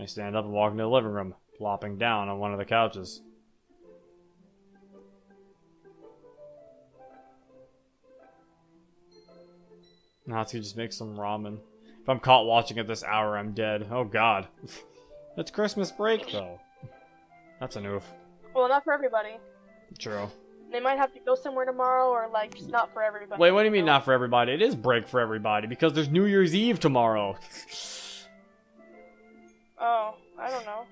I stand up and walk into the living room, plopping down on one of the couches. Natsuki just makes some ramen. If I'm caught watching at this hour, I'm dead. Oh god. It's Christmas break, though. That's an oof. Well, not for everybody. True. They might have to go somewhere tomorrow, or like just not for everybody. Wait, what do you mean not for everybody? It is break for everybody, because there's New Year's Eve tomorrow. Oh, I don't know.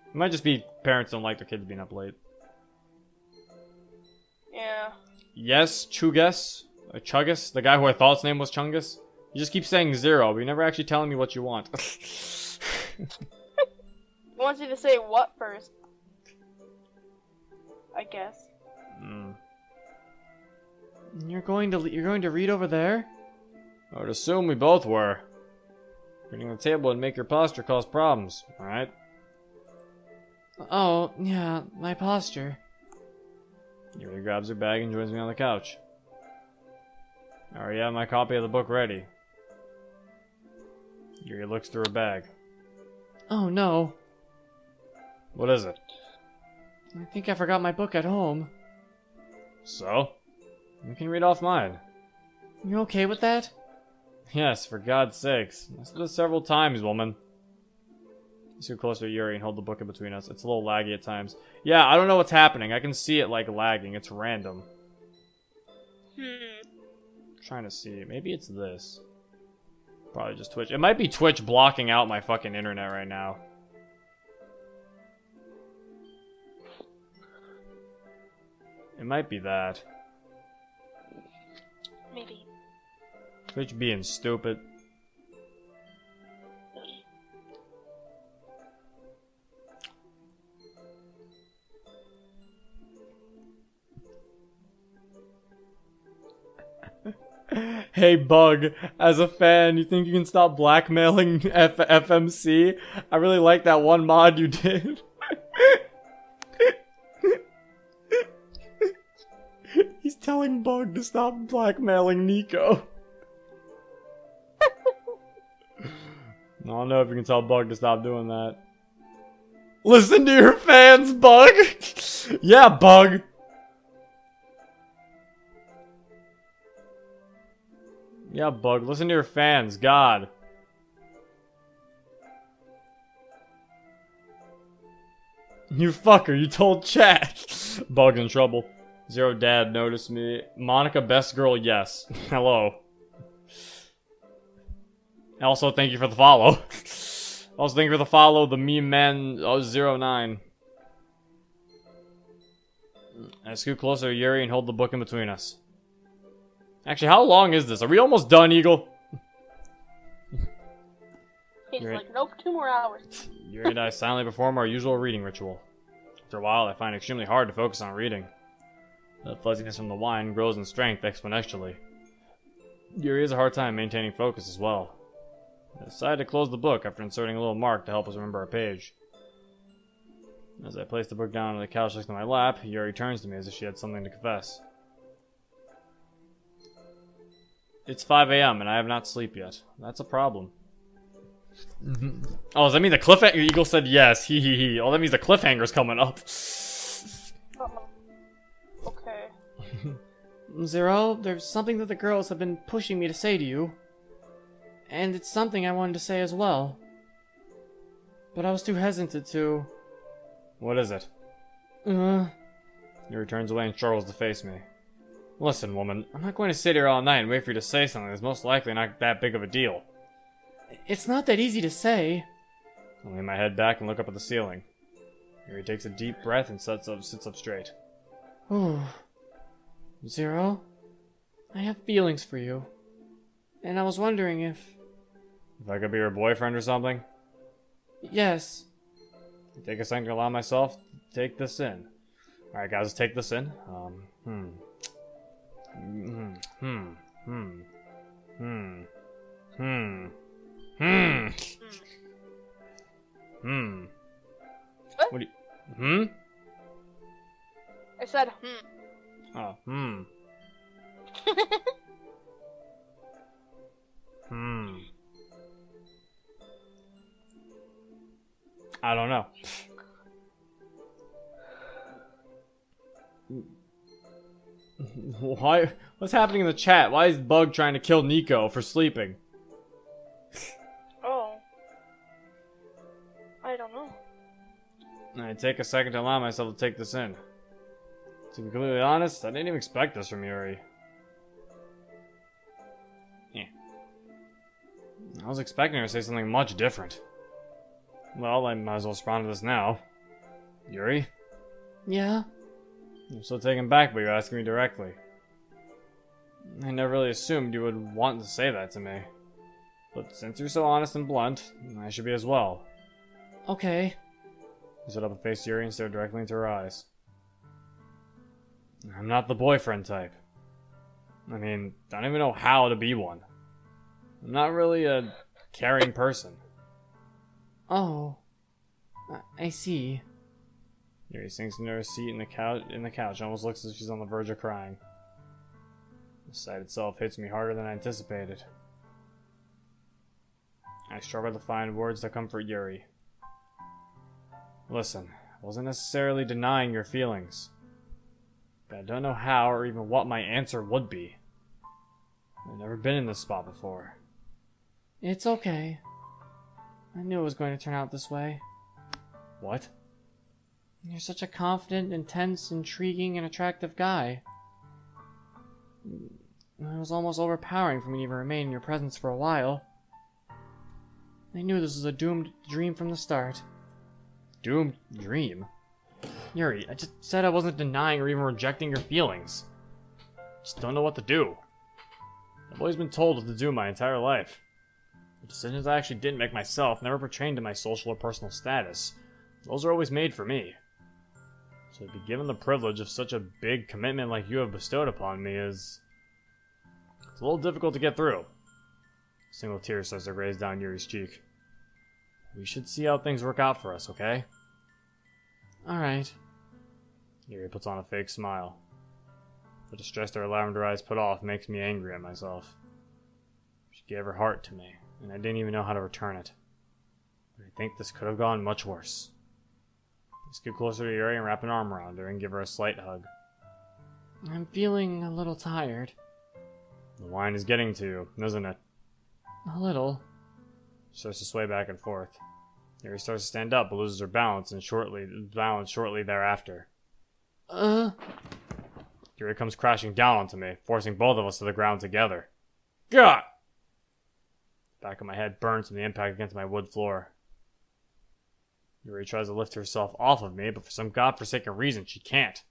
It might just be parents don't like their kids being up late. Yeah. Yes, Chugis? Chugis? The guy who I thought his name was Chungus? You just keep saying Zero, but you're never actually telling me what you want. I want you to say what first. I guess. You're going to read over there? I would assume we both were. Reading the table would make your posture cause problems, alright? Oh, yeah, my posture. Yuri grabs her bag and joins me on the couch. I already have my copy of the book ready. Yuri looks through her bag. Oh no. What is it? I think I forgot my book at home. So? You can read off mine. You okay with that? Yes, for God's sakes. I said it several times, woman. Scoot closer to Yuri and hold the book in between us. It's a little laggy at times. Yeah, I don't know what's happening. I can see it, like, lagging. It's random. Trying to see. Maybe it's this. Probably just Twitch. It might be Twitch blocking out my fucking internet right now. It might be that. Maybe. Twitch being stupid. Hey Bug, as a fan, you think you can stop blackmailing FMC? I really like that one mod you did. He's telling Bug to stop blackmailing Nico. I don't know if you can tell Bug to stop doing that. Listen to your fans, Bug! Yeah, Bug! Yeah, Bug, listen to your fans, God. You fucker, you told chat. Bug's in trouble. Zero Dad noticed me. Monica, best girl, yes. Hello. Also, thank you for the follow. Also, thank you for the follow, the meme man 09. I scoot closer to Yuri and hold the book in between us. Actually, how long is this? Are we almost done, Eagle? He's Right. like, nope, 2 more hours. Yuri and I silently perform our usual reading ritual. After a while, I find it extremely hard to focus on reading. The fuzziness from the wine grows in strength exponentially. Yuri has a hard time maintaining focus as well. I decided to close the book after inserting a little mark to help us remember a page. As I place the book down on the couch next to my lap, Yuri turns to me as if she had something to confess. It's 5 a.m. and I have not slept yet. That's a problem. Oh, does that mean the cliffhanger? Eagle said yes. Hee hee hee. Oh, that means the cliffhanger's coming up. Okay. Zero, there's something that the girls have been pushing me to say to you. And it's something I wanted to say as well. But I was too hesitant to. What is it? Yuri turns away and struggles to face me. Listen, woman, I'm not going to sit here all night and wait for you to say something that's most likely not that big of a deal. It's not that easy to say. I lay my head back and look up at the ceiling. Yuri takes a deep breath and sits up straight. Ooh. Zero, I have feelings for you. And I was wondering if I could be your boyfriend or something? yes. Take a second to allow myself to take this in. Alright, guys, let's take this in. What do you... I said, Oh, I don't know. Why? What's happening in the chat? Why is Bug trying to kill Nico for sleeping? oh. I don't know. I take a second to allow myself to take this in. To be completely honest, I didn't even expect this from Yuri. Yeah. I was expecting her to say something much different. Well, I might as well respond to this now. Yuri? Yeah? I'm still taken back by you asking me directly. I never really assumed you would want to say that to me. But since you're so honest and blunt, I should be as well. Okay. I stood up and faced Yuri and stared directly into her eyes. I'm not the boyfriend type. I mean, I don't even know how to be one. I'm not really a caring person. Oh. I see. Yuri sinks into her seat in the couch, almost looks as if she's on the verge of crying. The sight itself hits me harder than I anticipated. I struggle to find words to comfort Yuri. Listen, I wasn't necessarily denying your feelings. But I don't know how or even what my answer would be. I've never been in this spot before. It's okay. I knew it was going to turn out this way. What? You're such a confident, intense, intriguing, and attractive guy. It was almost overpowering for me to even remain in your presence for a while. I knew this was a doomed dream from the start. Doomed dream? Yuri, I just said I wasn't denying or even rejecting your feelings. Just don't know what to do. I've always been told what to do my entire life. The decisions I actually didn't make myself never pertained to my social or personal status. Those are always made for me. So to be given the privilege of such a big commitment like you have bestowed upon me is... It's a little difficult to get through. A single tear starts to race down Yuri's cheek. We should see how things work out for us, okay? Alright. Yuri puts on a fake smile. The distress her lavender eyes put off makes me angry at myself. She gave her heart to me, and I didn't even know how to return it. But I think this could have gone much worse. I scoot closer to Yuri and wrap an arm around her and give her a slight hug. I'm feeling a little tired. The wine is getting to you, isn't it? A little. She starts to sway back and forth. Yuri starts to stand up but loses her balance shortly thereafter. Yuri comes crashing down onto me, forcing both of us to the ground together. God! Back of my head burns from the impact against my wood floor. Yuri tries to lift herself off of me, but for some godforsaken reason, she can't.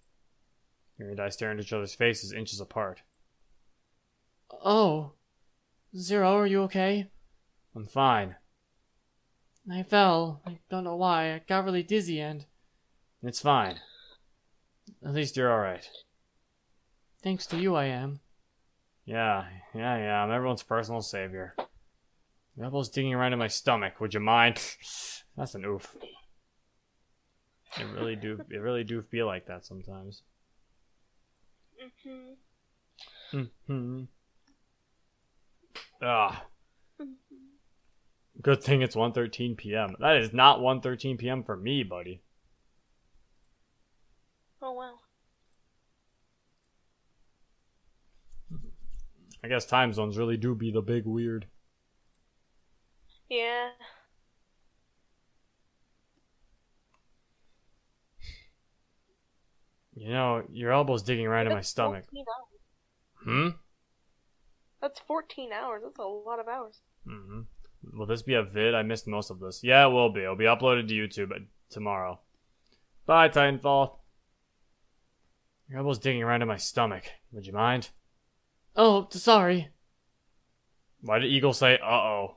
Yuri and I stare into each other's faces inches apart. Oh. Zero, are you okay? I'm fine. I fell. I don't know why. I got really dizzy and... It's fine. At least you're alright. Thanks to you, I am. Yeah. I'm everyone's personal savior. Your elbow's digging around in my stomach. Would you mind? That's an oof. It really do feel like that sometimes. Ah. Good thing it's 1:13 p.m. That is not 1:13 p.m. for me, buddy. Oh wow. I guess time zones really do be the big weird. Yeah. You know, your elbow's digging around in my That's stomach. 14 hours. Hmm? That's 14 hours. That's a lot of hours. Mm-hmm. Will this be a vid? I missed most of this. Yeah, it will be. It'll be uploaded to YouTube tomorrow. Bye, Titanfall. Your elbow's digging around in my stomach. Would you mind? Oh, sorry. Why did Eagle say, uh-oh?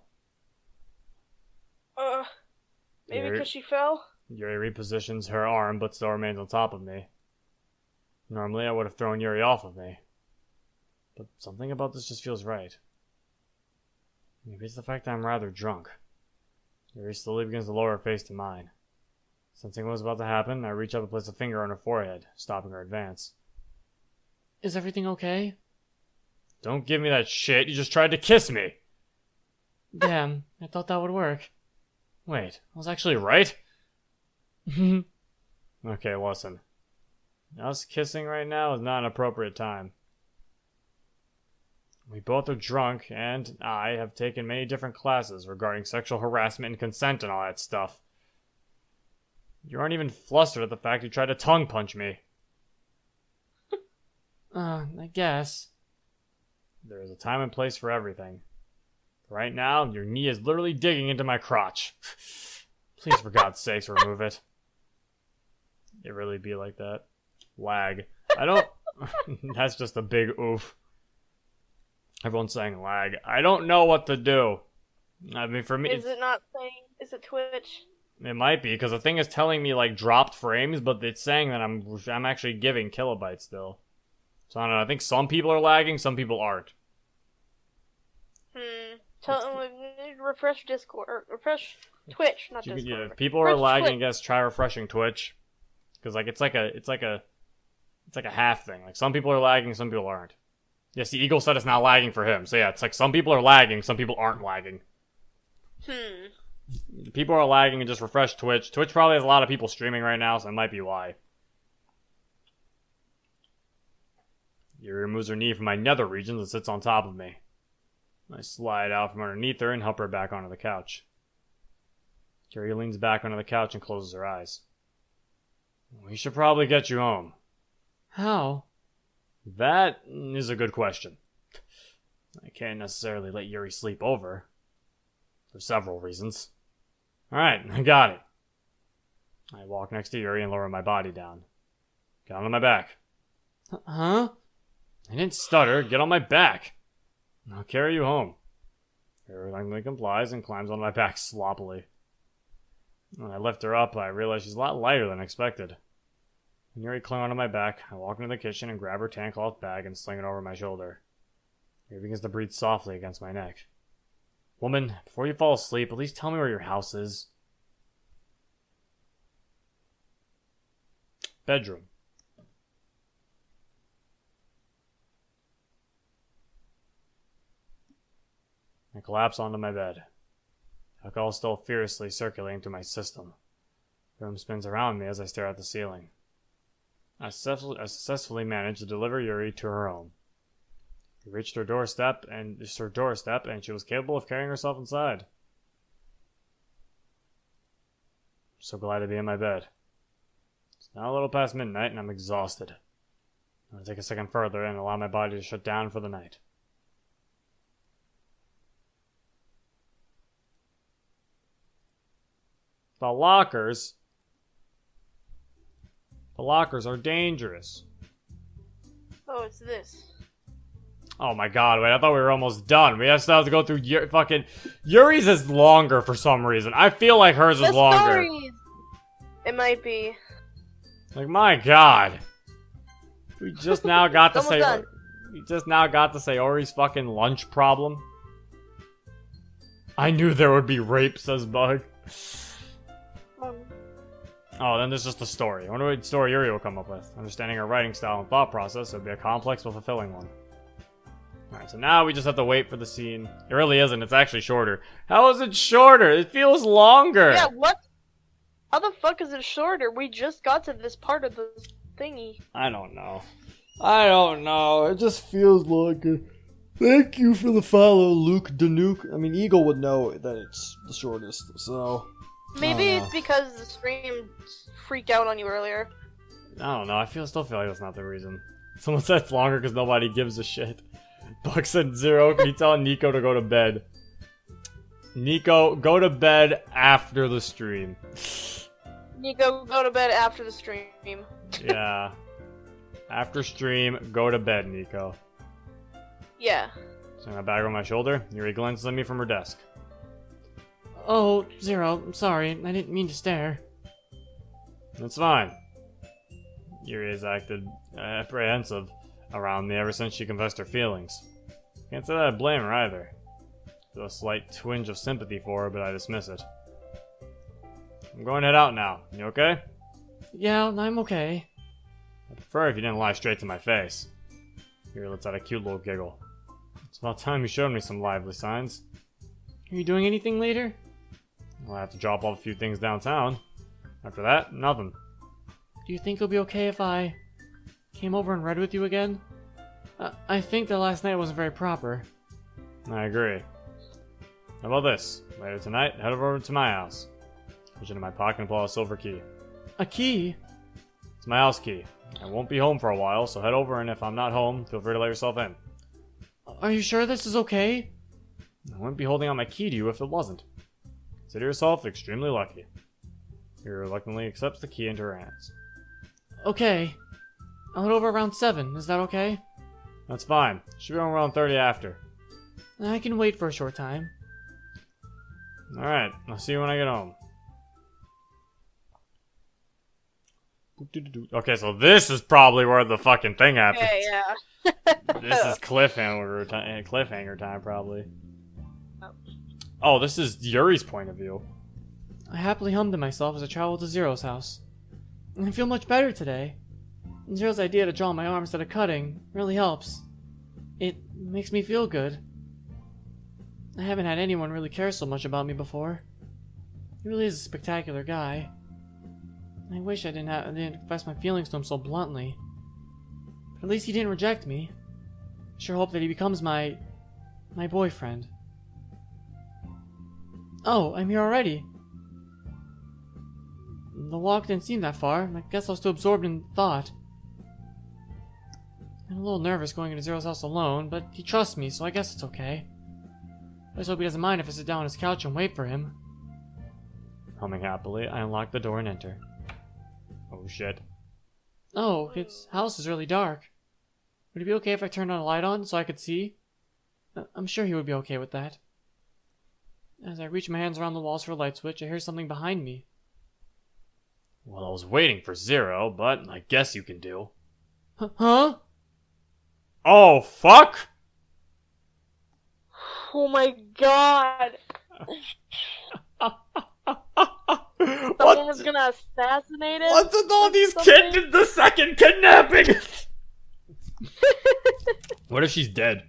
Maybe Yuri- because she fell? Yuri repositions her arm, but still remains on top of me. Normally, I would have thrown Yuri off of me. But something about this just feels right. Maybe it's the fact that I'm rather drunk. Yuri slowly begins to lower her face to mine. Sensing what was about to happen, I reach up and place a finger on her forehead, stopping her advance. Is everything okay? Don't give me that shit, you just tried to kiss me! Damn, I thought that would work. Wait, I was actually right? Okay, listen. Us kissing right now is not an appropriate time. We both are drunk, and I have taken many different classes regarding sexual harassment and consent and all that stuff. You aren't even flustered at the fact you tried to tongue punch me. I guess. There is a time and place for everything. Right now, your knee is literally digging into my crotch. Please, for God's sakes, remove it. It really be like that. Lag. I don't... That's just a big oof. Everyone's saying lag. I don't know what to do. I mean, for me... Is it not saying... Is it Twitch? It might be, because the thing is telling me, like, dropped frames, but it's saying that I'm actually giving kilobytes still. So I don't know, I think some people are lagging, some people aren't. Refresh Discord, or refresh Twitch, not Discord. Yeah, if people are Refresh lagging, I Twitch. guess try refreshing Twitch. Because, like, it's like a half thing. Like, some people are lagging, some people aren't. Yes, the Eagle said it's not lagging for him. So yeah, it's like some people are lagging, some people aren't lagging. People are lagging and just refresh Twitch. Twitch probably has a lot of people streaming right now, so that might be why. Yuri removes her knee from my nether regions and sits on top of me. I slide out from underneath her and help her back onto the couch. Yuri leans back onto the couch and closes her eyes. We should probably get you home. How? That is a good question. I can't necessarily let Yuri sleep over. For several reasons. Alright, I got it. I walk next to Yuri and lower my body down. Get on my back. Huh? I didn't stutter. Get on my back. I'll carry you home. Yuri reluctantly complies and climbs on my back sloppily. When I lift her up, I realize she's a lot lighter than expected. When Yuri clung onto my back, I walk into the kitchen and grab her tan cloth bag and sling it over my shoulder. Yuri begins to breathe softly against my neck. Woman, before you fall asleep, at least tell me where your house is. Bedroom. I collapse onto my bed. Alcohol still furiously circulating through my system. The room spins around me as I stare at the ceiling. I successfully managed to deliver Yuri to her home. We reached her doorstep, and she was capable of carrying herself inside. I'm so glad to be in my bed. It's now a little past midnight, and I'm exhausted. I'm going to take a second further and allow my body to shut down for the night. The lockers? The lockers are dangerous. Oh, it's this. Oh my god, wait, I thought we were almost done. We still have to go through fucking... Yuri's is longer for some reason. I feel like hers is The longer. stories! It might be. Like, my god. We just now got to It's say... almost done. We just now got to say Ori's fucking lunch problem. I knew there would be rape, says Bug. Oh, then there's just a story. I wonder what story Yuri will come up with. Understanding her writing style and thought process, it would be a complex but fulfilling one. Alright, so now we just have to wait for the scene. It really isn't, it's actually shorter. How is it shorter? It feels longer! Yeah, what? How the fuck is it shorter? We just got to this part of the thingy. I don't know. I don't know. It just feels like a... Thank you for the follow, Luke Danuke. I mean, Eagle would know that it's the shortest, so... Maybe I don't it's know. because the stream freaked out on you earlier. I don't know. I still feel like that's not the reason. Someone said it's longer because nobody gives a shit. Buck said Zero. Can you tell Nico to go to bed? Nico, go to bed after the stream. Nico, go to bed after the stream. Yeah. After stream, go to bed, Nico. Yeah. So my bag on my shoulder. Yuri glances at me from her desk. Oh, Zero, I'm sorry. I didn't mean to stare. It's fine. Yuri has acted apprehensive around me ever since she confessed her feelings. Can't say that I blame her either. Feel a slight twinge of sympathy for her, but I dismiss it. I'm going to head out now. You okay? Yeah, I'm okay. I'd prefer if you didn't lie straight to my face. Yuri lets out a cute little giggle. It's about time you showed me some lively signs. Are you doing anything later? I'll have to drop off a few things downtown. After that, nothing. Do you think it'll be okay if I came over and read with you again? I think that last night wasn't very proper. I agree. How about this? Later tonight, head over to my house. Reach into my pocket and pull out a silver key. A key? It's my house key. I won't be home for a while, so head over, and if I'm not home, feel free to let yourself in. Are you sure this is okay? I wouldn't be holding out my key to you if it wasn't. Consider yourself extremely lucky. He reluctantly accepts the key into her hands. Okay. I'll head over around 7. Is that okay? That's fine. Should be home around 30 after. I can wait for a short time. Alright, I'll see you when I get home. Okay, so this is probably where the fucking thing happens. Okay, yeah. This is cliffhanger time, probably. Oh, this is Yuri's point of view. I happily hummed to myself as I traveled to Zero's house. I feel much better today. Zero's idea to draw my arm instead of cutting really helps. It makes me feel good. I haven't had anyone really care so much about me before. He really is a spectacular guy. I wish I didn't confess my feelings to him so bluntly. But at least he didn't reject me. I sure hope that he becomes my boyfriend. Oh, I'm here already. The walk didn't seem that far. I guess I was too absorbed in thought. I'm a little nervous going into Zero's house alone, but he trusts me, so I guess it's okay. I just hope he doesn't mind if I sit down on his couch and wait for him. Humming happily, I unlock the door and enter. Oh shit. Oh, his house is really dark. Would it be okay if I turned a light on so I could see? I'm sure he would be okay with that. As I reach my hands around the walls for a light switch, I hear something behind me. Well, I was waiting for Zero, but I guess you can do. Huh? Oh, fuck! Oh my god. Someone What? was gonna assassinate him? What's with all these Something? kids? The second kidnapping! What if she's dead?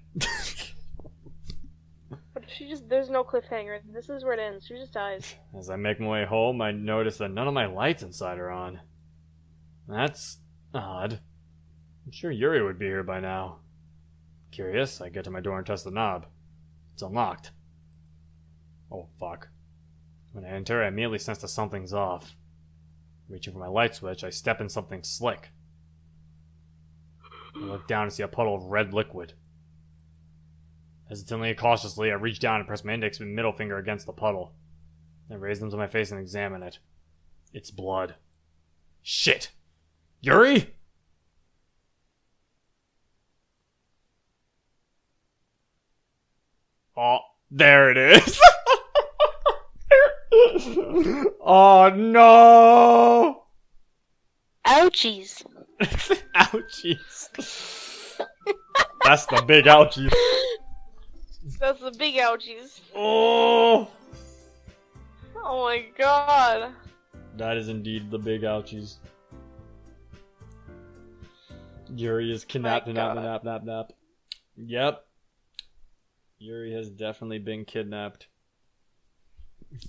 But she just, there's no cliffhanger. This is where it ends. She just dies. As I make my way home, I notice that none of my lights inside are on. That's odd. I'm sure Yuri would be here by now. Curious, I get to my door and test the knob. It's unlocked. Oh, fuck. When I enter, I immediately sense that something's off. Reaching for my light switch, I step in something slick. I look down and see a puddle of red liquid. Hesitantly and cautiously, I reach down and press my index and middle finger against the puddle. And raise them to my face and examine it. It's blood. Shit! Yuri? Oh, there it is. Oh no! Ouchies. Ouchies. That's the big ouchies. That's the big ouchies. Oh! Oh my god. That is indeed the big ouchies. Yuri is kidnapped. My Nap. God. Yep. Yuri has definitely been kidnapped.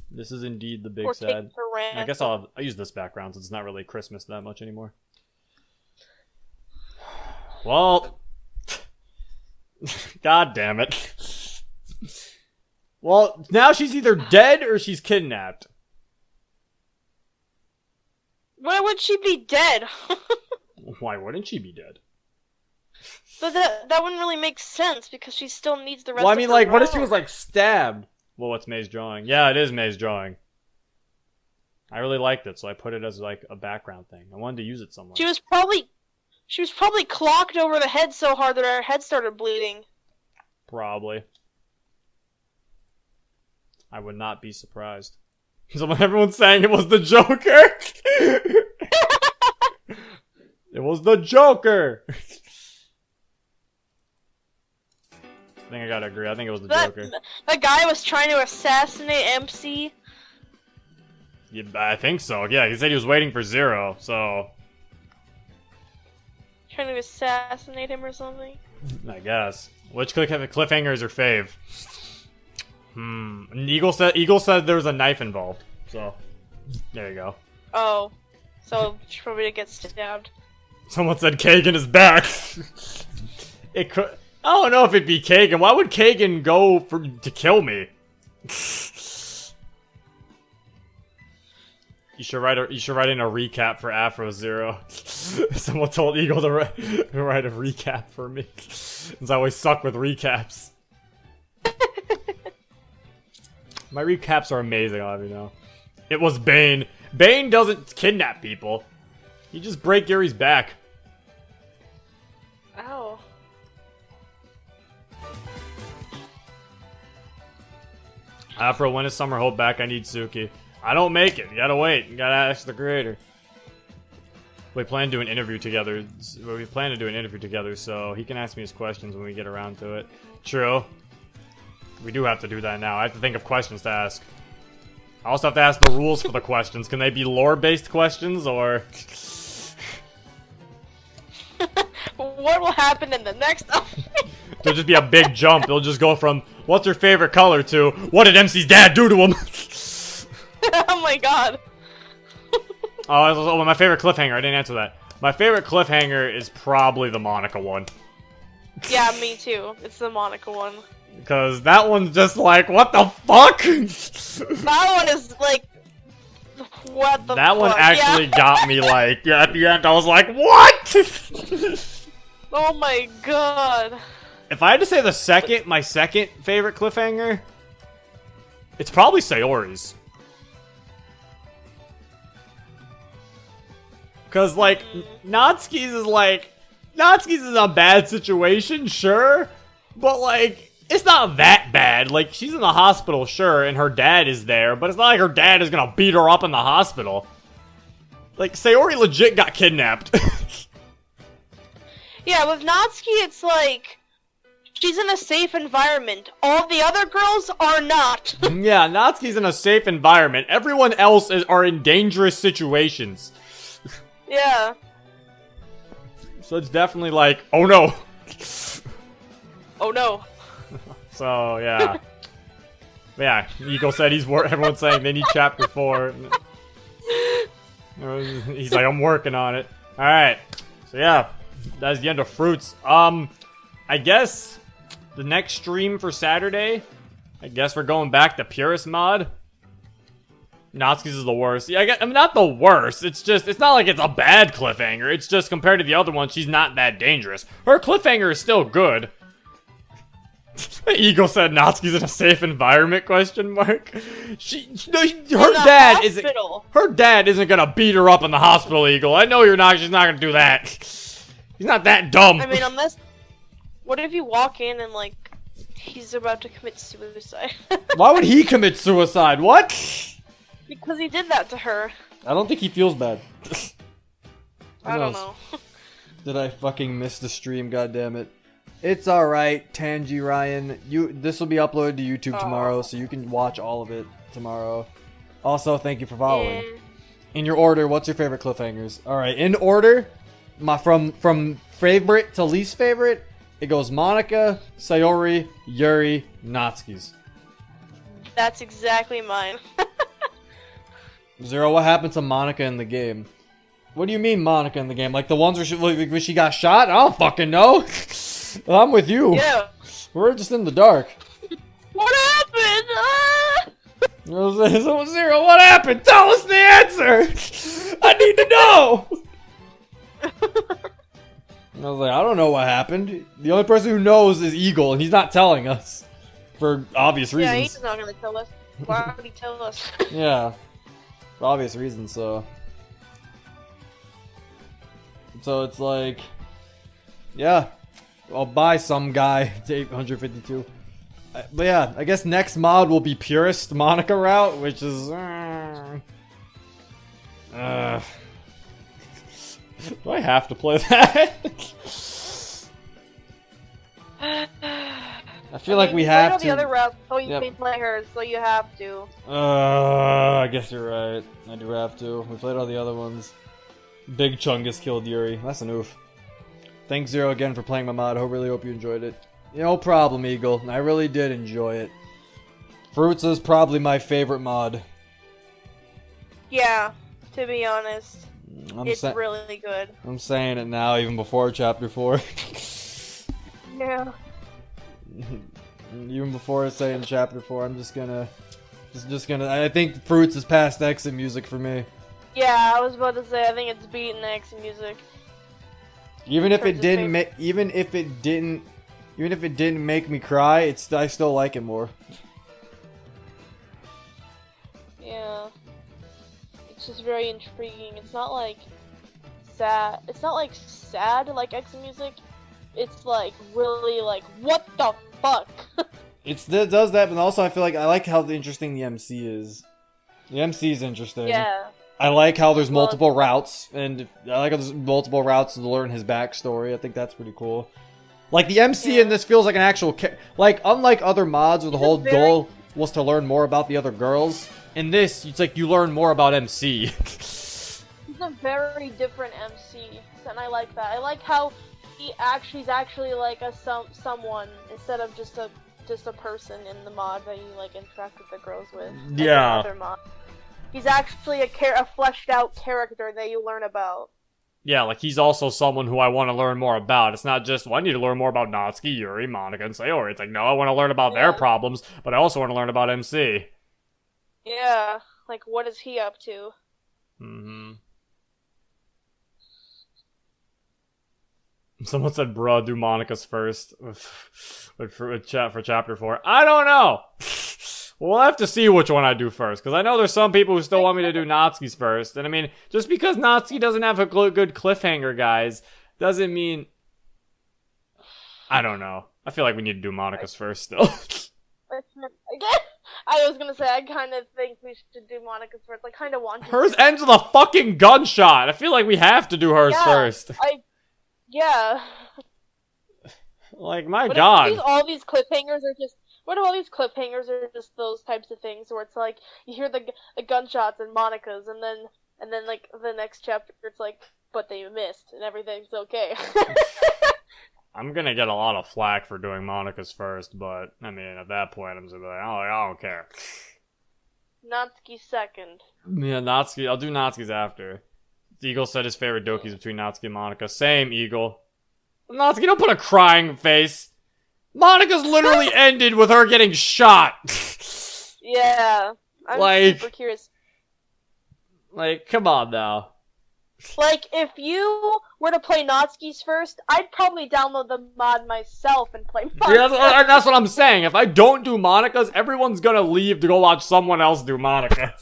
This is indeed the big Or sad. taken for ransom. I guess I'll use this background since it's not really Christmas that much anymore. Well, god damn it. Well, now she's either dead or she's kidnapped. Why would she be dead? Why wouldn't she be dead? But that wouldn't really make sense because she still needs the rest Well, I of mean, her like, what if she round. was, like, stabbed? Well, what's May's drawing? Yeah, it is May's drawing. I really liked it, so I put it as, like, a background thing. I wanted to use it somewhere. She was probably clocked over the head so hard that her head started bleeding. Probably. I would not be surprised. So everyone's saying it was the Joker! It was the Joker! I think I gotta agree. I think it was the Joker. That guy was trying to assassinate MC. Yeah, I think so. Yeah, he said he was waiting for Zero, so... Trying to assassinate him or something. I guess. Which cliffhanger is your fave? Eagle said there was a knife involved. So, there you go. Oh. So, she probably did get stabbed. Someone said Kagan is back. It could... I don't know if it'd be Kagan. Why would Kagan go to kill me? You should write in a recap for Afro Zero. Someone told Eagle to write a recap for me. Since I always suck with recaps. My recaps are amazing, I'll have you know. It was Bane. Bane doesn't kidnap people. He just break Yuri's back. Ow. Afro, when is Summer Hope back? I need Suki. I don't make it. You gotta wait. You gotta ask the creator. We plan to do an interview together. So he can ask me his questions when we get around to it. True. We do have to do that now. I have to think of questions to ask. I also have to ask the rules for the questions. Can they be lore-based questions, or... What will happen in the next... There'll just be a big jump. It'll just go from, what's your favorite color, to, what did MC's dad do to him? Oh my god. Oh, my favorite cliffhanger. I didn't answer that. My favorite cliffhanger is probably the Monica one. Yeah, me too. It's the Monica one. Because that one's just like, what the fuck? That one is like... What the That fuck? one actually Yeah. got me, like, at the end I was like, what? Oh my god. If I had to say my second favorite cliffhanger, it's probably Sayori's. Cause like, Natsuki's is a bad situation, sure, but like, it's not that bad. Like, she's in the hospital, sure, and her dad is there, but it's not like her dad is gonna beat her up in the hospital. Like, Sayori legit got kidnapped. Yeah, with Natsuki, it's like... She's in a safe environment. All the other girls are not. Yeah, Natsuki's in a safe environment. Everyone else are in dangerous situations. Yeah. So it's definitely like, oh no. Oh no. So, yeah. But yeah, Eagle said everyone's saying they need chapter 4. He's like, I'm working on it. Alright. So yeah, that's the end of Fruits. I guess the next stream for Saturday, I guess we're going back to Purist mod. Natsuki's is the worst. Yeah, I mean, not the worst. It's not like it's a bad cliffhanger. It's just compared to the other one, she's not that dangerous. Her cliffhanger is still good. Eagle said Natsuki's in a safe environment, question mark. Her dad isn't gonna beat her up in the hospital, Eagle. I know she's not gonna do that. He's not that dumb. I mean, unless... What if you walk in and, like, he's about to commit suicide? Why would he commit suicide? What? Because he did that to her. I don't think he feels bad. I don't know. Did I fucking miss the stream, goddammit. It's alright, Tangy Ryan. This will be uploaded to YouTube tomorrow, so you can watch all of it tomorrow. Also, thank you for following. Yeah. In your order, what's your favorite cliffhangers? Alright, in order, from favorite to least favorite, it goes Monica, Sayori, Yuri, Natsuki's. That's exactly mine. Zero, what happened to Monica in the game? What do you mean Monica in the game? Like the ones where she got shot? I don't fucking know. Well, I'm with you. Yeah. We're just in the dark. What happened? Ah! Zero, what happened? Tell us the answer! I need to know! I was like, I don't know what happened. The only person who knows is Eagle, and he's not telling us. For obvious reasons. Yeah, he's not gonna tell us. Why would he tell us? Yeah. For obvious reasons, so... So it's like... Yeah. I'll buy some guy to 852. But yeah, I guess next mod will be Purist Monica route, which is... do I have to play that? I feel like we have to. The other route, so you can play hers, so you have to. I guess you're right. I do have to. We played all the other ones. Big Chungus killed Yuri. That's an oof. Thanks, Zero, again for playing my mod. I really hope you enjoyed it. No problem, Eagle. I really did enjoy it. Fruits is probably my favorite mod. Yeah, to be honest. It's really good. I'm saying it now, even before Chapter 4. Yeah. Even before saying Chapter 4, I'm just gonna... I think Fruits is past exit music for me. Yeah, I was about to say, I think it's beating exit music. Even if it didn't make me cry, I still like it more. Yeah. It's just very intriguing. It's not like sad. It's not like sad like exit music. It's like really like what the fuck. It does that, but also I feel like I like how interesting the MC is. The MC is interesting. Yeah. I like how there's multiple routes, and I like how there's multiple routes to learn his backstory. I think that's pretty cool. Like, the MC in this feels like an actual... Like, unlike other mods where the whole goal was to learn more about the other girls, in this, it's like you learn more about MC. He's a very different MC, and I like that. I like how he's actually like someone, instead of just a person in the mod that you, like, interact with the girls with. Yeah. Other mod. He's actually a fleshed out character that you learn about. Yeah, like he's also someone who I want to learn more about. It's not just, well, I need to learn more about Natsuki, Yuri, Monica, and Sayori. It's like, no, I want to learn about their problems, but I also want to learn about MC. Yeah, like what is he up to? Mm-hmm. Someone said, bruh, do Monica's first for Chapter 4. I don't know! We'll have to see which one I do first, because I know there's some people who still want me to do Natsuki's first, and I mean, just because Natsuki doesn't have a good cliffhanger, guys, doesn't mean... I don't know. I feel like we need to do Monica's first still. I was gonna say, I kind of think we should do Monica's first. I kind of want to. Hers ends with a fucking gunshot! I feel like we have to do hers first. Yeah. Like, my god. All these cliffhangers are just... What if all these cliffhangers are just those types of things where it's like, you hear the gunshots and Monica's, and then like, the next chapter, it's like, but they missed, and everything's okay. I'm gonna get a lot of flack for doing Monica's first, but, I mean, at that point, I'm just like, oh, I don't care. Natsuki second. Yeah, Natsuki, I'll do Natsuki's after. Eagle said his favorite Doki's between Natsuki and Monica. Same, Eagle. Natsuki, don't put a crying face. Monica's literally ended with her getting shot. Yeah. I'm super curious. Like, come on now. Like, if you were to play Natsuki's first, I'd probably download the mod myself and play Monica. Yeah, that's what I'm saying. If I don't do Monica's, everyone's gonna leave to go watch someone else do Monica.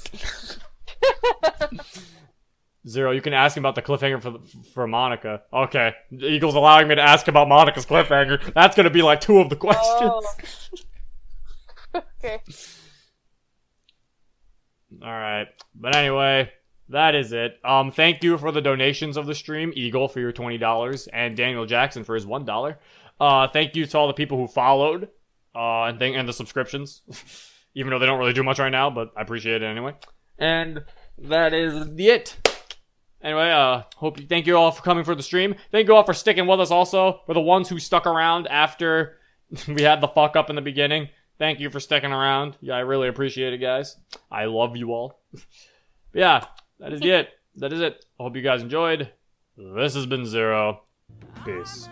Zero, you can ask him about the cliffhanger for Monica. Okay, Eagle's allowing me to ask about Monica's cliffhanger. That's gonna be like 2 of the questions. Oh. Okay. Alright, but anyway, that is it. Thank you for the donations of the stream, Eagle for your $20, and Daniel Jackson for his $1. Thank you to all the people who followed, and the subscriptions. Even though they don't really do much right now, but I appreciate it anyway. And that is it. Anyway, thank you all for coming for the stream. Thank you all for sticking with us also. For the ones who stuck around after we had the fuck up in the beginning. Thank you for sticking around. Yeah, I really appreciate it, guys. I love you all. But yeah, that is it. That is it. I hope you guys enjoyed. This has been Zero. Peace.